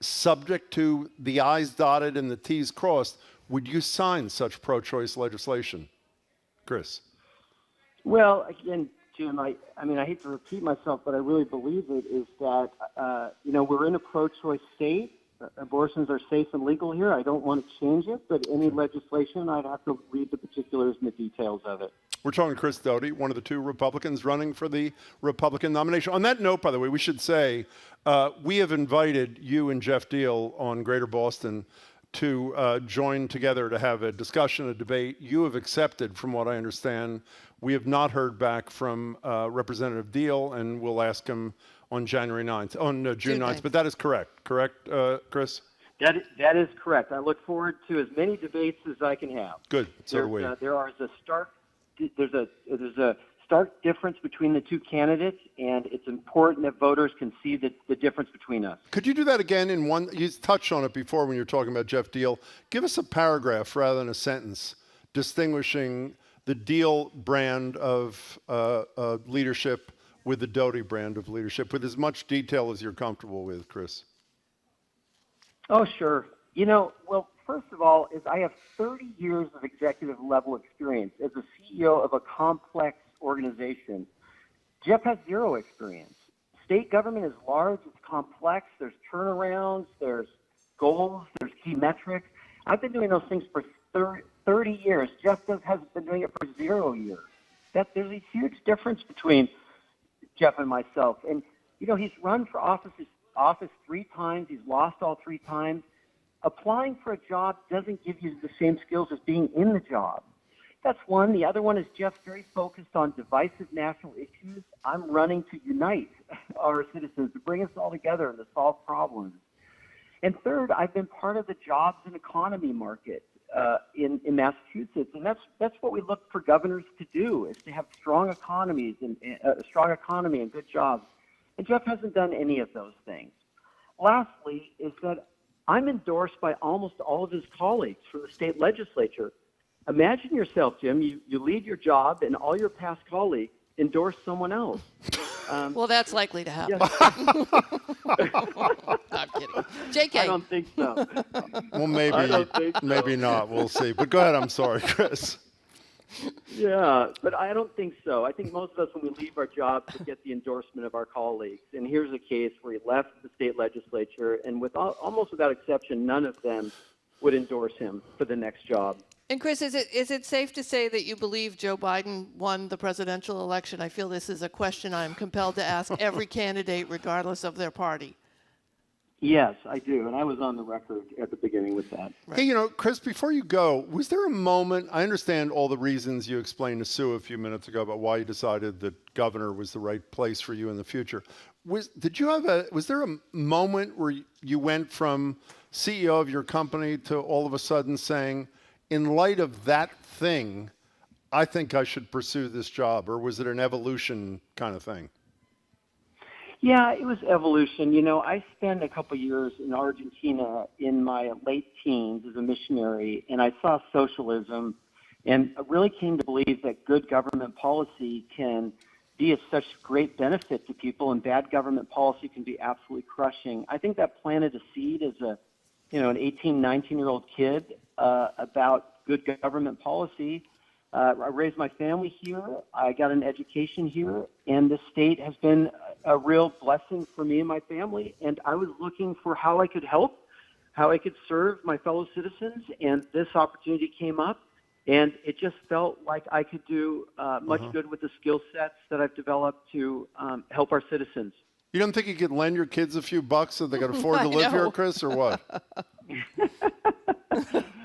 subject to the I's dotted and the T's crossed, would you sign such pro-choice legislation? Chris? Well, again, Jim, I hate to repeat myself, but I really believe it is that, we're in a pro-choice state. Abortions are safe and legal here. I don't want to change it, but any legislation, I'd have to read the particulars and the details of it. We're talking to Chris Doughty, one of the two Republicans running for the Republican nomination. On that note, by the way, we should say we have invited you and Jeff Deal on Greater Boston to join together to have a discussion, a debate. You have accepted, from what I understand. We have not heard back from Representative Deal, and we'll ask him on June 9th. But that is correct, Chris? That is correct. I look forward to as many debates as I can have. Good. So do we. There's a stark difference between the two candidates, and it's important that voters can see the difference between us. Could you do that again in one? You touched on it before when you were talking about Jeff Deal. Give us a paragraph rather than a sentence distinguishing the Deal brand of leadership with the Doughty brand of leadership, with as much detail as you're comfortable with, Chris. Oh, sure. Well, first of all, I have 30 years of executive level experience as a CEO of a complex organization. Jeff has zero experience. State government is large, it's complex, there's turnarounds, there's goals, there's key metrics. I've been doing those things for 30 years. Jeff has been doing it for 0 years. There's a huge difference between Jeff and myself. And, he's run for office 3 times. He's lost all 3 times. Applying for a job doesn't give you the same skills as being in the job. That's one. The other one is Jeff's very focused on divisive national issues. I'm running to unite our citizens, to bring us all together and to solve problems. And third, I've been part of the jobs and economy market in Massachusetts, and that's what we look for governors to do, is to have strong economies and a strong economy and good jobs. And Jeff hasn't done any of those things. Lastly, is that I'm endorsed by almost all of his colleagues from the state legislature. Imagine yourself, Jim, you leave your job and all your past colleagues endorse someone else. Well, that's likely to happen. I'm kidding. JK. I don't think so. Well, maybe not. We'll see. But go ahead. I'm sorry, Chris. Yeah, but I don't think so. I think most of us, when we leave our jobs, we get the endorsement of our colleagues. And here's a case where he left the state legislature, and almost without exception, none of them would endorse him for the next job. And Chris, is it safe to say that you believe Joe Biden won the presidential election? I feel this is a question I'm compelled to ask every candidate, regardless of their party. Yes, I do, and I was on the record at the beginning with that. Right. Hey, Chris, before you go, was there a moment, I understand all the reasons you explained to Sue a few minutes ago about why you decided that governor was the right place for you in the future. Was there a moment where you went from CEO of your company to all of a sudden saying, in light of that thing, I think I should pursue this job, or was it an evolution kind of thing? Yeah, it was evolution. I spent a couple years in Argentina in my late teens as a missionary, and I saw socialism and really came to believe that good government policy can be of such great benefit to people, and bad government policy can be absolutely crushing. I think that planted a seed as an 18, 19-year-old kid about good government policy. I raised my family here. I got an education here, and the state has been a real blessing for me and my family. And I was looking for how I could help how I could serve my fellow citizens, and this opportunity came up, and it just felt like I could do much good with the skill sets that I've developed to help our citizens. You don't think you could lend your kids a few bucks so they can afford to live here, Chris, or what?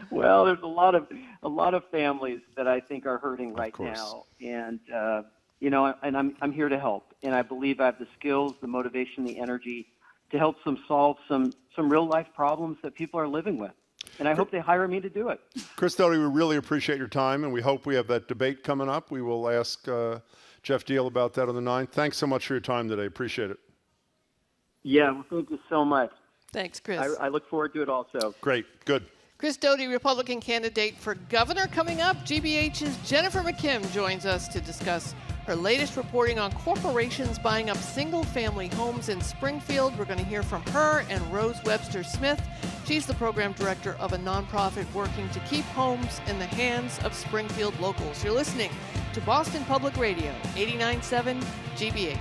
Well, there's a lot of families that I think are hurting right now, and I'm here to help, and I believe I have the skills, the motivation, the energy to help them solve some real life problems that people are living with, and I hope they hire me to do it. Chris Doughty, we really appreciate your time, and we hope we have that debate coming up. We will ask Jeff Deal about that on the 9th. Thanks so much for your time today. Appreciate it. Yeah, well, thank you so much. Thanks, Chris. I look forward to it also. Great, good. Chris Doughty, Republican candidate for governor, coming up. GBH's Jenifer McKim joins us to discuss her latest reporting on corporations buying up single-family homes in Springfield. We're going to hear from her and Rose Webster-Smith. She's the program director of a nonprofit working to keep homes in the hands of Springfield locals. You're listening to Boston Public Radio, 89.7 GBH.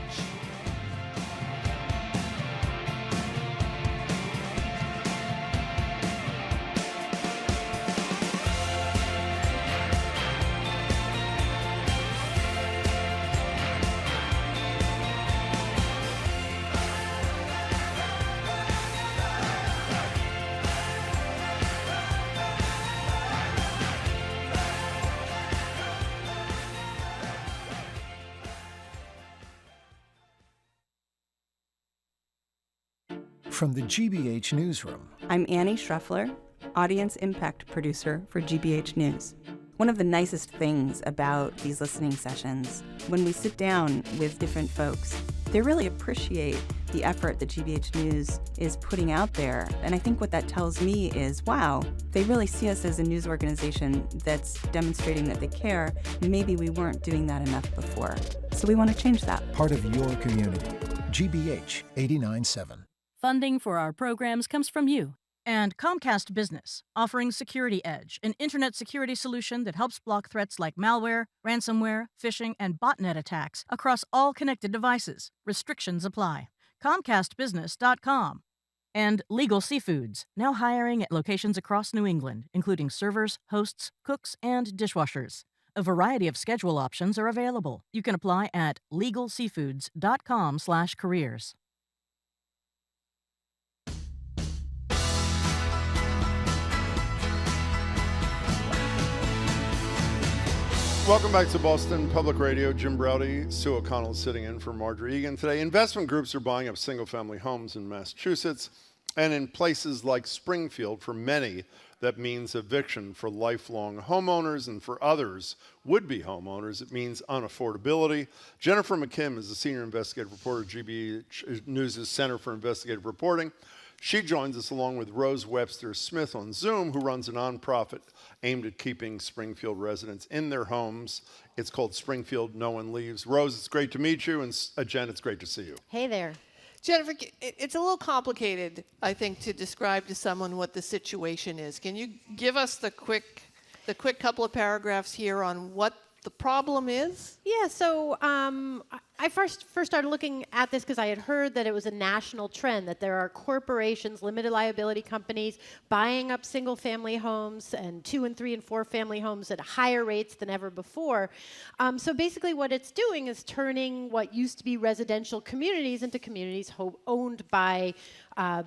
From the GBH Newsroom, I'm Annie Schruffler, Audience Impact Producer for GBH News. One of the nicest things about these listening sessions, when we sit down with different folks, they really appreciate the effort that GBH News is putting out there. And I think what that tells me is, wow, they really see us as a news organization that's demonstrating that they care. Maybe we weren't doing that enough before. So we want to change that. part of your community. GBH 89.7. Funding for our programs comes from you. And Comcast Business, offering Security Edge, an internet security solution that helps block threats like malware, ransomware, phishing, and botnet attacks across all connected devices. Restrictions apply. ComcastBusiness.com. And Legal Seafoods, now hiring at locations across New England, including servers, hosts, cooks, and dishwashers. A variety of schedule options are available. You can apply at LegalSeafoods.com/careers. Welcome back to Boston Public Radio. Jim Browdy, Sue O'Connell sitting in for Marjorie Egan today. Investment groups are buying up single-family homes in Massachusetts and in places like Springfield. For many, that means eviction for lifelong homeowners, and for others, would-be homeowners, it means unaffordability. Jenifer McKim is a senior investigative reporter at GBH News' Center for Investigative Reporting. She joins us along with Rose Webster-Smith on Zoom, who runs a nonprofit aimed at keeping Springfield residents in their homes. It's called Springfield No One Leaves. Rose, it's great to meet you, and Jen, it's great to see you. Hey there. Jenifer, it's a little complicated, I think, to describe to someone what the situation is. Can you give us the quick couple of paragraphs here on what the problem is? Yeah, so I first started looking at this because I had heard that it was a national trend, that there are corporations, limited liability companies, buying up single-family homes and 2 and 3 and 4 family homes at higher rates than ever before. So basically what it's doing is turning what used to be residential communities into communities owned by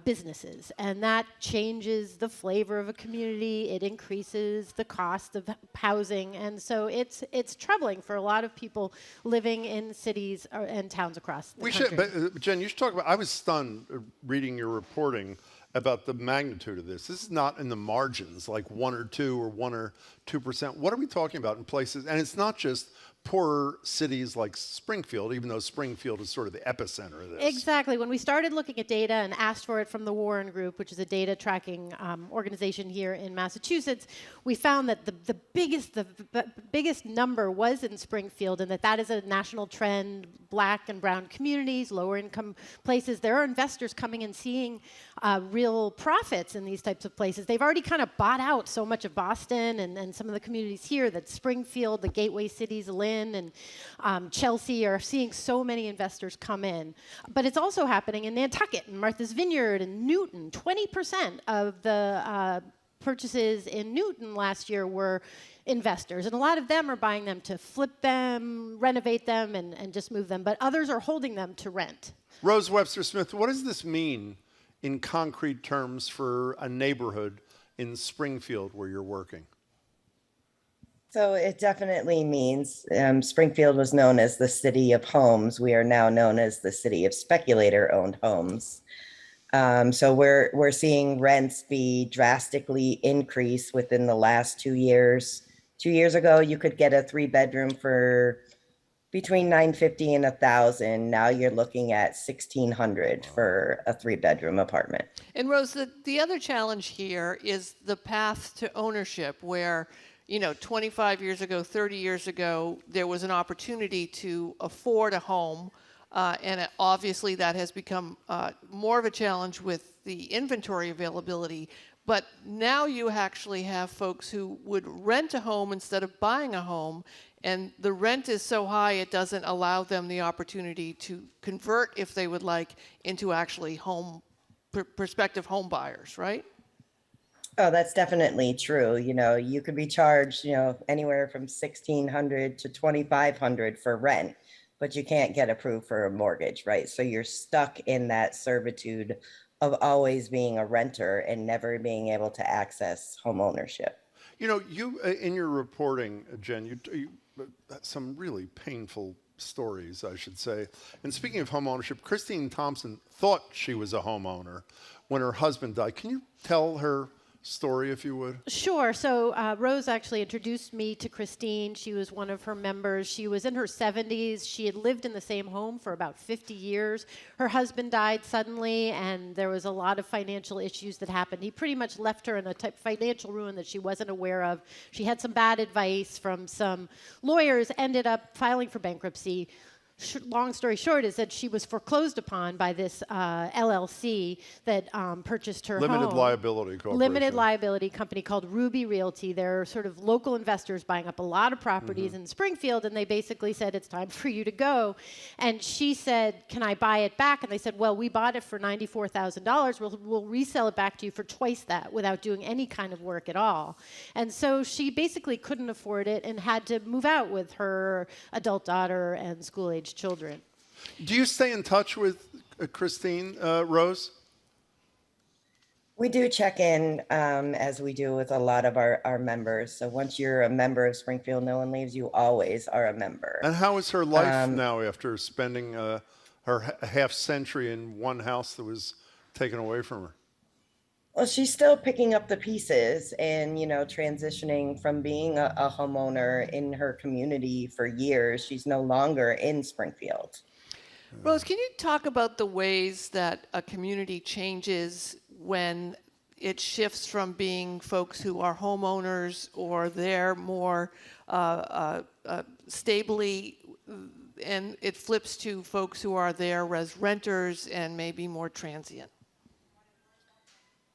businesses, and that changes the flavor of a community. It increases the cost of housing, and so it's troubling for a lot of people living in cities and towns across the country. But Jen, you should talk about. I was stunned reading your reporting about the magnitude of this. This is not in the margins, like 1 or 2 or 1 or 2%. What are we talking about in places? And it's not just poorer cities like Springfield, even though Springfield is sort of the epicenter of this. Exactly. When we started looking at data and asked for it from the Warren Group, which is a data tracking organization here in Massachusetts, we found that the biggest number was in Springfield, and that is a national trend. Black and brown communities, lower income places. There are investors coming and seeing real profits in these types of places. They've already kind of bought out so much of Boston and some of the communities here that Springfield, the gateway cities, Lynn and Chelsea are seeing so many investors come in. But it's also happening in Nantucket and Martha's Vineyard and Newton. 20% of the purchases in Newton last year were investors, and a lot of them are buying them to flip them, renovate them, and just move them, but others are holding them to rent. Rose Webster-Smith, what does this mean in concrete terms for a neighborhood in Springfield where you're working? So it definitely means Springfield was known as the city of homes. We are now known as the city of speculator-owned homes. So we're seeing rents be drastically increased within the last 2 years. 2 years ago, you could get a 3-bedroom for between $950 and $1,000. Now you're looking at $1,600 for a 3-bedroom apartment. And Rose, the other challenge here is the path to ownership, where 25 years ago, 30 years ago, there was an opportunity to afford a home. And obviously that has become more of a challenge with the inventory availability. But now you actually have folks who would rent a home instead of buying a home, and the rent is so high it doesn't allow them the opportunity to convert, if they would like, into actually prospective home buyers, right? Oh, that's definitely true. You could be charged, anywhere from $1,600 to $2,500 for rent, but you can't get approved for a mortgage, right? So you're stuck in that servitude of always being a renter and never being able to access home ownership. You in your reporting, Jen, you some really painful stories, I should say. And speaking of home ownership, Christine Thompson thought she was a homeowner when her husband died. Can you tell her story, if you would? Sure. So Rose actually introduced me to Christine. She was one of her members. She was in her 70s. She had lived in the same home for about 50 years. Her husband died suddenly, and there was a lot of financial issues that happened. He pretty much left her in a type of financial ruin that she wasn't aware of. She had some bad advice from some lawyers, ended up filing for bankruptcy. Long story short is that she was foreclosed upon by this LLC that purchased her home. Limited liability corporation. Limited liability company called Ruby Realty. They're sort of local investors buying up a lot of properties in Springfield, and they basically said, it's time for you to go. And she said, can I buy it back? And they said, well, we bought it for $94,000. We'll resell it back to you for twice that without doing any kind of work at all. And so she basically couldn't afford it and had to move out with her adult daughter and school-age children. Do you stay in touch with Christine, Rose? We do check in, as we do with a lot of our members. So once you're a member of Springfield No One Leaves, you always are a member. And how is her life now after spending her half century in one house that was taken away from her? Well, she's still picking up the pieces and, transitioning from being a homeowner in her community for years. She's no longer in Springfield. Rose, can you talk about the ways that a community changes when it shifts from being folks who are homeowners or they're more stably, and it flips to folks who are there as renters and maybe more transient?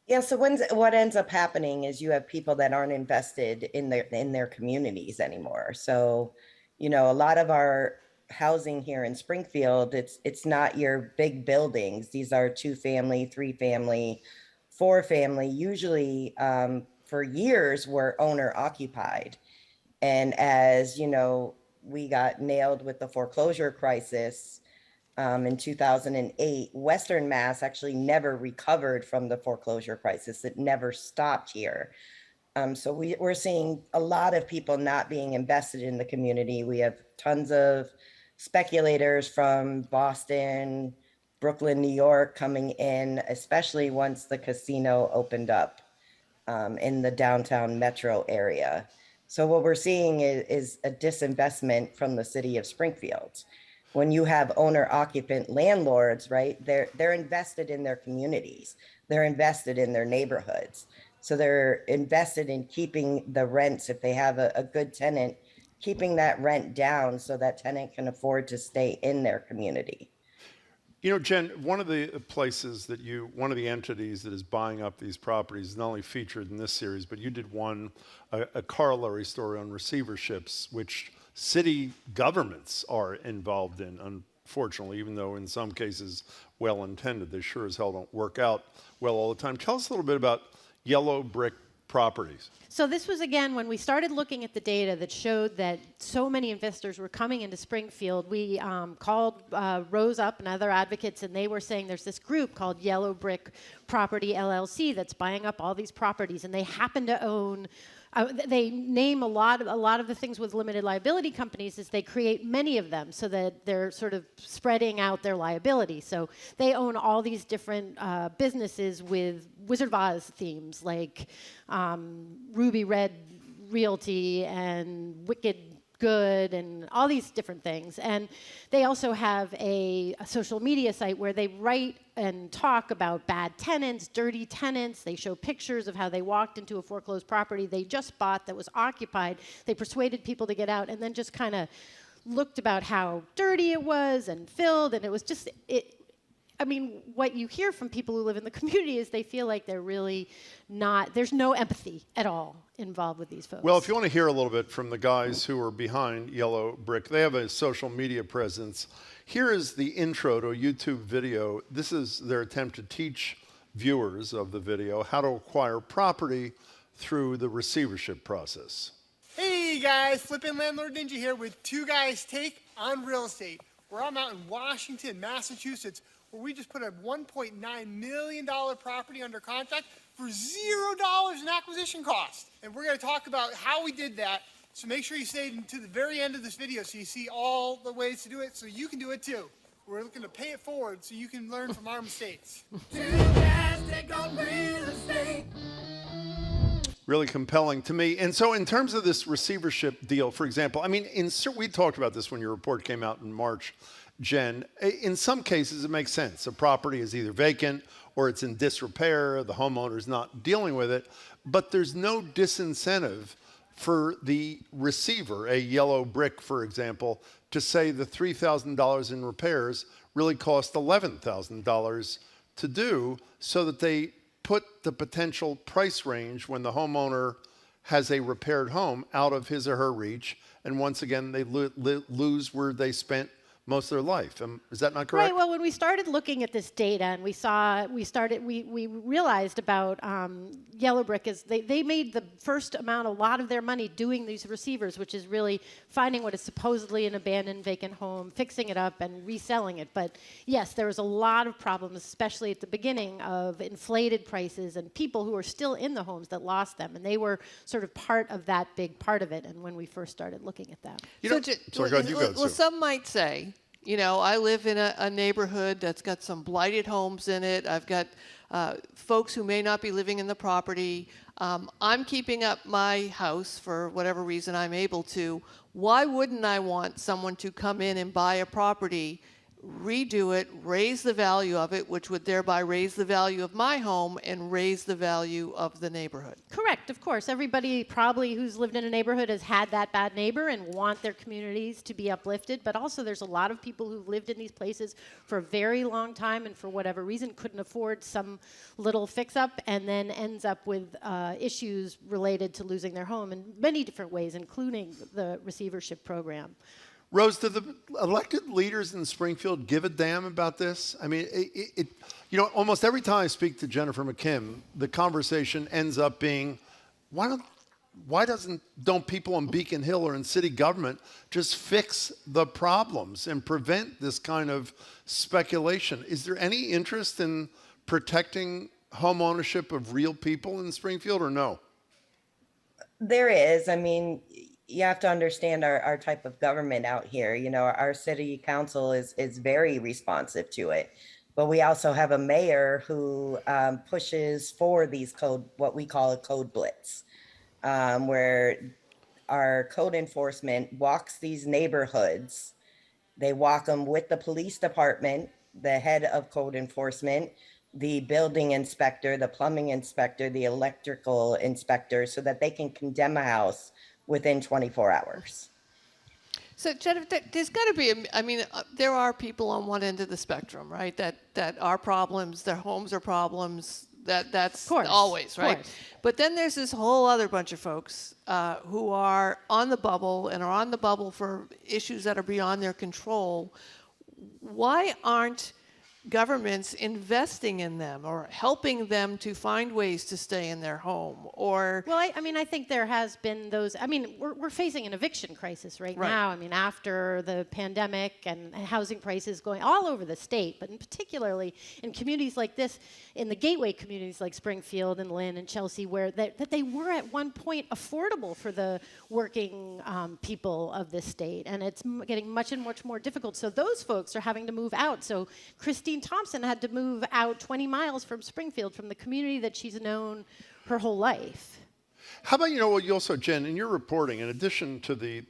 Yeah, so what ends up happening is you have people that aren't invested in their communities anymore. So, a lot of our housing here in Springfield, it's not your big buildings. These are 2-family, 3-family, 4-family. Usually, for years, were owner occupied. And as we got nailed with the foreclosure crisis. In 2008, Western Mass actually never recovered from the foreclosure crisis. It never stopped here. So we're seeing a lot of people not being invested in the community. We have tons of speculators from Boston, Brooklyn, New York coming in, especially once the casino opened up in the downtown metro area. So what we're seeing is a disinvestment from the city of Springfield. When you have owner-occupant landlords, right, they're invested in their communities. They're invested in their neighborhoods. So they're invested in keeping the rents, if they have a good tenant, keeping that rent down so that tenant can afford to stay in their community. You know, Jen, one of the entities that is buying up these properties is not only featured in this series, but you did a corollary story on receiverships, which city governments are involved in, unfortunately, even though in some cases well-intended. They sure as hell don't work out well all the time. Tell us a little bit about yellow brick properties. So this was, again, when we started looking at the data that showed that so many investors were coming into Springfield, we called Rose up and other advocates, and they were saying there's this group called Yellow Brick Property LLC that's buying up all these properties, and they happen to own they name a lot of the things with limited liability companies is they create many of them so that they're sort of spreading out their liability. So they own all these different businesses with Wizard of Oz themes, like Ruby Red Realty and Wicked Good and all these different things. And they also have a social media site where they write and talk about bad tenants, dirty tenants. They show pictures of how they walked into a foreclosed property they just bought that was occupied. They persuaded people to get out and then just kind of looked about how dirty it was and filled. And it was just, I mean, what you hear from people who live in the community is they feel like they're really not, there's no empathy at all involved with these folks. Well, if you want to hear a little bit from the guys who are behind Yellow Brick, they have a social media presence. Here is the intro to a YouTube video. This is their attempt to teach viewers of the video how to acquire property through the receivership process. Hey guys, Flippin' Landlord Ninja here with Two Guys' Take on Real Estate, where I'm out in Washington, Massachusetts, where we just put a $1.9 million property under contract for $0 in acquisition cost. And we're going to talk about how we did that. So make sure you stay to the very end of this video so you see all the ways to do it so you can do it too. We're looking to pay it forward so you can learn from our mistakes. Two Guys Take on Real Estate. Really compelling to me. And so in terms of this receivership deal, for example, I mean, we talked about this when your report came out in March, Jen. In some cases, it makes sense. A property is either vacant or it's in disrepair, the homeowner's not dealing with it, but there's no disincentive for the receiver, a Yellow Brick, for example, to say the $3,000 in repairs really cost $11,000 to do, so that they put the potential price range when the homeowner has a repaired home out of his or her reach, and once again they lose where they spent most of their life. Is that not correct? Right. Well, when we started looking at this data and we realized about Yellow Brick is they made the first amount, a lot of their money doing these receivers, which is really finding what is supposedly an abandoned vacant home, fixing it up and reselling it. But yes, there was a lot of problems, especially at the beginning, of inflated prices and people who are still in the homes that lost them. And they were sort of part of that big part of it. And when we first started looking at that. Well, some might say, you know, I live in a neighborhood that's got some blighted homes in it. I've got folks who may not be living in the property. I'm keeping up my house for whatever reason I'm able to. Why wouldn't I want someone to come in and buy a property, redo it, raise the value of it, which would thereby raise the value of my home and raise the value of the neighborhood? Correct, of course. Everybody probably who's lived in a neighborhood has had that bad neighbor and want their communities to be uplifted. But also there's a lot of people who've lived in these places for a very long time and for whatever reason couldn't afford some little fix-up and then ends up with issues related to losing their home in many different ways, including the receivership program. Rose, do the elected leaders in Springfield give a damn about this? I mean, you know, almost every time I speak to Jenifer McKim, the conversation ends up being, don't people on Beacon Hill or in city government just fix the problems and prevent this kind of speculation? Is there any interest in protecting home ownership of real people in Springfield, or no? There is. I mean, you have to understand our type of government out here. You know, our city council is very responsive to it, but we also have a mayor who pushes for these what we call a code blitz, where our code enforcement walks these neighborhoods. They walk them with the police department, the head of code enforcement, the building inspector, the plumbing inspector, the electrical inspector, so that they can condemn a house within 24 hours. So, Jenifer, there's got to be, there are people on one end of the spectrum, right? That are problems, their homes are problems. That's always, right? But then there's this whole other bunch of folks who are on the bubble and are on the bubble for issues that are beyond their control. Why aren't governments investing in them or helping them to find ways to stay in their home? Or well, I think there has been those. We're facing an eviction crisis right now. After the pandemic and housing prices going all over the state, but particularly in communities like this, in the gateway communities like Springfield and Lynn and Chelsea, where that they were at one point affordable for the working people of this state, and it's getting much and much more difficult. So those folks are having to move out. So Christine Thompson had to move out 20 miles from Springfield, from the community that she's known her whole life. How about, you also, Jen, in your reporting, in addition to the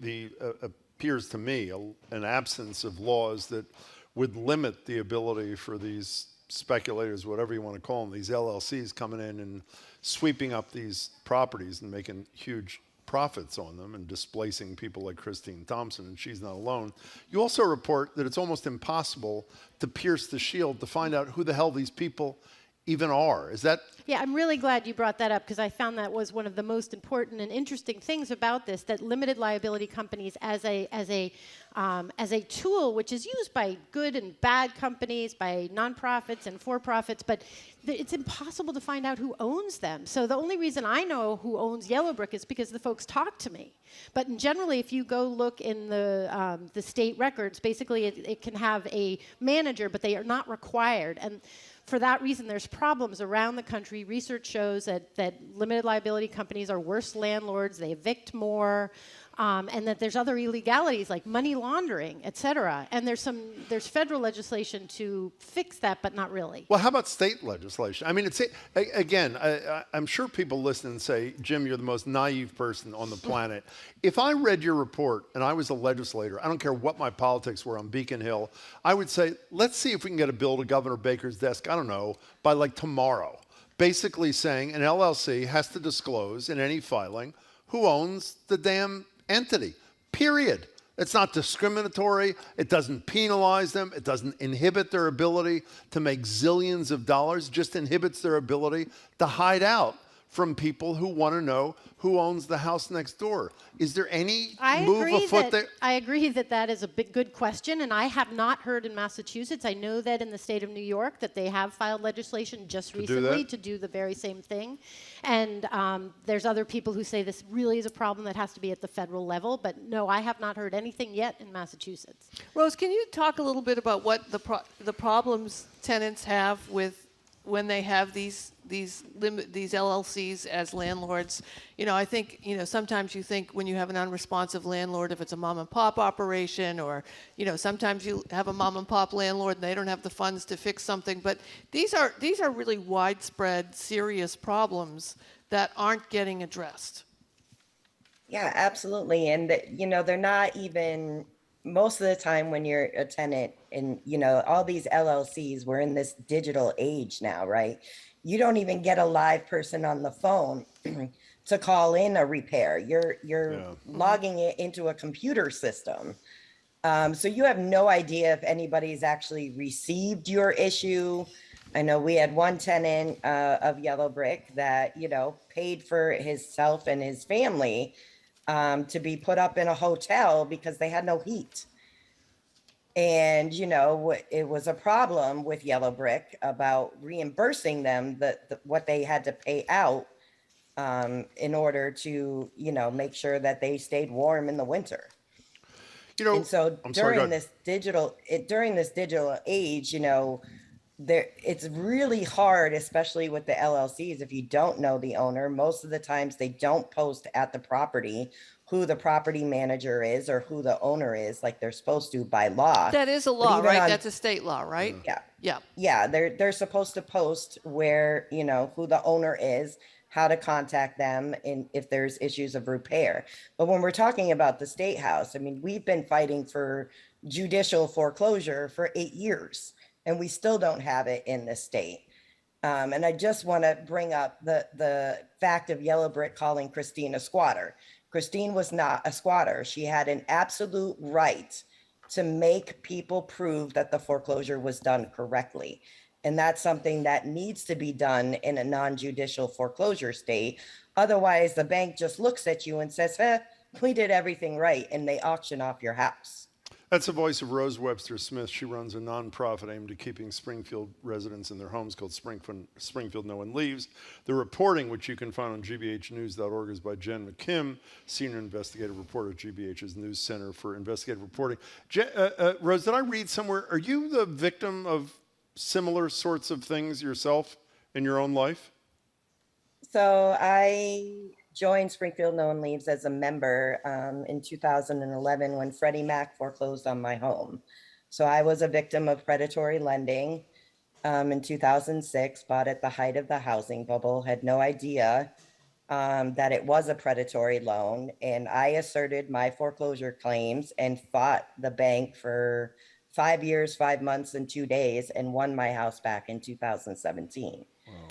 appears to me, an absence of laws that would limit the ability for these speculators, whatever you want to call them, these LLCs coming in and sweeping up these properties and making huge profits on them and displacing people like Christine Thompson, and she's not alone. You also report that it's almost impossible to pierce the shield to find out who the hell these people even are. Is that? Yeah, I'm really glad you brought that up, because I found that was one of the most important and interesting things about this, that limited liability companies as a tool which is used by good and bad companies, by nonprofits and for-profits, but it's impossible to find out who owns them. So the only reason I know who owns Yellowbrick is because the folks talk to me. But generally, if you go look in the state records, basically it can have a manager, but they are not required. And for that reason, there's problems around the country. Research shows that limited liability companies are worse landlords, they evict more, and that there's other illegalities like money laundering, et cetera. And there's federal legislation to fix that, but not really. Well, how about state legislation? I'm sure people listen and say, Jim, you're the most naive person on the planet. If I read your report and I was a legislator, I don't care what my politics were on Beacon Hill, I would say, let's see if we can get a bill to Governor Baker's desk, I don't know, by like tomorrow. Basically saying an LLC has to disclose in any filing who owns the damn entity, period. It's not discriminatory. It doesn't penalize them. It doesn't inhibit their ability to make zillions of dollars. It just inhibits their ability to hide out from people who want to know who owns the house next door. Is there any move afoot there? I agree that is a good question, and I have not heard in Massachusetts. I know that in the state of New York that they have filed legislation just recently to do the very same thing. And there's other people who say this really is a problem that has to be at the federal level, but no, I have not heard anything yet in Massachusetts. Rose, can you talk a little bit about what the problems tenants have with when they have these LLCs as landlords? I think, sometimes you think when you have an unresponsive landlord, if it's a mom and pop operation, or, sometimes you have a mom and pop landlord and they don't have the funds to fix something. But these are really widespread, serious problems that aren't getting addressed. Yeah, absolutely. And, they're not even, most of the time when you're a tenant and, all these LLCs, we're in this digital age now, right? You don't even get a live person on the phone to call in a repair. You're logging it into a computer system. So you have no idea if anybody's actually received your issue. I know we had one tenant of Yellowbrick that, paid for himself and his family to be put up in a hotel because they had no heat. And, it was a problem with Yellowbrick about reimbursing them what they had to pay out in order to, make sure that they stayed warm in the winter. And so during this digital age, it's really hard, especially with the LLCs, if you don't know the owner. Most of the times they don't post at the property who the property manager is or who the owner is, like they're supposed to by law. That is a law, right? That's a state law, right? Yeah. They're supposed to post where, who the owner is, how to contact them, and if there's issues of repair. But when we're talking about the State House, we've been fighting for judicial foreclosure for 8 years, and we still don't have it in the state. And I just want to bring up the fact of Yellowbrick calling Christine a squatter. Christine was not a squatter. She had an absolute right to make people prove that the foreclosure was done correctly. And that's something that needs to be done in a non-judicial foreclosure state. Otherwise, the bank just looks at you and says, we did everything right, and they auction off your house. That's the voice of Rose Webster-Smith. She runs a nonprofit aimed at keeping Springfield residents in their homes called Springfield No One Leaves. The reporting, which you can find on gbhnews.org, is by Jen McKim, senior investigative reporter at GBH's News Center for Investigative Reporting. Rose, did I read somewhere, are you the victim of similar sorts of things yourself in your own life? So I joined Springfield No One Leaves as a member in 2011 when Freddie Mac foreclosed on my home. So I was a victim of predatory lending in 2006, bought at the height of the housing bubble, had no idea that it was a predatory loan. And I asserted my foreclosure claims and fought the bank for 5 years, 5 months, and 2 days, and won my house back in 2017.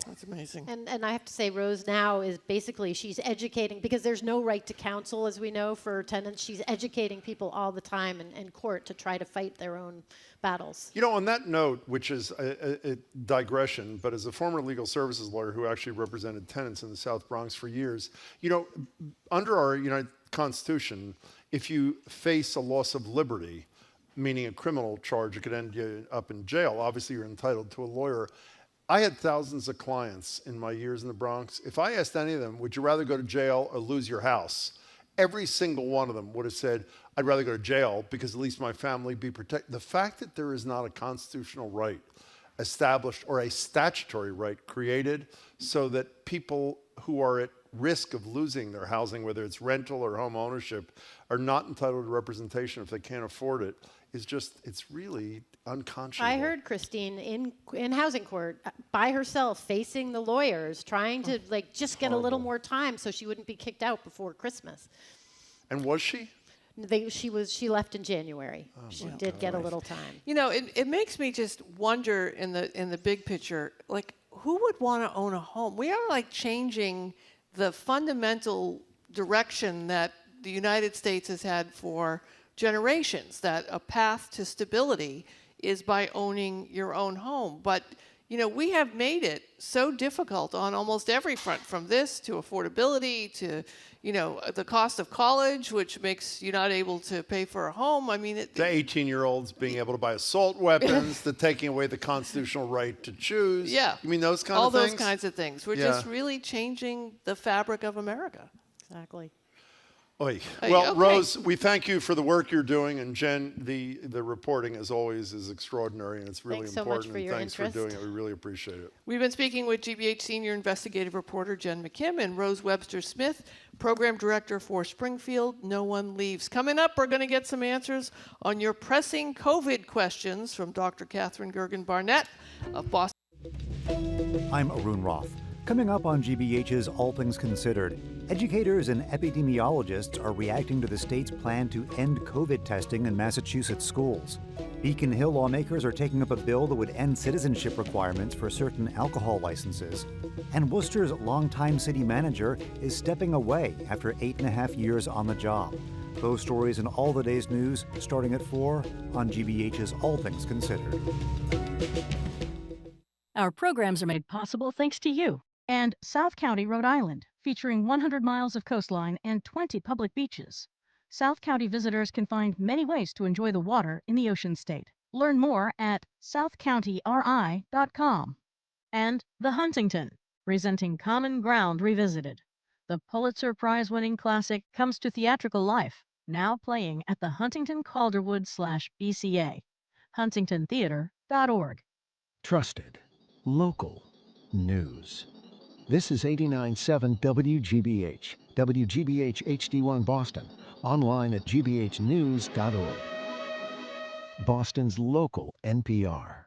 That's amazing. And I have to say, Rose now is basically, she's educating, because there's no right to counsel, as we know, for tenants. She's educating people all the time in court to try to fight their own battles. You know, on that note, which is a digression, but as a former legal services lawyer who actually represented tenants in the South Bronx for years, you know, under our United Constitution, if you face a loss of liberty, meaning a criminal charge, it could end you up in jail. Obviously, you're entitled to a lawyer. I had thousands of clients in my years in the Bronx. If I asked any of them, would you rather go to jail or lose your house? Every single one of them would have said, I'd rather go to jail because at least my family be protected. The fact that there is not a constitutional right established or a statutory right created so that people who are at risk of losing their housing, whether it's rental or home ownership, are not entitled to representation if they can't afford it, is just, it's really unconscionable. I heard Christine in housing court by herself, facing the lawyers, trying to just get a little more time so she wouldn't be kicked out before Christmas. And was she? She left in January. She did get a little time. You know, it makes me just wonder in the big picture, like, who would want to own a home? We are changing the fundamental direction that the United States has had for generations, that a path to stability is by owning your own home. But, you know, we have made it so difficult on almost every front, from this to affordability to, you know, the cost of college, which makes you not able to pay for a home. I mean, the 18-year-olds being able to buy assault weapons, the taking away the constitutional right to choose. Yeah. You mean those kind all of things? All those kinds of things. We're just really changing the fabric of America. Exactly. Oy. Well, Rose, we thank you for the work you're doing, and Jen, the reporting, as always, is extraordinary, and it's really Thanks so important. much for your Thanks interest. for doing it. We really appreciate it. We've been speaking with GBH Senior Investigative Reporter Jen McKim and Rose Webster-Smith, Program Director for Springfield No One Leaves. Coming up, we're going to get some answers on your pressing COVID questions from Dr. Katherine Gergen Barnett of Boston. I'm Arun Roth. Coming up on GBH's All Things Considered, educators and epidemiologists are reacting to the state's plan to end COVID testing in Massachusetts schools. Beacon Hill lawmakers are taking up a bill that would end citizenship requirements for certain alcohol licenses. And Worcester's longtime city manager is stepping away after 8.5 years on the job. Those stories and all the day's news starting at 4 on GBH's All Things Considered. Our programs are made possible thanks to you and South County, Rhode Island, featuring 100 miles of coastline and 20 public beaches. South County visitors can find many ways to enjoy the water in the Ocean State. Learn more at southcountyri.com. And The Huntington, presenting Common Ground Revisited. The Pulitzer Prize-winning classic comes to theatrical life, now playing at the Huntington Calderwood/BCA. huntingtontheater.org. Trusted, local news. This is 89.7 WGBH, WGBH HD1 Boston, online at gbhnews.org. Boston's local NPR.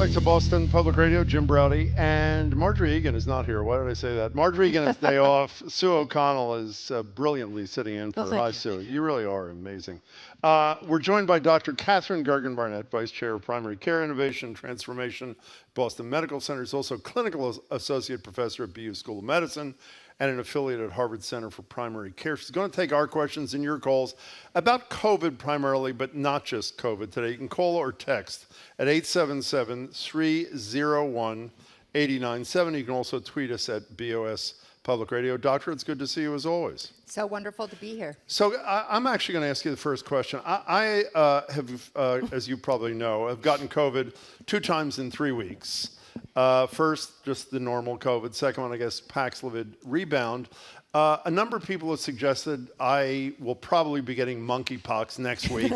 Back to Boston Public Radio, Jim Browdy, and Marjorie Egan is not here. Why did I say that? Marjorie Egan has day off. Sue O'Connell is brilliantly sitting in for her. Hi, Sue. You really are amazing. We're joined by Dr. Katherine Gergen Barnett, Vice Chair of Primary Care Innovation and Transformation, Boston Medical Center. Is also Clinical Associate Professor at BU School of Medicine and an affiliate at Harvard Center for Primary Care. She's going to take our questions and your calls about COVID primarily, but not just COVID today. You can call or text at 877-301-8970. You can also tweet us at BOS Public Radio. Doctor, it's good to see you as always. So wonderful to be here. So I'm actually going to ask you the first question. I have, as you probably know, have gotten COVID 2 times in 3 weeks. First, just the normal COVID. Second one, I guess, paxlovid rebound. A number of people have suggested I will probably be getting monkeypox next week.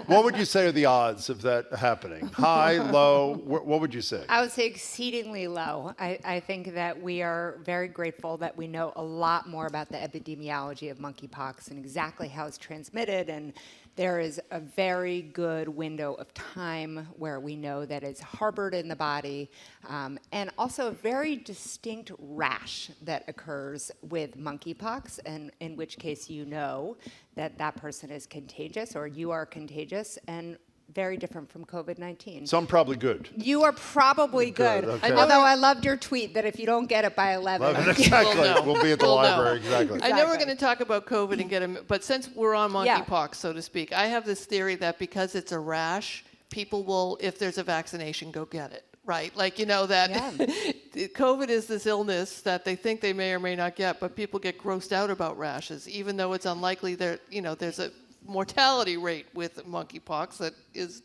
What would you say are the odds of that happening? High, low? What would you say? I would say exceedingly low. I think that we are very grateful that we know a lot more about the epidemiology of monkeypox and exactly how it's transmitted. And there is a very good window of time where we know that it's harbored in the body, and also a very distinct rash that occurs with monkeypox, and in which case you know that that person is contagious or you are contagious, and very different from COVID-19. So I'm probably good. You are probably good. Okay. Although I loved your tweet that if you don't get it by 11. Exactly. We'll be at the library. Exactly. I know we're going to talk about COVID and get him, but since we're on monkeypox, so to speak, I have this theory that because it's a rash, people will, if there's a vaccination, go get it. Right? Like, you know, that COVID is this illness that they think they may or may not get, but people get grossed out about rashes, even though it's unlikely there's a mortality rate with monkeypox that is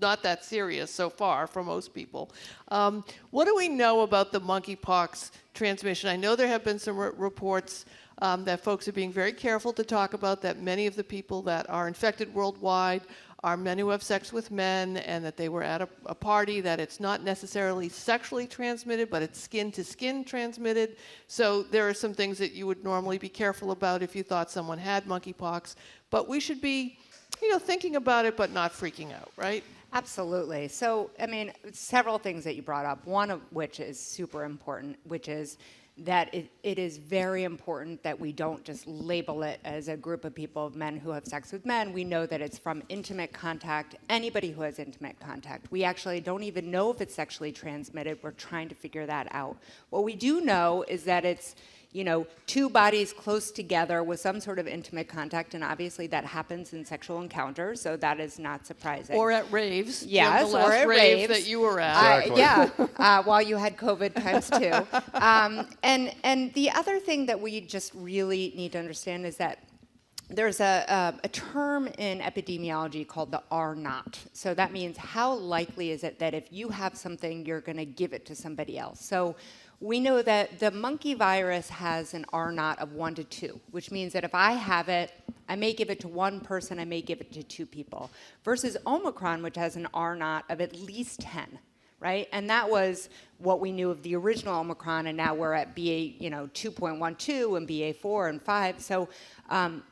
not that serious so far for most people. What do we know about the monkeypox transmission? I know there have been some reports that folks are being very careful to talk about that many of the people that are infected worldwide are men who have sex with men, and that they were at a party, that it's not necessarily sexually transmitted, but it's skin-to-skin transmitted. So there are some things that you would normally be careful about if you thought someone had monkeypox. But we should be, thinking about it, but not freaking out, right? Absolutely. So, several things that you brought up, one of which is super important, which is that it is very important that we don't just label it as a group of people, of men who have sex with men. We know that it's from intimate contact, anybody who has intimate contact. We actually don't even know if it's sexually transmitted. We're trying to figure that out. What we do know is that it's, 2 bodies close together with some sort of intimate contact, and obviously that happens in sexual encounters, so that is not surprising. Or at raves. Yes, or at rave that you were at. Exactly. While you had COVID times 2. And the other thing that we just really need to understand is that there's a term in epidemiology called the R-naught. So that means how likely is it that if you have something, you're going to give it to somebody else. So we know that the monkey virus has an R-naught of 1 to 2, which means that if I have it, I may give it to 1 person, I may give it to 2 people, versus Omicron, which has an R-naught of at least 10. Right? And that was what we knew of the original Omicron, and now we're at BA, 2.12 and BA4 and 5. So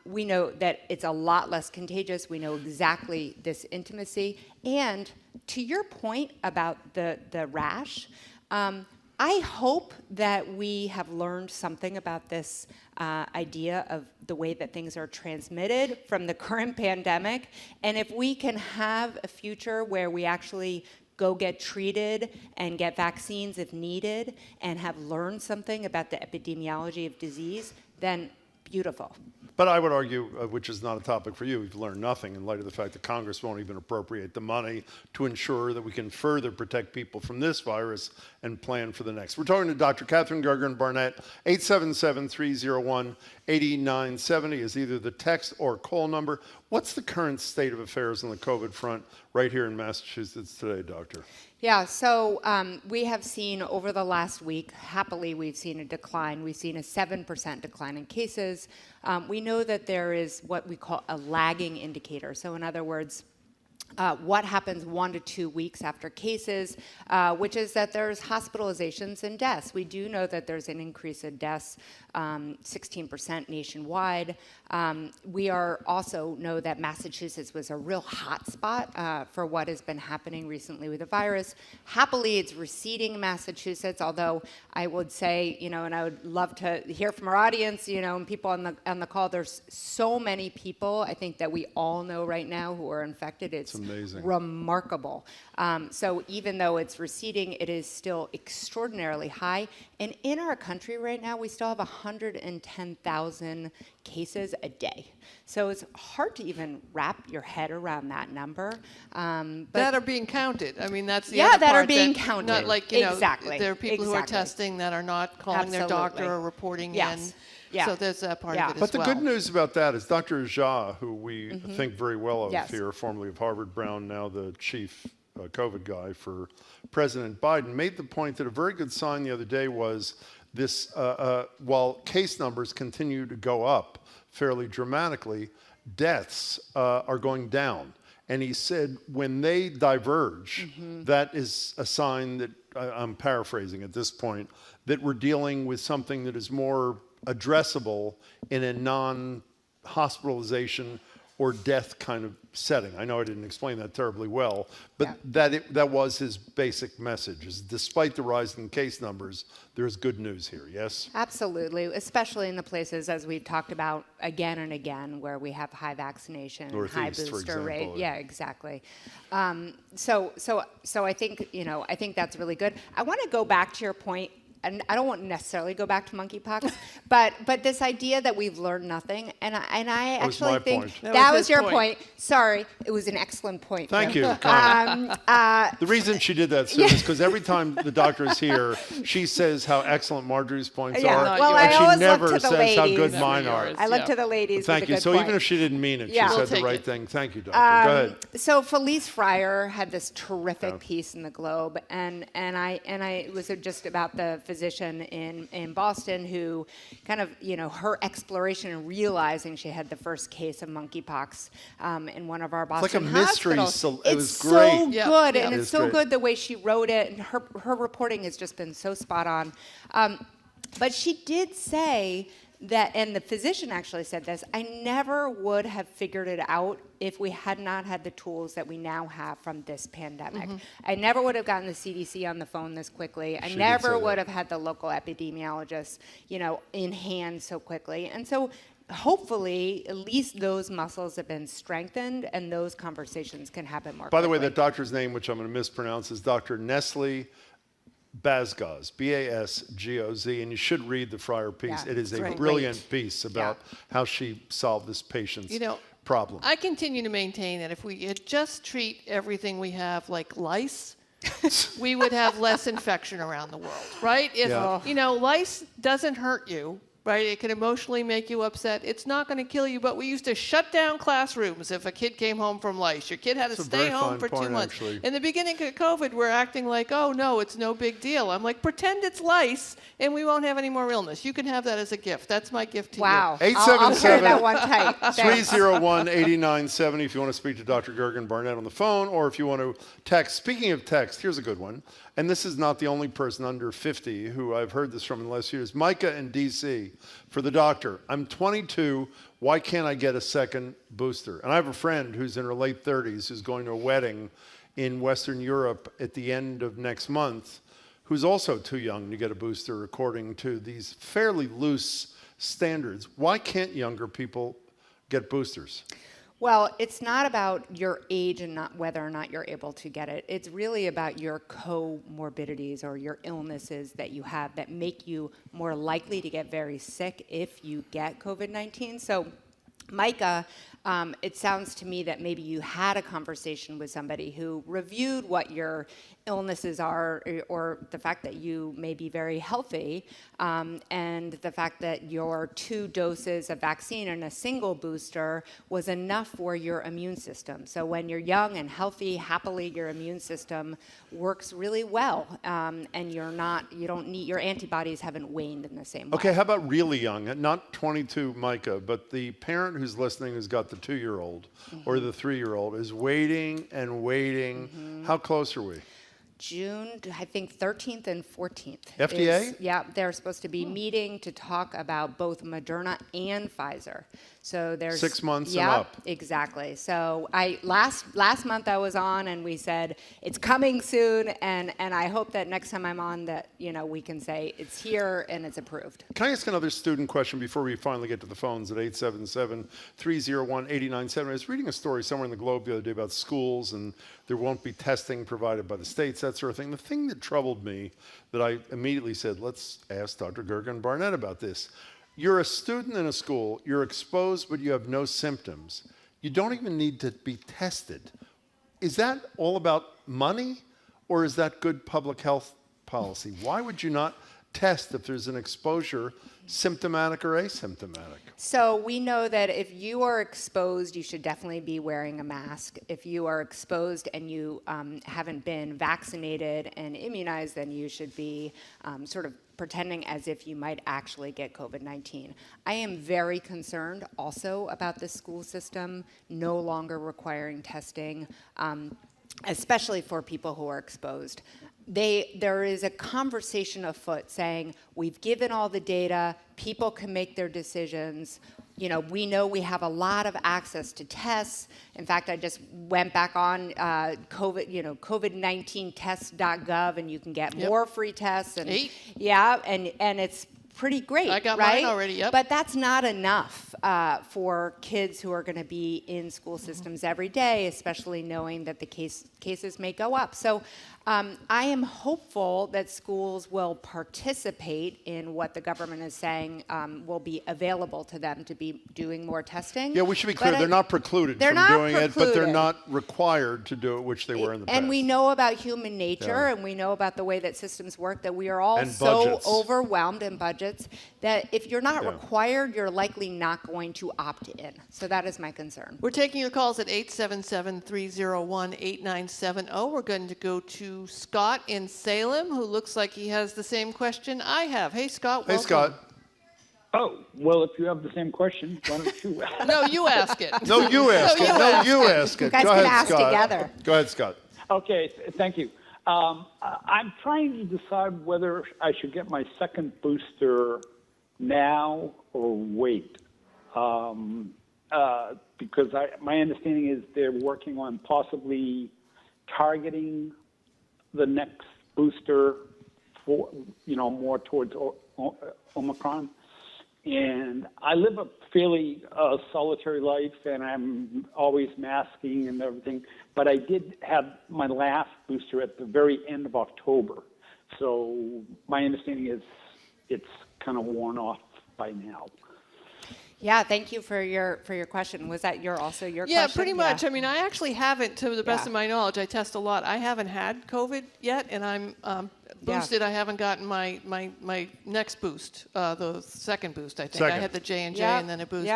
we know that it's a lot less contagious. We know exactly this intimacy. And to your point about the rash, I hope that we have learned something about this idea of the way that things are transmitted from the current pandemic. And if we can have a future where we actually go get treated and get vaccines if needed and have learned something about the epidemiology of disease, then beautiful. But I would argue, which is not a topic for you, we've learned nothing in light of the fact that Congress won't even appropriate the money to ensure that we can further protect people from this virus and plan for the next. We're talking to Dr. Katherine Gergen Barnett. 877-301-8970 is either the text or call number. What's the current state of affairs on the COVID front right here in Massachusetts today, Doctor? Yeah, so we have seen over the last week, happily, we've seen a decline. We've seen a 7% decline in cases. We know that there is what we call a lagging indicator. So in other words, what happens 1 to 2 weeks after cases, which is that there's hospitalizations and deaths. We do know that there's an increase in deaths, 16% nationwide. We also know that Massachusetts was a real hot spot for what has been happening recently with the virus. Happily, it's receding in Massachusetts, although I would say, and I would love to hear from our audience, and people on the call, there's so many people, I think, that we all know right now who are infected. It's amazing. Remarkable. So even though it's receding, it is still extraordinarily high. And in our country right now, we still have 110,000 cases a day. So it's hard to even wrap your head around that number. But that are being counted. I mean, that's the yeah, other that part are being counted. Not like, exactly. There are people who are testing that are not calling their doctor or reporting in. Yeah. So there's that part of it as well. But the good news about that is Dr. Jha, who we think very well of Yes. here, formerly of Harvard Brown, now the chief COVID guy for President Biden, made the point that a very good sign the other day was this, while case numbers continue to go up fairly dramatically, deaths are going down. And he said when they diverge, that is a sign that, I'm paraphrasing at this point, that we're dealing with something that is more addressable in a non-hospitalization or death kind of setting. I know I didn't explain that terribly well, but that was his basic message, is despite the rise in case numbers, there's good news here, yes? Absolutely, especially in the places, as we've talked about again and again, where we have high vaccination, high booster rate. Yeah, exactly. So I think, I think that's really good. I want to go back to your point, and I don't want to necessarily go back to monkeypox, but this idea that we've learned nothing, and I actually think that was your point. Sorry, it was an excellent point. Thank Jim. you. The reason she did that, Sue, is because every time the doctor is here, she says how excellent Marjorie's points are, well, and I she never look to the says ladies. how good mine are. I look to the ladies. Thank with you. a good So point. even if she didn't mean it, she said the right thing. Thank you, doctor. Go ahead. So Felice Fryer had this terrific piece in the Globe, and it was just about the physician in Boston who kind of, her exploration and realizing she had the first case of monkeypox in one of our Boston mystery. hospitals. It was it's great. so good, and it's so great. good the way she wrote it, and her reporting has just been so spot on. But she did say that, and the physician actually said this, I never would have figured it out if we had not had the tools that we now have from this pandemic. I never would have gotten the CDC on the phone this quickly. I never would have had the local epidemiologists, in hand so quickly. And so hopefully, at least those muscles have been strengthened and those conversations can happen more quickly. By the way, that doctor's name, which I'm going to mispronounce, is Dr. Nestle Basgoz, B-A-S-G-O-Z, and you should read the Fryer piece. It is a brilliant piece about how she solved this patient's problem. I continue to maintain that if we just treat everything we have like lice, we would have less infection around the world, right? If, lice doesn't hurt you, right? It can emotionally make you upset. It's not going to kill you, but we used to shut down classrooms if a kid came home from lice. Your kid had to stay home for 2 months. Actually. In the beginning of COVID, we're acting like, oh, no, it's no big deal. I'm like, pretend it's lice, and we won't have any more illness. You can have that as a gift. That's my gift to you. Wow. I'll carry that one tight. 301-8970 if you want to speak to Dr. Gergen Barnett on the phone, or if you want to text. Speaking of text, here's a good one. And this is not the only person under 50 who I've heard this from in the last years. Micah in D.C. for the doctor. I'm 22. Why can't I get a second booster? And I have a friend who's in her late 30s who's going to a wedding in Western Europe at the end of next month, who's also too young to get a booster according to these fairly loose standards. Why can't younger people get boosters? Well, it's not about your age and not whether or not you're able to get it. It's really about your comorbidities or your illnesses that you have that make you more likely to get very sick if you get COVID-19. So, Micah, it sounds to me that maybe you had a conversation with somebody who reviewed what your illnesses are, or the fact that you may be very healthy, and the fact that your 2 doses of vaccine and a single booster was enough for your immune system. So when you're young and healthy, happily, your immune system works really well, and you don't need, your antibodies haven't waned in the same way. Okay, how about really young? Not 22, Micah, but the parent who's listening who's got the 2-year-old or the 3-year-old, is waiting and waiting. How close are we? June, I think 13th and 14th. FDA? Yeah, they're supposed to be meeting to talk about both Moderna and Pfizer. So there's 6 months and up. Exactly. So last month I was on and we said it's coming soon, and I hope that next time I'm on that we can say it's here and it's approved. Can I ask another student question before we finally get to the phones at 877-301-8097? I was reading a story somewhere in the Globe the other day about schools and there won't be testing provided by the states, that sort of thing. The thing that troubled me that I immediately said, let's ask Dr. Gergen Barnett about this. You're a student in a school, you're exposed, but you have no symptoms. You don't even need to be tested. Is that all about money, or is that good public health policy? Why would you not test if there's an exposure, symptomatic or asymptomatic? So we know that if you are exposed, you should definitely be wearing a mask. If you are exposed and you haven't been vaccinated and immunized, then you should be sort of pretending as if you might actually get COVID-19. I am very concerned also about the school system no longer requiring testing, especially for people who are exposed. There is a conversation afoot saying, we've given all the data, people can make their decisions. We know we have a lot of access to tests. In fact, I just went back on COVID19tests.gov, and you can get more free tests. And and it's pretty great. I got right? mine already. Yep. But that's not enough for kids who are going to be in school systems every day, especially knowing that the cases may go up. So I am hopeful that schools will participate in what the government is saying will be available to them to be doing more testing. Yeah, we should be clear. They're not precluded from doing it, but they're not required to do it, which they were in the past. And we know about human nature, and we know about the way that systems work, that we are all so overwhelmed in budgets that if you're not required, you're likely not going to opt in. So that is my concern. We're taking your calls at 877-301-8970. We're going to go to Scott in Salem, who looks like he has the same question I have. Hey, Scott. Hey, Scott. Oh, well, if you have the same question, why don't you ask? No, you ask it. No, you ask it. No, you ask it. You guys Go can ahead, ask Scott. together. Go ahead, Scott. Okay, thank you. I'm trying to decide whether I should get my second booster now or wait. Because my understanding is they're working on possibly targeting the next booster for, more towards Omicron. And I live a fairly solitary life, and I'm always masking and everything. But I did have my last booster at the very end of October. So my understanding is it's kind of worn off by now. Yeah, thank you for your question. Was that also your question? Yeah, pretty much. I mean, I actually haven't, to the best of my knowledge, I test a lot. I haven't had COVID yet, and I'm boosted. I haven't gotten my next boost, the second boost, I think. I had the J&J and then a boost.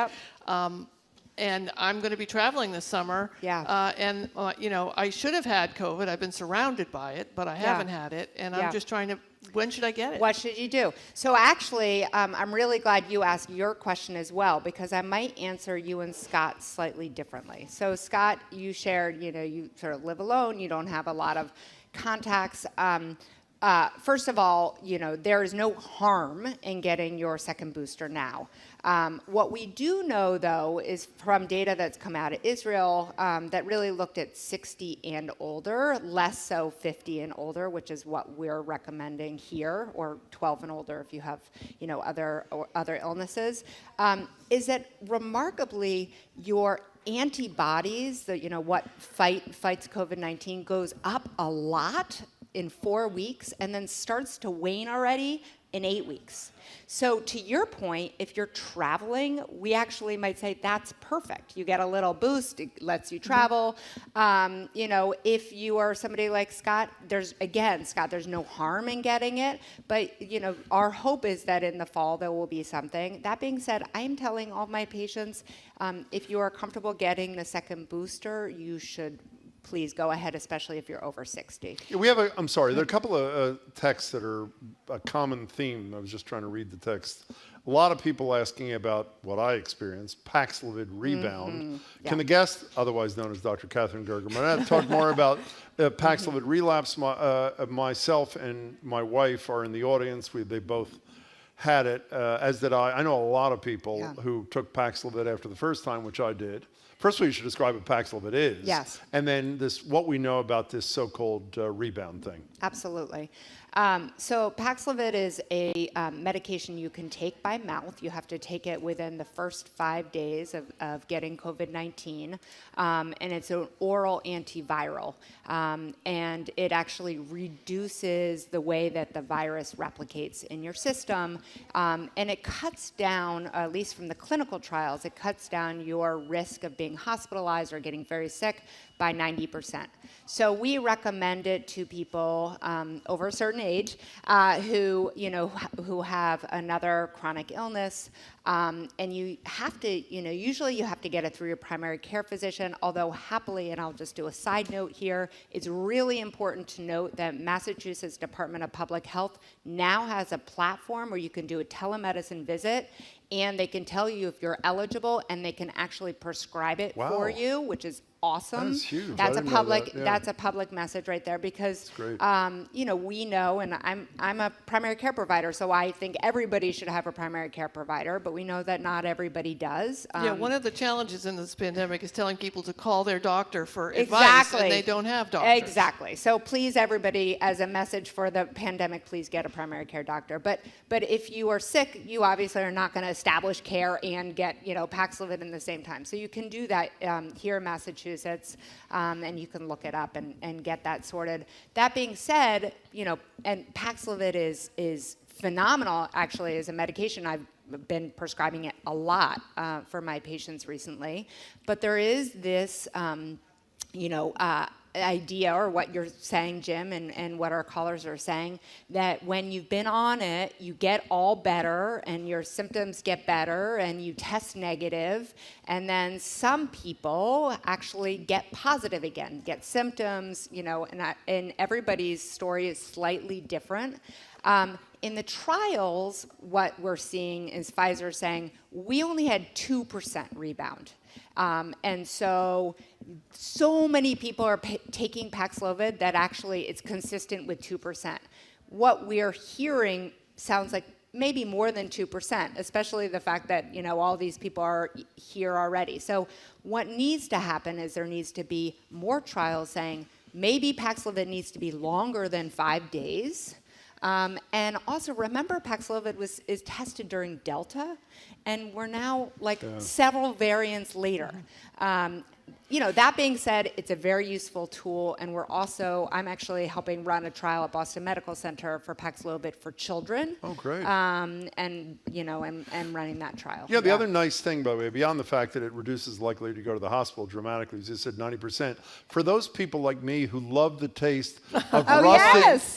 And I'm going to be traveling this summer. And, I should have had COVID. I've been surrounded by it, but I haven't had it. And I'm just trying to, when should I get it? What should you do? So actually, I'm really glad you asked your question as well, because I might answer you and Scott slightly differently. So Scott, you shared, you sort of live alone. You don't have a lot of contacts. First of all, there is no harm in getting your second booster now. What we do know, though, is from data that's come out of Israel that really looked at 60 and older, less so 50 and older, which is what we're recommending here, or 12 and older if you have, other illnesses, is that remarkably your antibodies, what fights COVID-19, goes up a lot in 4 weeks and then starts to wane already in 8 weeks. So to your point, if you're traveling, we actually might say that's perfect. You get a little boost, it lets you travel. If you are somebody like Scott, there's no harm in getting it, but our hope is that in the fall there will be something. That being said, I'm telling all my patients, if you are comfortable getting the second booster, you should please go ahead, especially if you're over 60. Yeah, I'm sorry, there are a couple of texts that are a common theme. I was just trying to read the text. A lot of people asking about what I experienced, Paxlovid rebound. Yeah. Can the guest, otherwise known as Dr. Katherine Gergen Barnett, talk more about Paxlovid relapse? Myself and my wife are in the audience. They both had it, as did I. I know a lot of people who took Paxlovid after the first time, which I did. First of all, you should describe what Paxlovid is. Yes. And then what we know about this so-called rebound thing. Absolutely. So Paxlovid is a medication you can take by mouth. You have to take it within the first 5 days of getting COVID-19. And it's an oral antiviral. And it actually reduces the way that the virus replicates in your system. And it cuts down, at least from the clinical trials, it cuts down your risk of being hospitalized or getting very sick by 90%. So we recommend it to people over a certain age who have another chronic illness. And you have to, usually you have to get it through your primary care physician, although happily, and I'll just do a side note here, it's really important to note that Massachusetts Department of Public Health now has a platform where you can do a telemedicine visit, and they can tell you if you're eligible, and they can actually prescribe it for you, which is awesome. That is huge. That's I a didn't know public. that. Yeah. That's a public message right there, because we know, and I'm a primary care provider, so I think everybody should have a primary care provider, but we know that not everybody does. One of the challenges in this pandemic is telling people to call their doctor for advice, and they don't have doctors. Exactly. So please, everybody, as a message for the pandemic, please get a primary care doctor. But if you are sick, you obviously are not going to establish care and get Paxlovid in the same time. So you can do that here in Massachusetts, and you can look it up and get that sorted. That being said, and Paxlovid is phenomenal, actually, as a medication. I've been prescribing it a lot for my patients recently. But there is this, idea, or what you're saying, Jim, and what our callers are saying, that when you've been on it, you get all better and your symptoms get better and you test negative, and then some people actually get positive again, get symptoms, and everybody's story is slightly different. In the trials, what we're seeing is Pfizer saying, we only had 2% rebound. And so many people are taking Paxlovid that actually it's consistent with 2%. What we're hearing sounds like maybe more than 2%, especially the fact that, all these people are here already. So what needs to happen is there needs to be more trials saying maybe Paxlovid needs to be longer than 5 days. And also remember, Paxlovid is tested during Delta, and we're now several variants later. That being said, it's a very useful tool, and I'm actually helping run a trial at Boston Medical Center for Paxlovid for children. Oh, great. And running that trial. Yeah, the other nice thing, by the way, beyond the fact that it reduces the likelihood to go to the hospital dramatically, as you said, 90%, for those people like me who love the taste of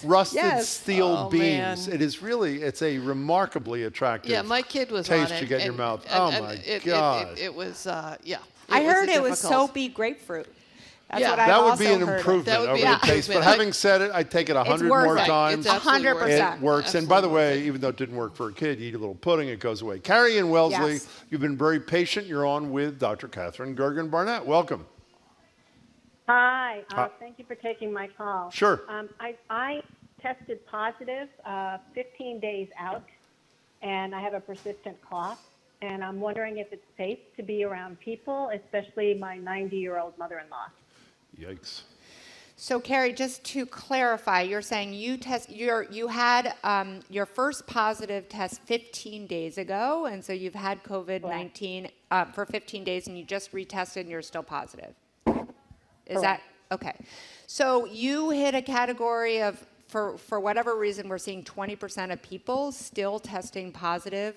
rusted steel beans, it's a remarkably attractive my kid was taste on it, you get in your mouth. God. It was, I heard it was soapy grapefruit. That's what that would be an improvement over the taste. But having said it, I'd take it 100 more times. It's 100%. It works. And by the way, even though it didn't work for a kid, you eat a little pudding, it goes away. Carrie and Wellesley, you've been very patient. You're on with Dr. Katherine Gergen Barnett. Welcome. Hi. Thank you for taking my call. Sure. I tested positive 15 days out, and I have a persistent cough. And I'm wondering if it's safe to be around people, especially my 90-year-old mother-in-law. Yikes. So, Carrie, just to clarify, you're saying you had your first positive test 15 days ago, and so you've had COVID-19 for 15 days, and you just retested, and you're still positive. Is that okay? So you hit a category of, for whatever reason, we're seeing 20% of people still testing positive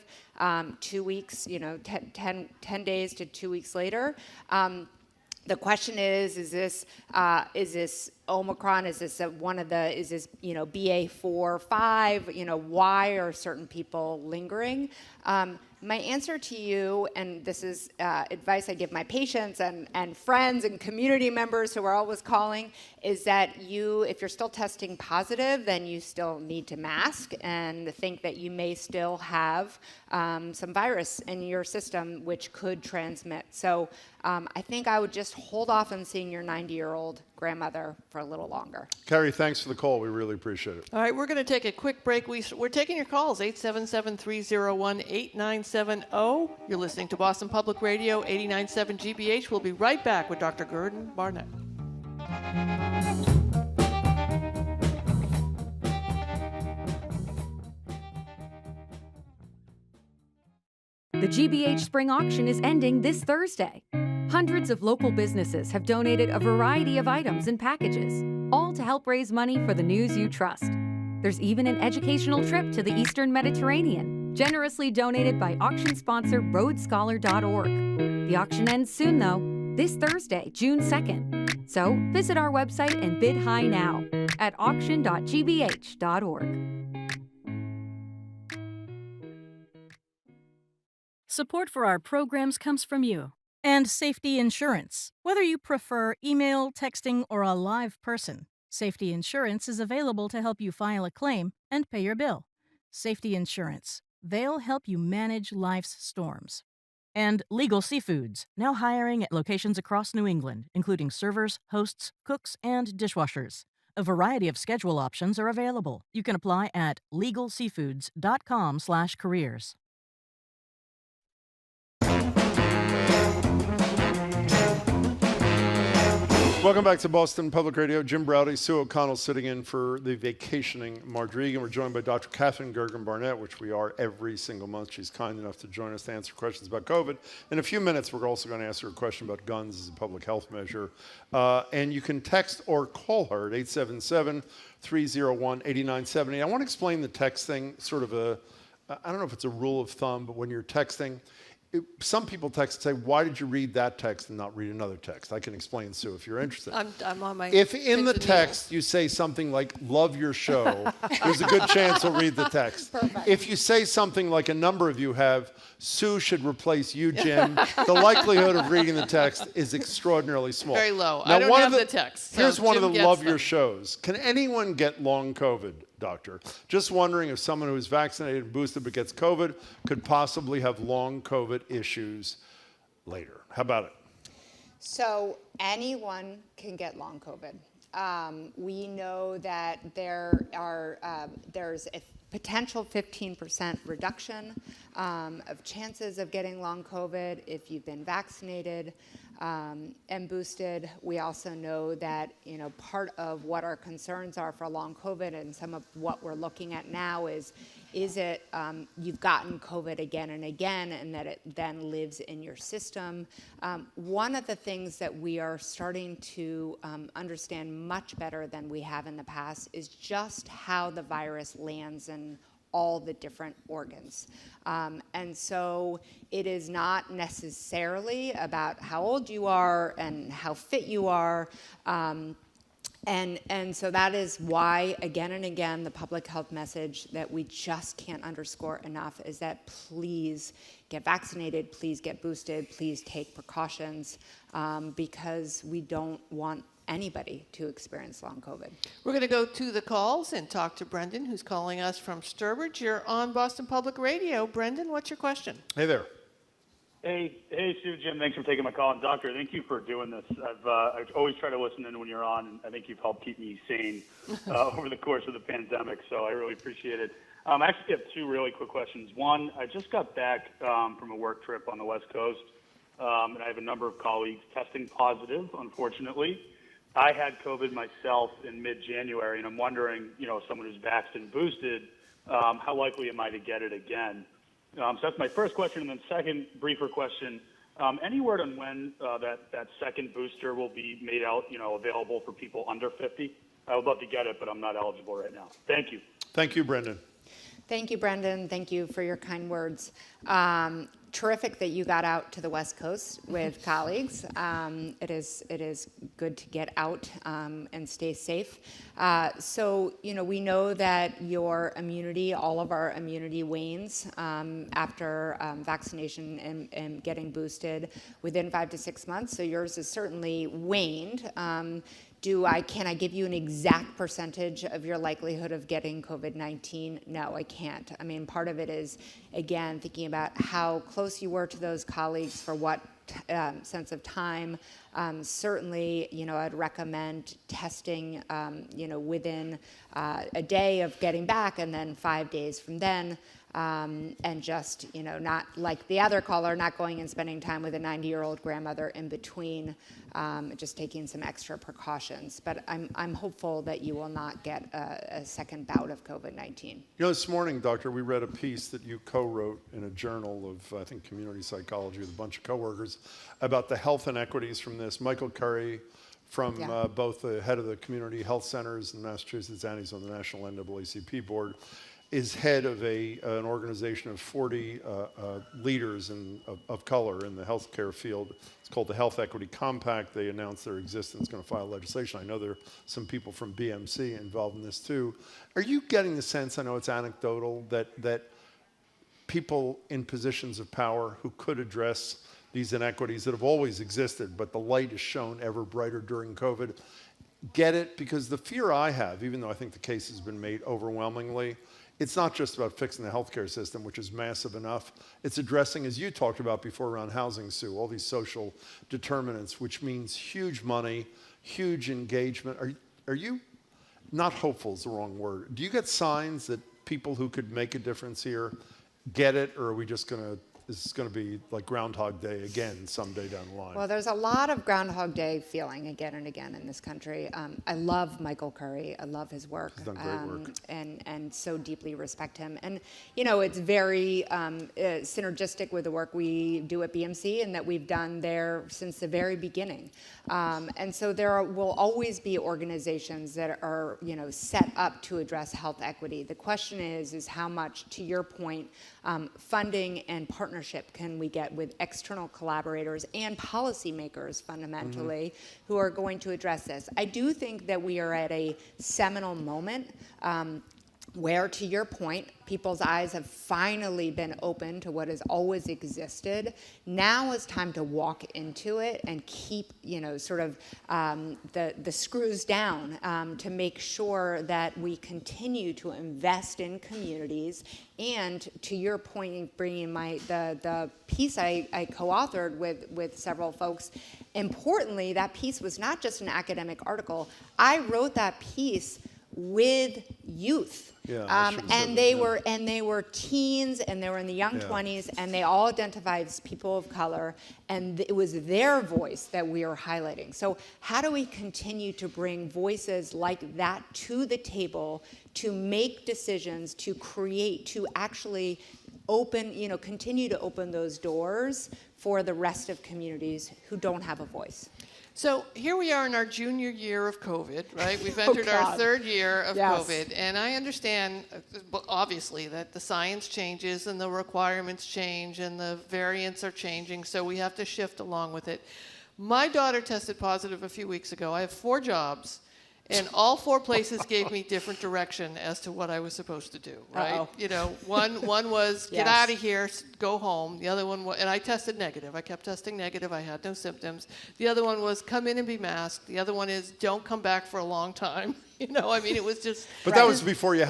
2 weeks, 10 daor 2 weeks later. The question is this Omicron? Is this BA4, 5? Why are certain people lingering? My answer to you, and this is advice I give my patients and friends and community members who are always calling, is that if you're still testing positive, then you still need to mask and think that you may still have some virus in your system which could transmit. So I think I would just hold off on seeing your 90-year-old grandmother for a little longer. Carrie, thanks for the call. We really appreciate it. All right, we're going to take a quick break. We're taking your calls, 877-301-8970. You're listening to Boston Public Radio, 89.7 GBH. We'll be right back with Dr. Gergen Barnett. The GBH Spring Auction is ending this Thursday. Hundreds of local businesses have donated a variety of items and packages, all to help raise money for the news you trust. There's even an educational trip to the Eastern Mediterranean, generously donated by auction sponsor RhodeScholar.org. The auction ends soon, though, this Thursday, June 2nd. So visit our website and bid high now at auction.gbh.org. Support for our programs comes from you. And Safety Insurance. Whether you prefer email, texting, or a live person, Safety Insurance is available to help you file a claim and pay your bill. Safety Insurance. They'll help you manage life's storms. And Legal Seafoods, now hiring at locations across New England, including servers, hosts, cooks, and dishwashers. A variety of schedule options are available. You can apply at legalseafoods.com/careers. Welcome back to Boston Public Radio. Jim Browdy, Sue O'Connell sitting in for the vacationing Marjorie, and we're joined by Dr. Katherine Gergen Barnett, which we are every single month. She's kind enough to join us to answer questions about COVID. In a few minutes, we're also going to ask her a question about guns as a public health measure. And you can text or call her at 877-301-8970. I want to explain the text thing, sort of I don't know if it's a rule of thumb, but when you're texting, some people text and say, why did you read that text and not read another text? I can explain, Sue, if you're interested. I'm on my... If in the text you say something like, love your show, there's a good chance we'll read the text. Perfect. If you say something like a number of you have, Sue should replace you, Jim, the likelihood of reading the text is extraordinarily small. Very low. Now, I don't have the text. So here's one of Jim the gets love them. your shows. Can anyone get long COVID, doctor? Just wondering if someone who is vaccinated and boosted but gets COVID could possibly have long COVID issues later. How about it? So anyone can get long COVID. We know that there's a potential 15% reduction of chances of getting long COVID if you've been vaccinated and boosted. We also know that, part of what our concerns are for long COVID and some of what we're looking at now is it you've gotten COVID again and again and that it then lives in your system. One of the things that we are starting to understand much better than we have in the past is just how the virus lands in all the different organs. And so it is not necessarily about how old you are and how fit you are. And so that is why, again and again, the public health message that we just can't underscore enough is that please get vaccinated, please get boosted, please take precautions, because we don't want anybody to experience long COVID. We're going to go to the calls and talk to Brendan, who's calling us from Sturbridge. You're on Boston Public Radio. Brendan, what's your question? Hey there. Hey, Sue, Jim, thanks for taking my call. And Doctor, thank you for doing this. I've always tried to listen in when you're on, and I think you've helped keep me sane over the course of the pandemic, so I really appreciate it. I actually have two really quick questions. One, I just got back from a work trip on the West Coast, and I have a number of colleagues testing positive, unfortunately. I had COVID myself in mid-January, and I'm wondering, someone who's vaxxed and boosted, how likely am I to get it again? So that's my first question. And then second, briefer question, any word on when that second booster will be made out, available for people under 50? I would love to get it, but I'm not eligible right now. Thank you. Thank you, Brendan. Thank you, Brendan. Thank you for your kind words. Terrific that you got out to the West Coast with colleagues. It is good to get out and stay safe. So, we know that your immunity, all of our immunity wanes after vaccination and getting boosted within 5 to 6 months. So yours is certainly waned. Can I give you an exact percentage of your likelihood of getting COVID-19? No, I can't. I mean, part of it is, again, thinking about how close you were to those colleagues for what sense of time. Certainly, I'd recommend testing, within a day of getting back and then 5 days from then. And just, not like the other caller, not going and spending time with a 90-year-old grandmother in between, just taking some extra precautions. But I'm hopeful that you will not get a second bout of COVID-19. This morning, Doctor, we read a piece that you co-wrote in a journal of, I think, community psychology with a bunch of coworkers about the health inequities from this. Michael Curry from both the head of the community health centers in Massachusetts and he's on the National NAACP board, is head of an organization of 40 leaders of color in the healthcare field. It's called the Health Equity Compact. They announced their existence, going to file legislation. I know there are some people from BMC involved in this too. Are you getting the sense, I know it's anecdotal, that people in positions of power who could address these inequities that have always existed, but the light is shown ever brighter during COVID, get it? Because the fear I have, even though I think the case has been made overwhelmingly, it's not just about fixing the healthcare system, which is massive enough. It's addressing, as you talked about before around housing, Sue, all these social determinants, which means huge money, huge engagement. Are you, not hopeful is the wrong word, do you get signs that people who could make a difference here get it, or are we just going to, this is going to be like Groundhog Day again someday down the line? Well, there's a lot of Groundhog Day feeling again and again in this country. I love Michael Curry. I love his work. He's done great work. And so deeply respect him. And, it's very synergistic with the work we do at BMC and that we've done there since the very beginning. And so there will always be organizations that are, set up to address health equity. The question is how much, to your point, funding and partnership can we get with external collaborators and policymakers fundamentally who are going to address this. I do think that we are at a seminal moment where, to your point, people's eyes have finally been open to what has always existed. Now is time to walk into it and keep, the screws down to make sure that we continue to invest in communities. And to your point, bringing the piece I co-authored with several folks, importantly, that piece was not just an academic article. I wrote that piece with youth. And they were teens and they were in the young 20s and they all identified as people of color, and it was their voice that we are highlighting. So how do we continue to bring voices like that to the table to make decisions, to create, to actually open, continue to open those doors for the rest of communities who don't have a voice? So here we are in our junior year of COVID, right? We've entered our third year of COVID, and I understand, obviously, that the science changes and the requirements change and the variants are changing, so we have to shift along with it. My daughter tested positive a few weeks ago. I have 4 jobs, and all 4 places gave me different direction as to what I was supposed to do, right? One was get out of here, go home. The other one was, and I tested negative. I kept testing negative. I had no symptoms. The other one was come in and be masked. The other one is don't come back for a long time. It was just. But that was before your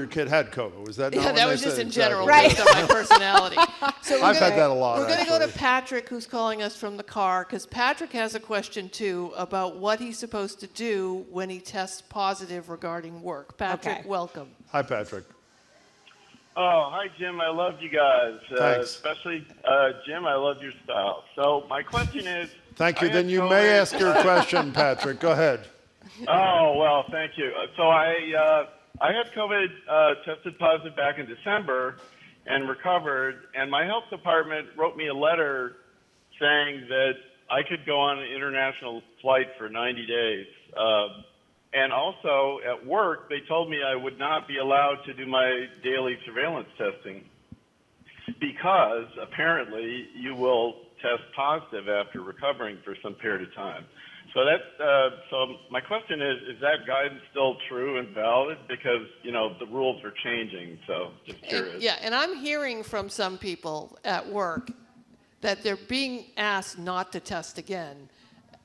kid had COVID. Was that not? Yeah, that was just in general, right? Based on my personality. So I've had that a lot. We're going to go to Patrick, who's calling us from the car, because Patrick has a question too about what he's supposed to do when he tests positive regarding work. Patrick, welcome. Hi, Patrick. Oh, hi, Jim. I love you guys. Thanks. Especially, Jim, I love your style. So my question is... Thank you. Then you may ask your question, Patrick. Go ahead. Oh, well, thank you. So I had COVID, tested positive back in December and recovered, and my health department wrote me a letter saying that I could go on an international flight for 90 days. And also at work, they told me I would not be allowed to do my daily surveillance testing because apparently you will test positive after recovering for some period of time. So so my question is that guidance still true and valid? Because, the rules are changing, so just curious. And I'm hearing from some people at work that they're being asked not to test again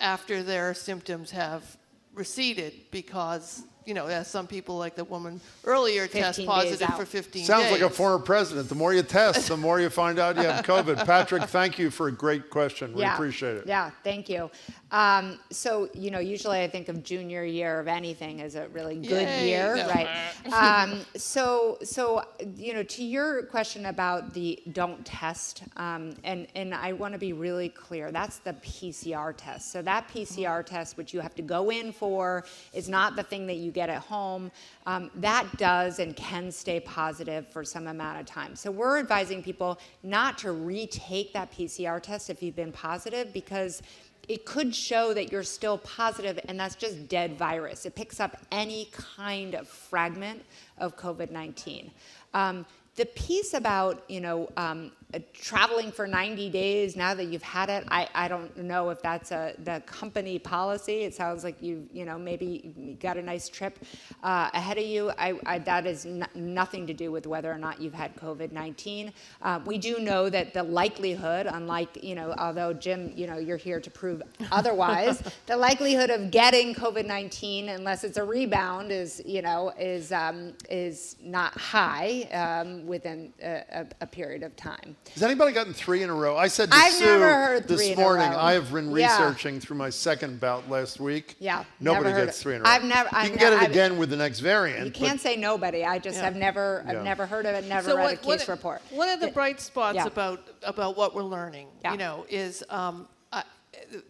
after their symptoms have receded because, as some people like the woman earlier test positive for 15 days. Sounds like a former president. The more you test, the more you find out you have COVID. Patrick, thank you for a great question. We appreciate it. Yeah, thank you. So, usually I think of junior year of anything as a really good year, right? So, to your question about the don't test, and I want to be really clear, that's the PCR test. So that PCR test, which you have to go in for, is not the thing that you get at home. That does and can stay positive for some amount of time. So we're advising people not to retake that PCR test if you've been positive, because it could show that you're still positive, and that's just dead virus. It picks up any kind of fragment of COVID-19. The piece about, traveling for 90 days now that you've had it, I don't know if that's the company policy. It sounds like maybe you got a nice trip ahead of you. That is nothing to do with whether or not you've had COVID-19. We do know that the likelihood, unlike, although Jim, you're here to prove otherwise, the likelihood of getting COVID-19, unless it's a rebound, is not high within a period of time. Has anybody gotten 3 in a row? I said to I've Sue never heard this 3 in a morning, row. I have been researching through my second bout last week. Yeah. Nobody never gets heard 3 in a row. I've you can get it again with the next variant. You can't say nobody. I just have never heard of it, never read a case report. One of the bright spots about what we're learning, is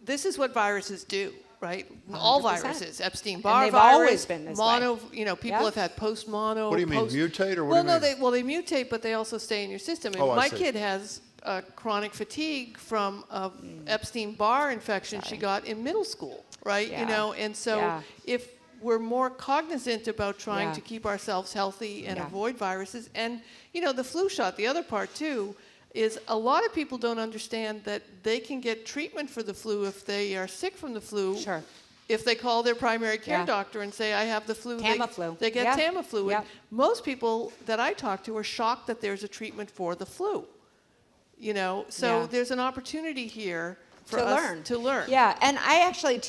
this is what viruses do. Right, 100%. All viruses, Epstein-Barr they've virus, always been this mono. way. People have had post-mono. What do you mean, mutate or what do you mean? They mutate, but they also stay in your system. And my kid has chronic fatigue from Epstein-Barr infection she got in middle school, right? And so if we're more cognizant about trying to keep ourselves healthy and avoid viruses, and the flu shot, the other part too, is a lot of people don't understand that they can get treatment for the flu if they are sick from the flu. Sure. If they call their primary care doctor and say, I have the flu, Tamiflu. They get Tamiflu. And most people that I talk to are shocked that there's a treatment for the flu. So there's an opportunity here for us to learn. Yeah, and I actually,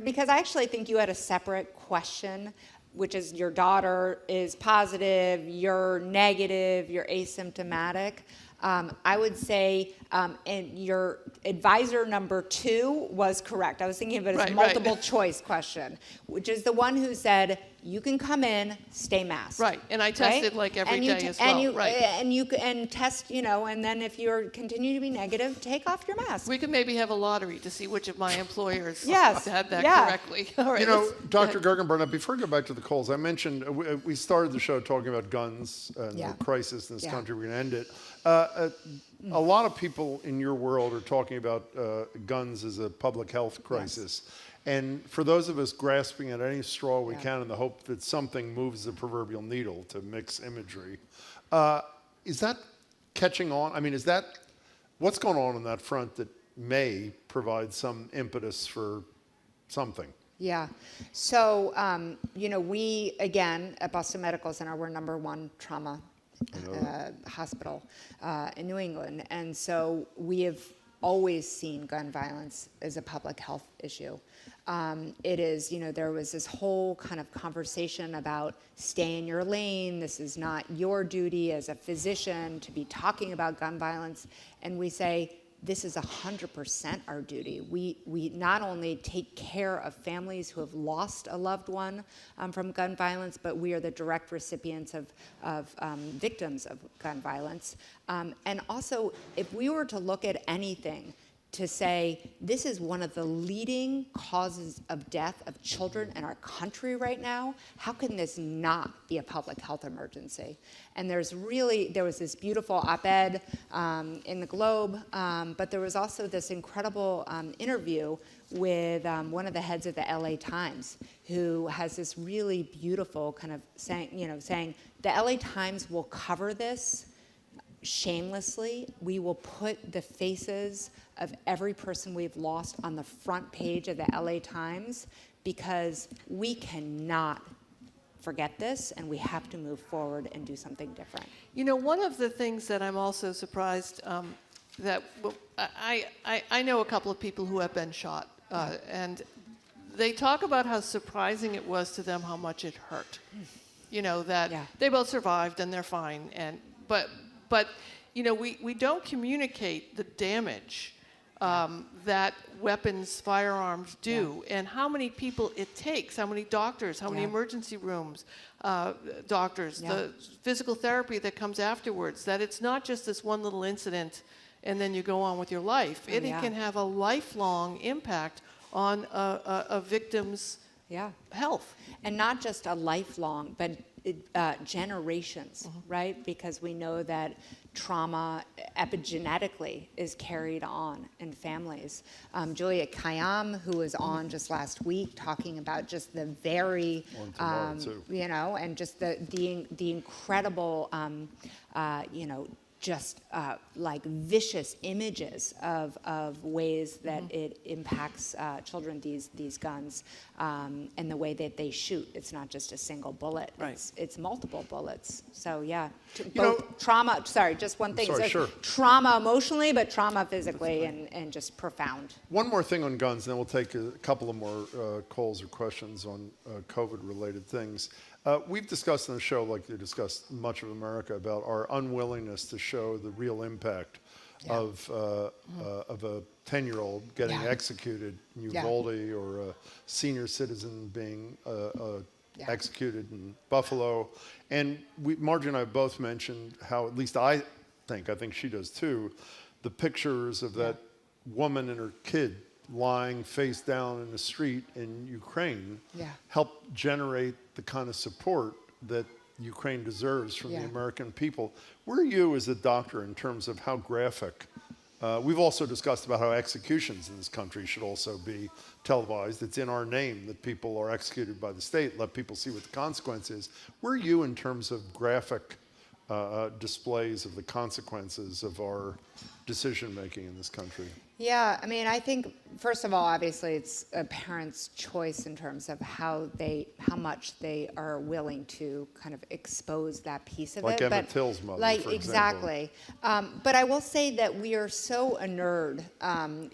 because I actually think you had a separate question, which is your daughter is positive, you're negative, you're asymptomatic. I would say, and your advisor number 2 was correct. I was thinking of it as a multiple choice question, which is the one who said, you can come in, stay masked. Right, and I tested like every day as well. And you can test, and then if you continue to be negative, take off your mask. We could maybe have a lottery to see which of my employers had that correctly. All right, Dr. Gergen Barnett, before we go back to the calls, I mentioned, we started the show talking about guns and the crisis in this country. We're going to end it. A lot of people in your world are talking about guns as a public health crisis. Yes. And for those of us grasping at any straw we can in the hope that something moves the proverbial needle, to mix imagery, is that catching on? I mean, what's going on that front that may provide some impetus for something? Yeah. So, we, again, at Boston Medical Center, we're #1 trauma hospital in New England. And so we have always seen gun violence as a public health issue. It is, there was this whole kind of conversation about stay in your lane. This is not your duty as a physician to be talking about gun violence. And we say, this is 100% our duty. We not only take care of families who have lost a loved one from gun violence, but we are the direct recipients of victims of gun violence. And also, if we were to look at anything, to say this is one of the leading causes of death of children in our country right now. How can this not be a public health emergency? And there was this beautiful op-ed in the Globe, but there was also this incredible interview with one of the heads of the LA Times, who has this really beautiful kind of saying the LA Times will cover this shamelessly. We will put the faces of every person we've lost on the front page of the LA Times, because we cannot forget this, and we have to move forward and do something different. You know, one of the things that I'm also surprised that I know a couple of people who have been shot, and they talk about how surprising it was to them how much it hurt. You know, that they both survived and they're fine, but you know, we don't communicate the damage that weapons, firearms do, and how many people it takes, how many doctors, how many emergency rooms, doctors, the physical therapy that comes afterwards, that it's not just this one little incident and then you go on with your life. It can have a lifelong impact on a victim's health. And not just a lifelong, but generations, right? Because we know that trauma epigenetically is carried on in families. Julia Khayyam, who was on just last week, talking about just the very, you know, and just the incredible, you know, just like vicious images of ways that it impacts children, these guns, and the way that they shoot. It's not just a single bullet. Right. It's multiple bullets. So yeah, both trauma, sorry, just one thing. Sorry, so sure. Trauma emotionally, but trauma physically and just profound. One more thing on guns, and then we'll take a couple of more calls or questions on COVID-related things. We've discussed in the show, like you discussed much of America, about our unwillingness to show the real impact of a 10-year-old getting executed in Uvalde, or a senior citizen being executed in Buffalo. And Margie and I both mentioned how, at least I think she does too, the pictures of that woman and her kid lying face down in the street in Ukraine help generate the kind of support that Ukraine deserves from the American people. Where are you as a doctor in terms of how graphic? We've also discussed about how executions in this country should also be televised. It's in our name that people are executed by the state. Let people see what the consequence is. Where are you in terms of graphic displays of the consequences of our decision-making in this country? Yeah, I mean, I think, first of all, obviously, it's a parent's choice in terms of how much they are willing to kind of expose that piece of like it. Emmett Till's mother, like, for exactly. But I will say that we are so inured,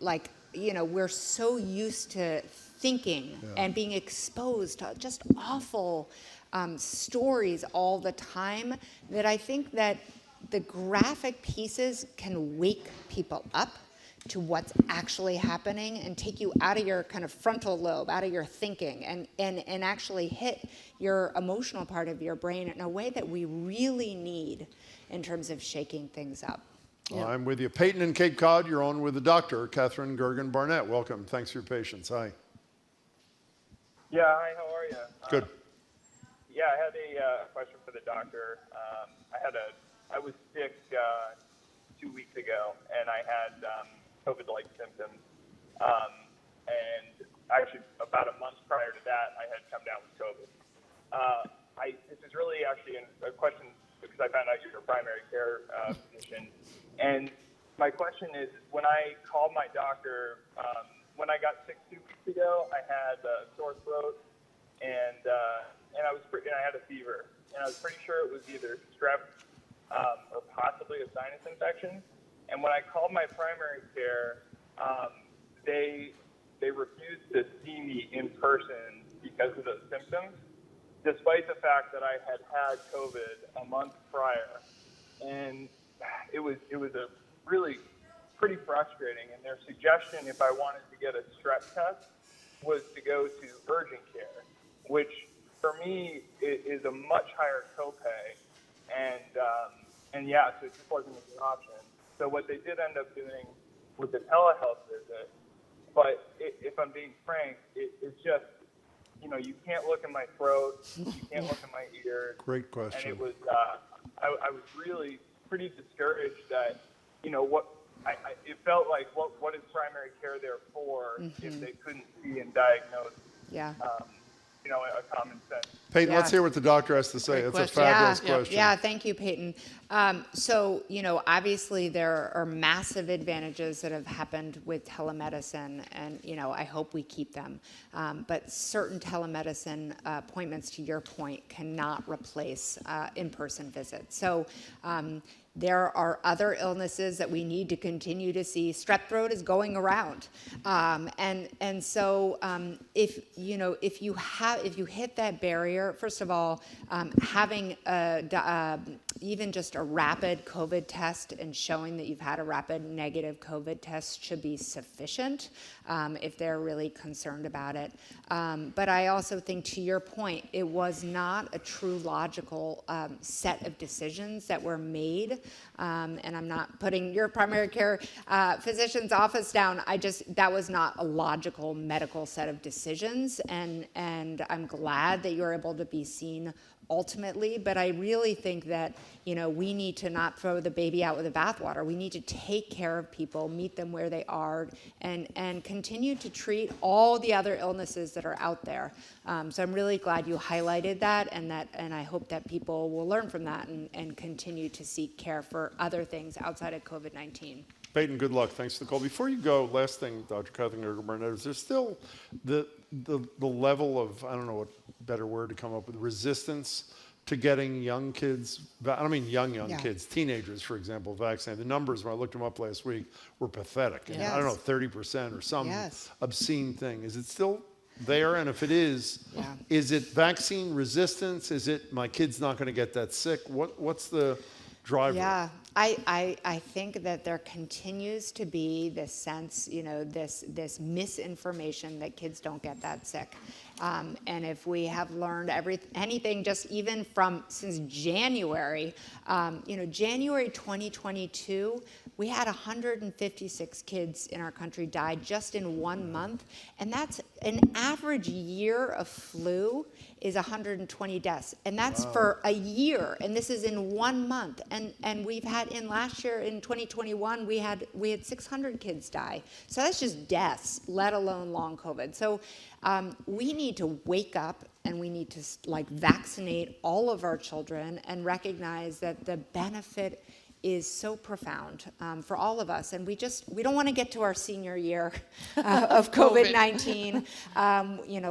like, you know, we're so used to thinking and being exposed to just awful stories all the time, that I think that the graphic pieces can wake people up to what's actually happening and take you out of your kind of frontal lobe, out of your thinking, and actually hit your emotional part of your brain in a way that we really need in terms of shaking things up. I'm with you. Peyton in Cape Cod, you're on with the doctor, Katherine Gergen Barnett. Welcome. Thanks for your patience. Hi. Yeah, hi, how are you? Good. Yeah, I had a question for the doctor. I was sick 2 weeks ago, and I had COVID-like symptoms. And actually, about a month prior to that, I had come down with COVID. This is really actually a question because I found out you're a primary care physician. And my question is, when I called my doctor, when I got sick 2 weeks ago, I had a sore throat, and I had a fever, and I was pretty sure it was either strep or possibly a sinus infection. And when I called my primary care, they refused to see me in person because of those symptoms, despite the fact that I had COVID a month prior. And it was a really pretty frustrating. And their suggestion, if I wanted to get a strep test, was to go to urgent care, which for me is a much higher copay. And so it just wasn't an option. So what they did end up doing with the telehealth visit. But if I'm being frank, it's just, you can't look in my throat, you can't look in my ears. Great question. And it was, I was really pretty discouraged that, it felt like what is primary care there for if they couldn't see and diagnose, a common sense. Peyton, let's hear what the doctor has to say. That's a fabulous question. Yeah, thank you, Peyton. So, obviously there are massive advantages that have happened with telemedicine, and, I hope we keep them. But certain telemedicine appointments, to your point, cannot replace in-person visits. So, there are other illnesses that we need to continue to see. Strep throat is going around, and so if you hit that barrier, first of all, having even just a rapid COVID test and showing that you've had a rapid negative COVID test should be sufficient if they're really concerned about it. But I also think, to your point, it was not a true logical set of decisions that were made. And I'm not putting your primary care physician's office down. That was not a logical medical set of decisions. And I'm glad that you're able to be seen ultimately, but I really think that, we need to not throw the baby out with the bathwater. We need to take care of people, meet them where they are, and continue to treat all the other illnesses that are out there. So I'm really glad you highlighted that, and I hope that people will learn from that and continue to seek care for other things outside of COVID-19. Peyton, good luck. Thanks for the call. Before you go, last thing, Dr. Katherine Gergen Barnett, is there still the level of, I don't know what better word to come up with, resistance to getting young kids, I don't mean young kids, teenagers, for example, vaccinated? The numbers, when I looked them up last week, were pathetic. Yes. I don't know, 30% or some obscene thing. Is it still there? And if it is it vaccine resistance? Is it my kid's not going to get that sick? What's the driver? Yeah, I think that there continues to be this sense, this misinformation that kids don't get that sick. And if we have learned anything just even since January, January 2022, we had 156 kids in our country die just in 1 month. And that's an average year of flu is 120 deaths. And that's for a year. And this is in 1 month. And we've had last year in 2021, we had 600 kids die. So that's just deaths, let alone long COVID. So we need to wake up and we need to vaccinate all of our children and recognize that the benefit is so profound for all of us, and we don't want to get to our senior year of COVID-19.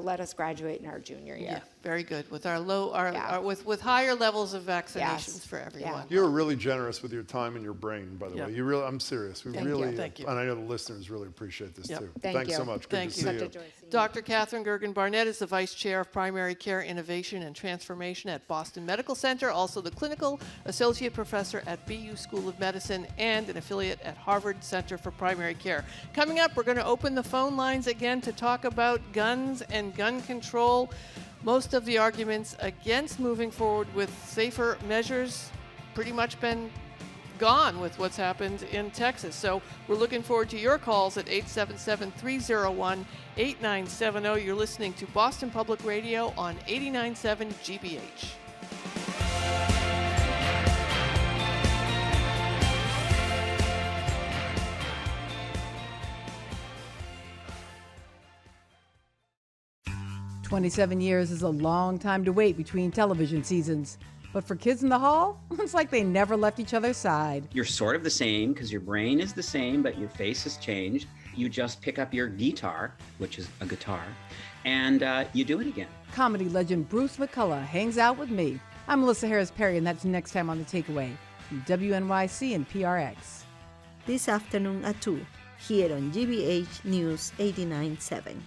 Let us graduate in our junior year. Yeah, very good. With with higher levels of vaccinations for everyone. Yeah. You're really generous with your time and your brain, by the way. I'm serious. Thank you. And I know the listeners really appreciate this too. Thanks so much. Thank Good to see you. Dr. Katherine Gergen Barnett is the Vice Chair of Primary Care Innovation and Transformation at Boston Medical Center, also the Clinical Associate Professor at BU School of Medicine and an affiliate at Harvard Center for Primary Care. Coming up, we're going to open the phone lines again to talk about guns and gun control. Most of the arguments against moving forward with safer measures pretty much been gone with what's happened in Texas. So we're looking forward to your calls at 877-301-8970. You're listening to Boston Public Radio on 89.7 GBH. "27 years is a long time to wait between television seasons. But for kids in the hall, it's like they never left each other's side." You're sort of the same because your brain is the same, but your face has changed. You just pick up your guitar, which is a guitar, and you do it again. Comedy legend Bruce McCullough hangs out with me. I'm Melissa Harris Perry, and that's next time on The Takeaway from WNYC and PRX. This afternoon at 2, here on GBH News 89.7.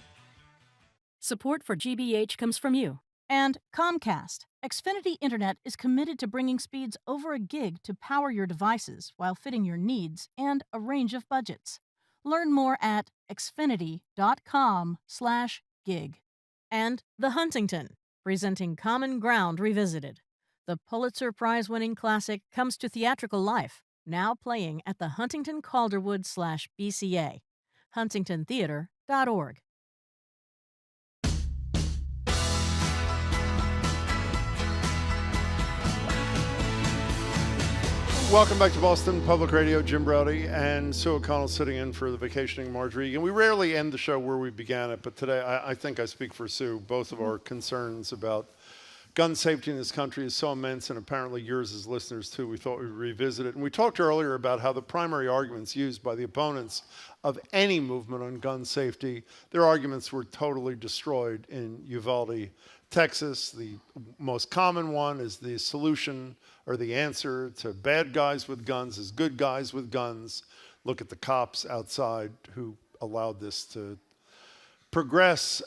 Support for GBH comes from you. And Comcast. Xfinity Internet is committed to bringing speeds over a gig to power your devices while fitting your needs and a range of budgets. Learn more at xfinity.com/gig. And The Huntington, presenting Common Ground Revisited. The Pulitzer Prize-winning classic comes to theatrical life now playing at the Huntington Calderwood/BCA, huntingtontheater.org. Welcome back to Boston Public Radio. Jim Browdy and Sue O'Connell sitting in for the vacationing Marjorie. And we rarely end the show where we began it, but today I think I speak for Sue. Both of our concerns about gun safety in this country is so immense, and apparently yours as listeners too. We thought we'd revisit it. And we talked earlier about how the primary arguments used by the opponents of any movement on gun safety, their arguments were totally destroyed in Uvalde, Texas. The most common one is the solution or the answer to bad guys with guns is good guys with guns. Look at the cops outside who allowed this to progress.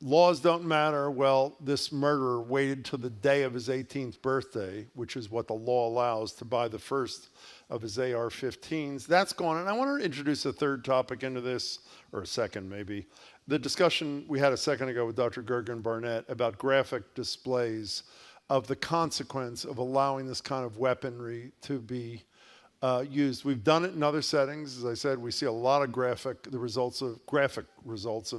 Laws don't matter. Well, this murderer waited till the day of his 18th birthday, which is what the law allows, to buy the first of his AR-15s. That's gone. And I want to introduce a third topic into this, or a second maybe. The discussion we had a second ago with Dr. Gergen Barnett about graphic displays of the consequence of allowing this kind of weaponry to be used. We've done it in other settings. As I said, we see a lot of graphic results of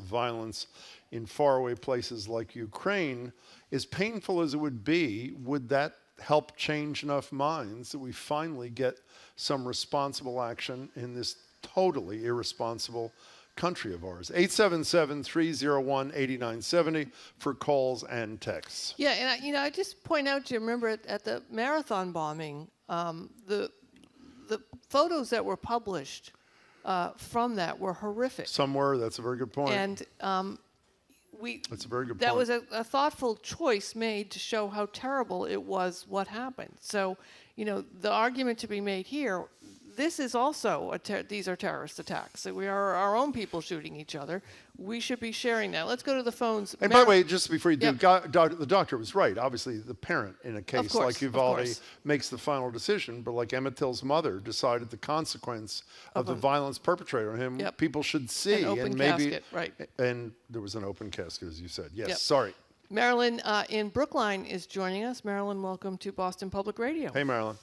violence in faraway places like Ukraine. As painful as it would be, would that help change enough minds that we finally get some responsible action in this totally irresponsible country of ours? 877-301-8970 for calls and texts. Yeah, and I just point out, Jim, remember at the marathon bombing, the photos that were published from that were horrific. Some were. That's a very good point. And that's a very good point. That was a thoughtful choice made to show how terrible it was what happened. So, the argument to be made here, this is also, these are terrorist attacks. So we are our own people shooting each other. We should be sharing that. Let's go to the phones. And by the way, just before you do, the doctor was right. Obviously, the parent in a case like Uvalde makes the final decision, but like Emmett Till's mother decided the consequence of the violence perpetrated on him, people should see. An open casket, right. And there was an open casket, as you said. Yes, sorry. Marilyn in Brookline is joining us. Marilyn, welcome to Boston Public Radio. Hey, Marilyn.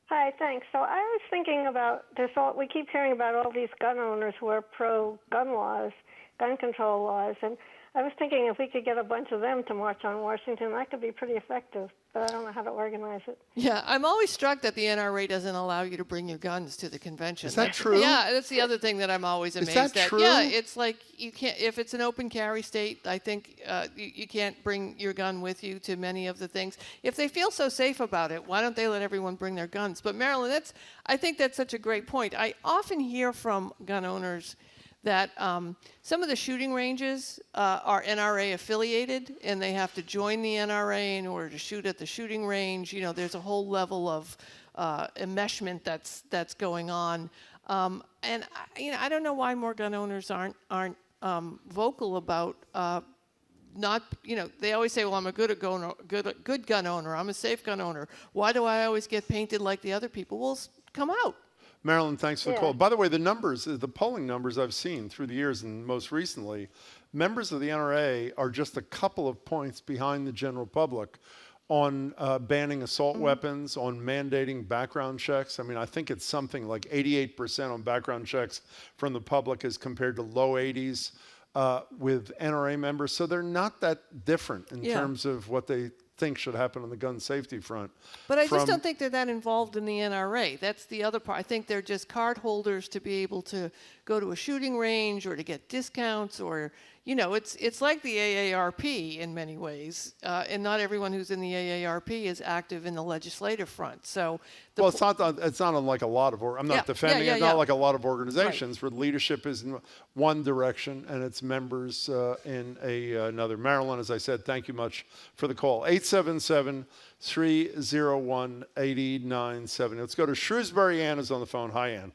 Hi, thanks. So I was thinking about this. We keep hearing about all these gun owners who are pro-gun laws, gun control laws, and I was thinking if we could get a bunch of them to march on Washington, that could be pretty effective, but I don't know how to organize it. Yeah, I'm always struck that the NRA doesn't allow you to bring your guns to the convention. Is that true? Yeah, that's the other thing that I'm always amazed at. Is that true? Yeah, it's like you can't, if it's an open carry state, I think you can't bring your gun with you to many of the things. If they feel so safe about it, why don't they let everyone bring their guns? But Marilyn, I think that's such a great point. I often hear from gun owners that some of the shooting ranges are NRA affiliated, and they have to join the NRA in order to shoot at the shooting range. There's a whole level of enmeshment that's going on, and I don't know why more gun owners aren't vocal about not. They always say, "Well, I'm a good gun owner. I'm a safe gun owner. Why do I always get painted like the other people?" Well, come out. Marilyn, thanks for the call. By the way, the polling numbers I've seen through the years and most recently, members of the NRA are just a couple of points behind the general public on banning assault weapons, on mandating background checks. I mean, I think it's something like 88% on background checks from the public as compared to low 80s with NRA members. So they're not that different in terms of what they think should happen on the gun safety front. But I just don't think they're that involved in the NRA. That's the other part. I think they're just card holders to be able to go to a shooting range or to get discounts, or it's like the AARP in many ways, and not everyone who's in the AARP is active in the legislative front. So, it's not unlike a lot of. I'm not defending it. Not like a lot of organizations where leadership is in one direction and its members in another. Marilyn, as I said, thank you much for the call. 877-301-8970. Let's go to Shrewsbury. Ann is on the phone. Hi, Ann.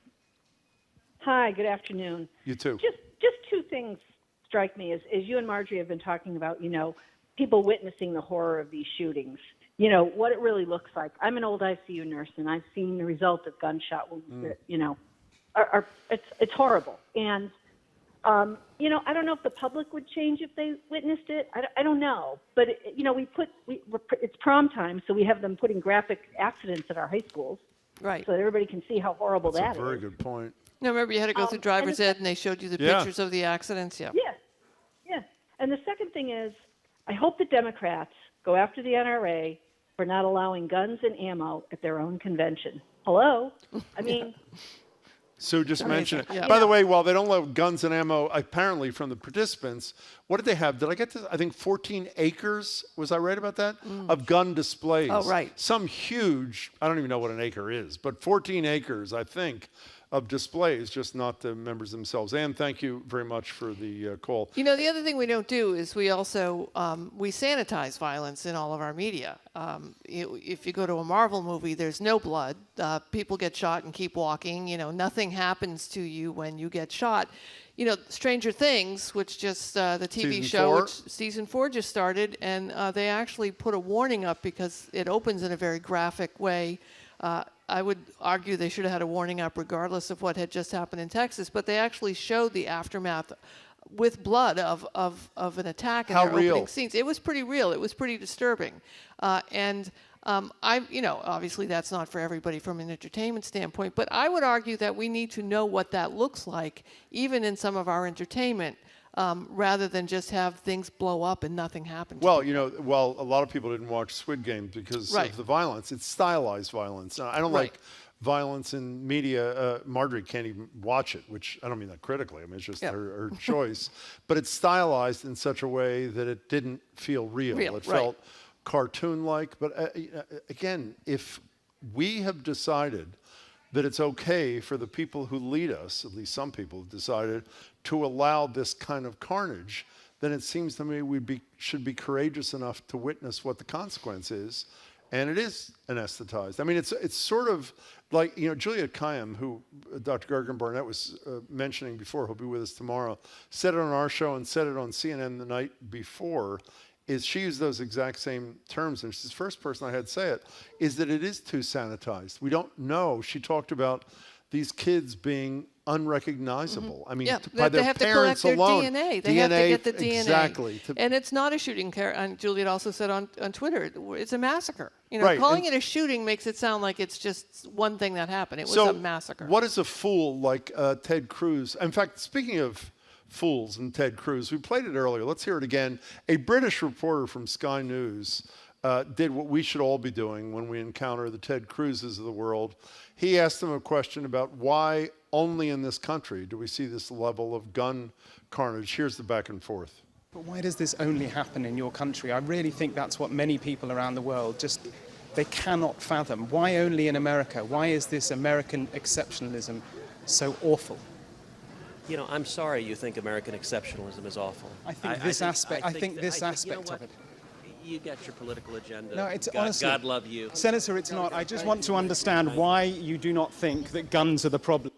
Hi, good afternoon. You too. Just two things strike me as you and Marjorie have been talking about, people witnessing the horror of these shootings, what it really looks like. I'm an old ICU nurse, and I've seen the result of gunshot wounds that, it's horrible. And, I don't know if the public would change if they witnessed it. I don't know. But, it's prom time, so we have them putting graphic accidents at our high schools. Right. so that everybody can see how horrible That's that a very is. good point. No, remember you had to go through driver's and ed and they showed you the Yeah. pictures of the accidents? Yeah. Yeah. And the second thing is, I hope the Democrats go after the NRA for not allowing guns and ammo at their own convention. Hello? I mean, Sue just Amazing. mentioned it. Yeah. By the way, while they don't love guns and ammo, apparently from the participants, what did they have? Did I get this? I think 14 acres, was I right about that? Of gun displays. Oh, right. Some huge, I don't even know what an acre is, but 14 acres, I think, of displays, just not the members themselves. Ann, thank you very much for the call. You know, the other thing we don't do is we also we sanitize violence in all of our media. If you go to a Marvel movie, there's no blood. People get shot and keep walking. You know, nothing happens to you when you get shot. You know, Stranger Things, which just the TV Season show, 4? which season 4 just started, and they actually put a warning up because it opens in a very graphic way. I would argue they should have had a warning up regardless of what had just happened in Texas, but they actually showed the aftermath with blood of an attack in How their real? opening scenes. It was pretty real. It was pretty disturbing. You know, obviously that's not for everybody from an entertainment standpoint, but I would argue that we need to know what that looks like, even in some of our entertainment, rather than just have things blow up and nothing happen. Well, you know, a lot of people didn't watch Squid Game because Right. of the violence. It's stylized violence. I don't Right. like violence in media. Marjorie can't even watch it, which I don't mean that critically. I mean, it's just her choice. But it's stylized in such a way that it didn't feel real. It right. felt cartoon-like. But again, if we have decided that it's okay for the people who lead us, at least some people have decided, to allow this kind of carnage, then it seems to me we should be courageous enough to witness what the consequence is. And it is anesthetized. I mean, it's sort of like, you know, Juliet Kayyem, who Dr. Gergen Barnett was mentioning before, he'll be with us tomorrow, said it on our show and said it on CNN the night before, is she used those exact same terms, and she's the first person I had say it, is that it is too sanitized. We don't know. She talked about these kids being unrecognizable. I mean, by they their have to parents collect their alone. DNA. They have to get the DNA. Exactly. And it's not a shooting. And Juliet also said on Twitter, it's a massacre. You know, Right, calling and- it a shooting makes it sound like it's just one thing that happened. It was So a massacre. what is a fool like Ted Cruz? In fact, speaking of fools and Ted Cruz, we played it earlier. Let's hear it again. A British reporter from Sky News did what we should all be doing when we encounter the Ted Cruzes of the world. He asked them a question about why only in this country do we see this level of gun carnage. Here's the back and forth. But why does this only happen in your country? I really think that's what many people around the world just, they cannot fathom. Why only in America? Why is this American exceptionalism so awful? You know, I'm sorry you think American exceptionalism is awful. I think this aspect of it. You got your political agenda. No, it's God, honestly, God love you. Senator, it's not. I just want to understand why you do not think that guns are the problem.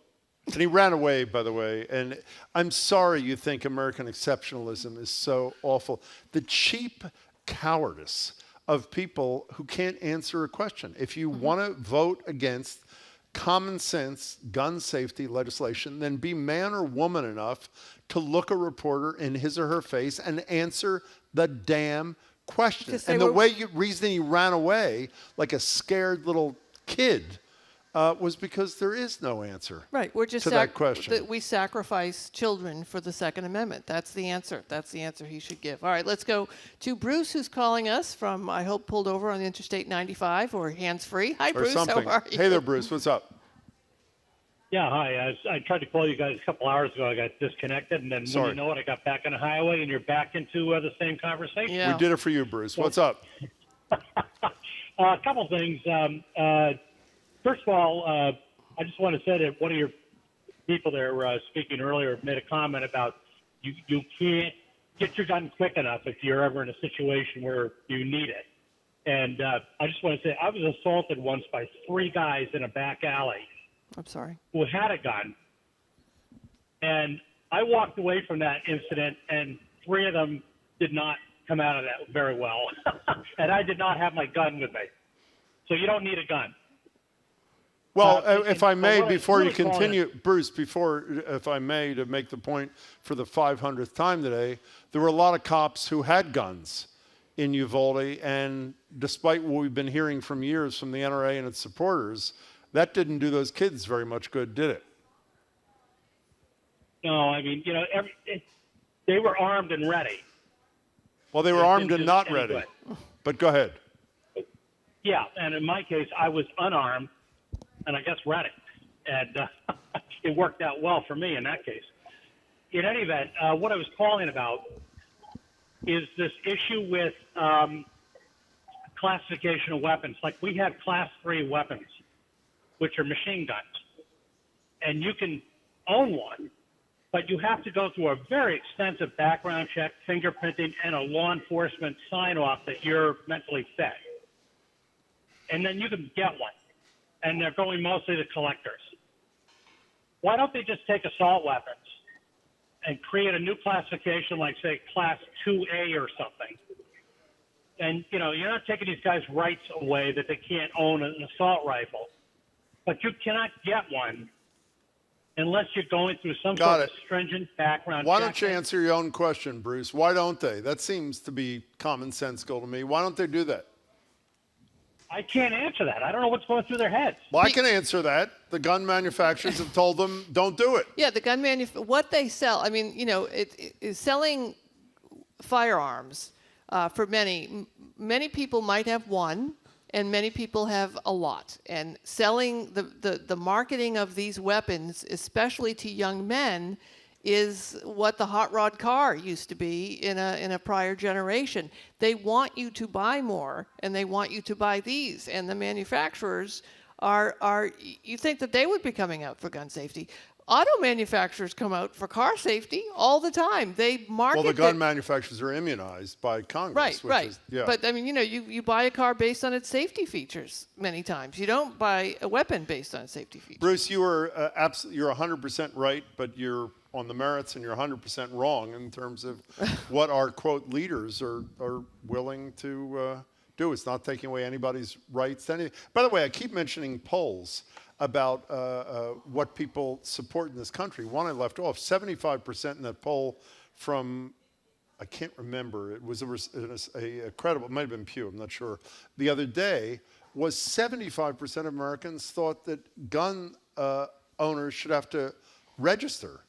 And he ran away, by the way. And I'm sorry you think American exceptionalism is so awful. The cheap cowardice of people who can't answer a question. If you want to vote against common sense gun safety legislation, then be man or woman enough to look a reporter in his or her face and answer the damn question. And the reason he ran away like a scared little kid was because there is no answer. Right, we're just to that question. we sacrifice children for the Second Amendment. That's the answer. That's the answer he should give. All right, let's go to Bruce, who's calling us from, I hope, pulled over on the Interstate 95 or hands-free. Hi, Or Bruce. something. How are you? Hey there, Bruce. What's up? Yeah, hi. I tried to call you guys a couple hours ago. I got disconnected, and then Sorry. when you know it, I got back on the highway, and you're back into the same conversation. We did it for you, Bruce. What's up? A couple things. First of all, I just want to say that one of your people there speaking earlier made a comment about you can't get your gun quick enough if you're ever in a situation where you need it. And I just want to say I was assaulted once by 3 guys in a back alley. I'm sorry. Who had a gun. And I walked away from that incident, and 3 of them did not come out of that very well. And I did not have my gun with me. So you don't need a gun. Well, if I may, really- before you really calling continue, Bruce, if I may, to make the point for the 500th time today, there were a lot of cops who had guns in Uvalde, and despite what we've been hearing from years from the NRA and its supporters, That didn't do those kids very much good, did it? No, I mean, they were armed and ready. Well, they were armed and not ready. But go ahead. Yeah, and in my case, I was unarmed and I guess ready. And it worked out well for me in that case. In any event, what I was calling about is this issue with classification of weapons. Like we have class 3 weapons, which are machine guns. And you can own one, but you have to go through a very extensive background check, fingerprinting, and a law enforcement sign-off that you're mentally fit. And then you can get one. And they're going mostly to collectors. Why don't they just take assault weapons and create a new classification like, say, Class 2A or something? And, you're not taking these guys' rights away that they can't own an assault rifle. But you cannot get one unless you're going through some sort of stringent background check. Why don't you answer your own question, Bruce? Why don't they? That seems to be commonsensical to me. Why don't they do that? I can't answer that. I don't know what's going through their heads. Well, I can answer that. The gun manufacturers have told them, don't do it. Yeah, the gun what they sell, I mean, selling firearms for many people might have one, and many people have a lot. And selling the marketing of these weapons, especially to young men, is what the hot rod car used to be in a prior generation. They want you to buy more, and they want you to buy these. And the manufacturers are you think that they would be coming out for gun safety? Auto manufacturers come out for car safety all the time. They market. Well, the gun manufacturers are immunized by Congress. Right. But I mean, you buy a car based on its safety features many times. You don't buy a weapon based on its safety features. Bruce, you are you're 100% right, but you're on the merits, and you're 100% wrong in terms of what our quote leaders are willing to do. It's not taking away anybody's rights. By the way, I keep mentioning polls about what people support in this country. One I left off, 75% in that poll from, I can't remember, it was a credible, it might have been Pew, I'm not sure, the other day, was 75% of Americans thought that gun owners should have to register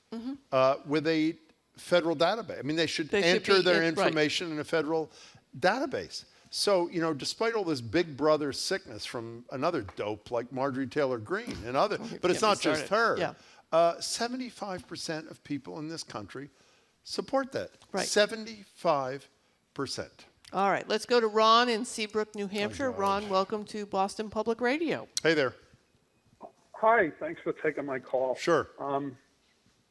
with a federal database. I mean, they should enter their information in a federal database. So, despite all this big brother sickness from another dope like Marjorie Taylor Greene and other, but it's not just her. Yeah. 75% of people in this country support that. Right. 75%. All right, let's go to Ron in Seabrook, New Hampshire. Ron, welcome to Boston Public Radio. Hey there. Hi, thanks for taking my call. Sure.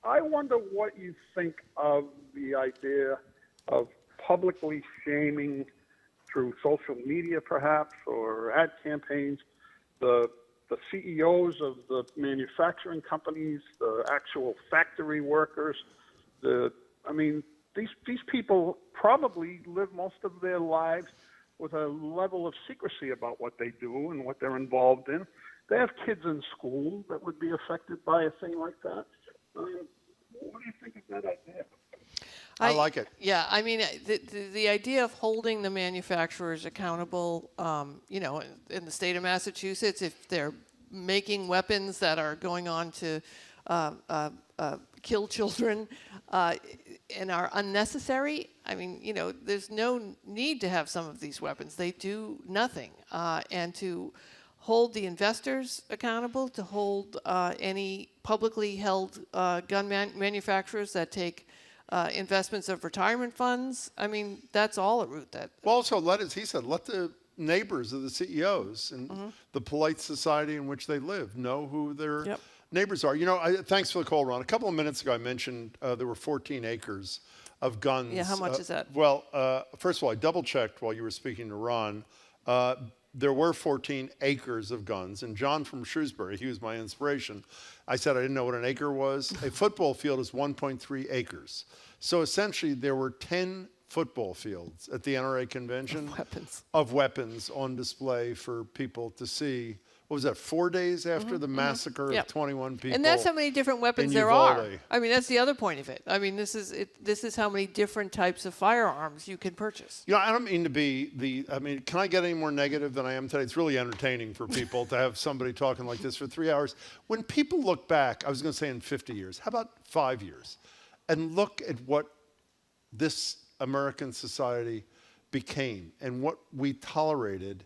I wonder what you think of the idea of publicly shaming through social media, perhaps, or ad campaigns, the CEOs of the manufacturing companies, the actual factory workers. These people probably live most of their lives with a level of secrecy about what they do and what they're involved in. They have kids in school that would be affected by a thing like that. What do you think of that idea? I like it. Yeah, I mean, the idea of holding the manufacturers accountable, in the state of Massachusetts, if they're making weapons that are going on to kill children and are unnecessary, I mean, there's no need to have some of these weapons. They do nothing. And to hold the investors accountable, to hold any publicly held gun manufacturers that take investments of retirement funds. I mean, that's all a route that. Well, also, let the neighbors of the CEOs and the polite society in which they live know who their neighbors are. Thanks for the call, Ron. A couple of minutes ago, I mentioned there were 14 acres of guns. Yeah, how much is that? Well, first of all, I double-checked while you were speaking to Ron. There were 14 acres of guns. And John from Shrewsbury, he was my inspiration. I said I didn't know what an acre was. A football field is 1.3 acres. So essentially, there were 10 football fields at the NRA convention of weapons on display for people to see what was that, 4 days after the massacre Yep. of 21 people? And that's how many different weapons in there are. Uvalde. I mean, that's the other point of it. I mean, this is how many different types of firearms you can purchase. You know, I don't mean to be can I get any more negative than I am today? It's really entertaining for people to have somebody talking like this for 3 hours. When people look back, I was going to say in 50 years, how about 5 years, and look at what this American society became and what we tolerated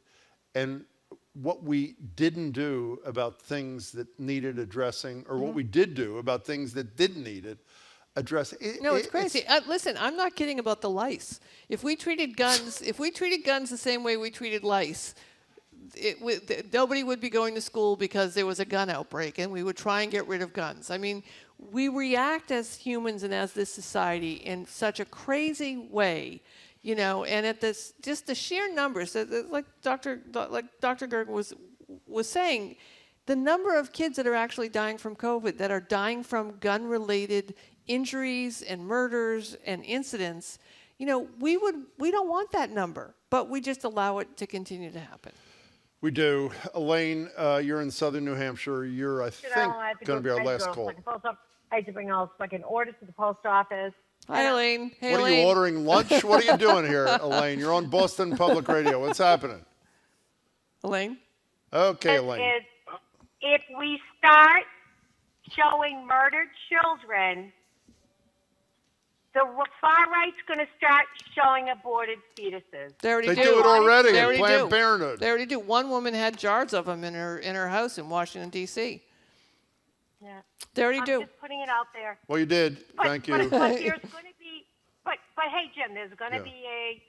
and what we didn't do about things that needed addressing, or what we did do about things that didn't need it addressing. It's crazy. Listen, I'm not kidding about the lice. If we treated guns the same way we treated lice, nobody would be going to school because there was a gun outbreak, and we would try and get rid of guns. I mean, we react as humans and as this society in such a crazy way. You know, and at this, just the sheer numbers, like Dr. Gergen was saying, the number of kids that are actually dying from COVID, that are dying from gun-related injuries and murders and incidents, you know, we don't want that number, but we just allow it to continue to happen. We do. Elaine, you're in southern New Hampshire. You're, I think, going to be our last call. I had to bring all fucking orders to the post office. Hi, Elaine. Hey, what are you ordering lunch? What are you doing here, Elaine? You're on Boston Public Radio. What's happening? Elaine? Okay, Elaine. If we start showing murdered children, the far right's going to start showing aborted fetuses. They already do it already. They already Planned do. Parenthood. They already do. One woman had jars of them in her house in Washington, D.C. Yeah. They already do. I'm just putting it out there. Well, you did. Thank you. But there's going to be, but hey, Jim, there's going to be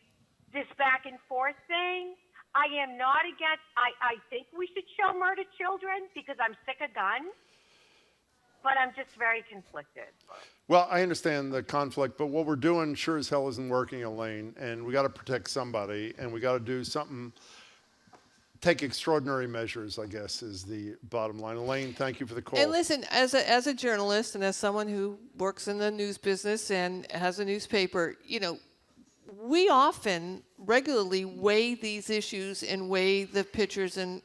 this back and forth thing. I am not against. I think we should show murdered children because I'm sick of guns, but I'm just very conflicted. Well, I understand the conflict, but what we're doing sure as hell isn't working, Elaine, and we got to protect somebody, and we got to do something. Take extraordinary measures, I guess, is the bottom line. Elaine, thank you for the call. And listen, as a journalist and as someone who works in the news business and has a newspaper, you know, we often regularly weigh these issues and weigh the pictures and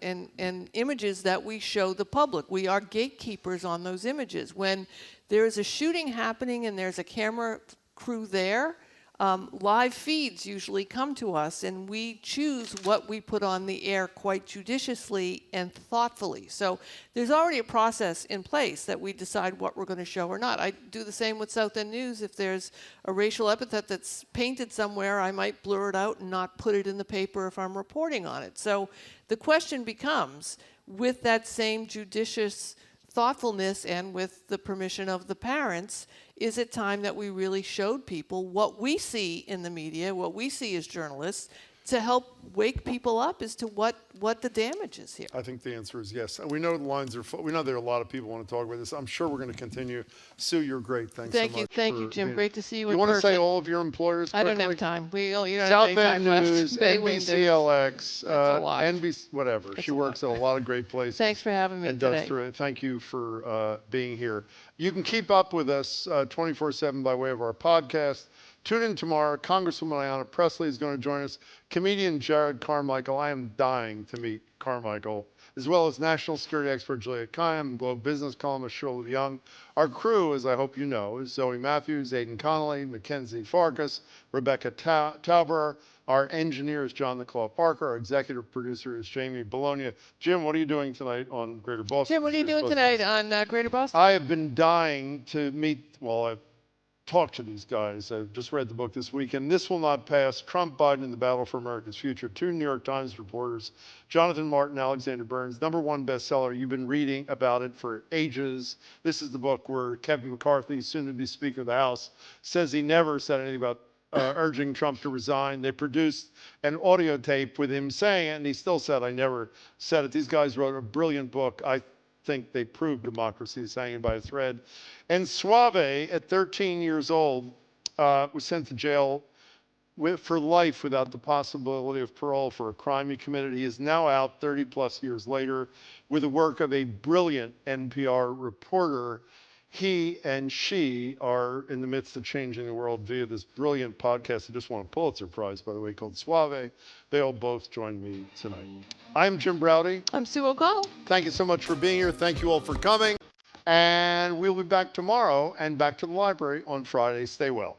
images that we show the public. We are gatekeepers on those images. When there is a shooting happening and there's a camera crew there, live feeds usually come to us, and we choose what we put on the air quite judiciously and thoughtfully. So there's already a process in place that we decide what we're going to show or not. I do the same with South End News. If there's a racial epithet that's painted somewhere, I might blur it out and not put it in the paper if I'm reporting on it. So the question becomes, with that same judicious thoughtfulness and with the permission of the parents, is it time that we really showed people what we see in the media, what we see as journalists, to help wake people up as to what the damage is here? I think the answer is yes. And we know the lines are full. We know there are a lot of people who want to talk about this. I'm sure we're going to continue. Sue, you're great. Thanks so much. Thank you, Jim. Great to see you in person. You want to say all of your employers quickly? I don't have time. You don't South have any End time News, left. NBCLX, NBC, whatever. That's she works at a lot of great places. Thanks for having me and today. does through it. Thank you for being here. You can keep up with us 24/7 by way of our podcast. Tune in tomorrow. Congresswoman Ayanna Pressley is going to join us. Comedian Jared Carmichael. I am dying to meet Carmichael, as well as national security expert Julia Kayyem, Globe business columnist Shirley Young. Our crew, as I hope you know, is Zoe Matthews, Aidan Connolly, Mackenzie Farkas, Rebecca Tauber. Our engineer is John Nicole Parker. Our executive producer is Jamie Bologna. Jim, what are you doing tonight on Greater Boston? Jim, what are you doing tonight on Greater Boston? I have been dying to meet, I've talked to these guys. I've just read the book this weekend. This Will Not Pass, Trump, Biden, and the Battle for America's Future. 2 New York Times reporters, Jonathan Martin, Alexander Burns, #1 bestseller. You've been reading about it for ages. This is the book where Kevin McCarthy, soon to be Speaker of the House, says he never said anything about urging Trump to resign. They produced an audio tape with him saying it, and he still said, I never said it. These guys wrote a brilliant book. I think they proved democracy is hanging by a thread. And Suave, at 13 years old, was sent to jail for life without the possibility of parole for a crime he committed. He is now out 30 plus years later with the work of a brilliant NPR reporter. He and she are in the midst of changing the world via this brilliant podcast. I just won a Pulitzer Prize, by the way, called Suave. They'll both join me tonight. I'm Jim Browdy. I'm Sue O'Connell. Thank you so much for being here. Thank you all for coming. And we'll be back tomorrow and back to the library on Friday. Stay well.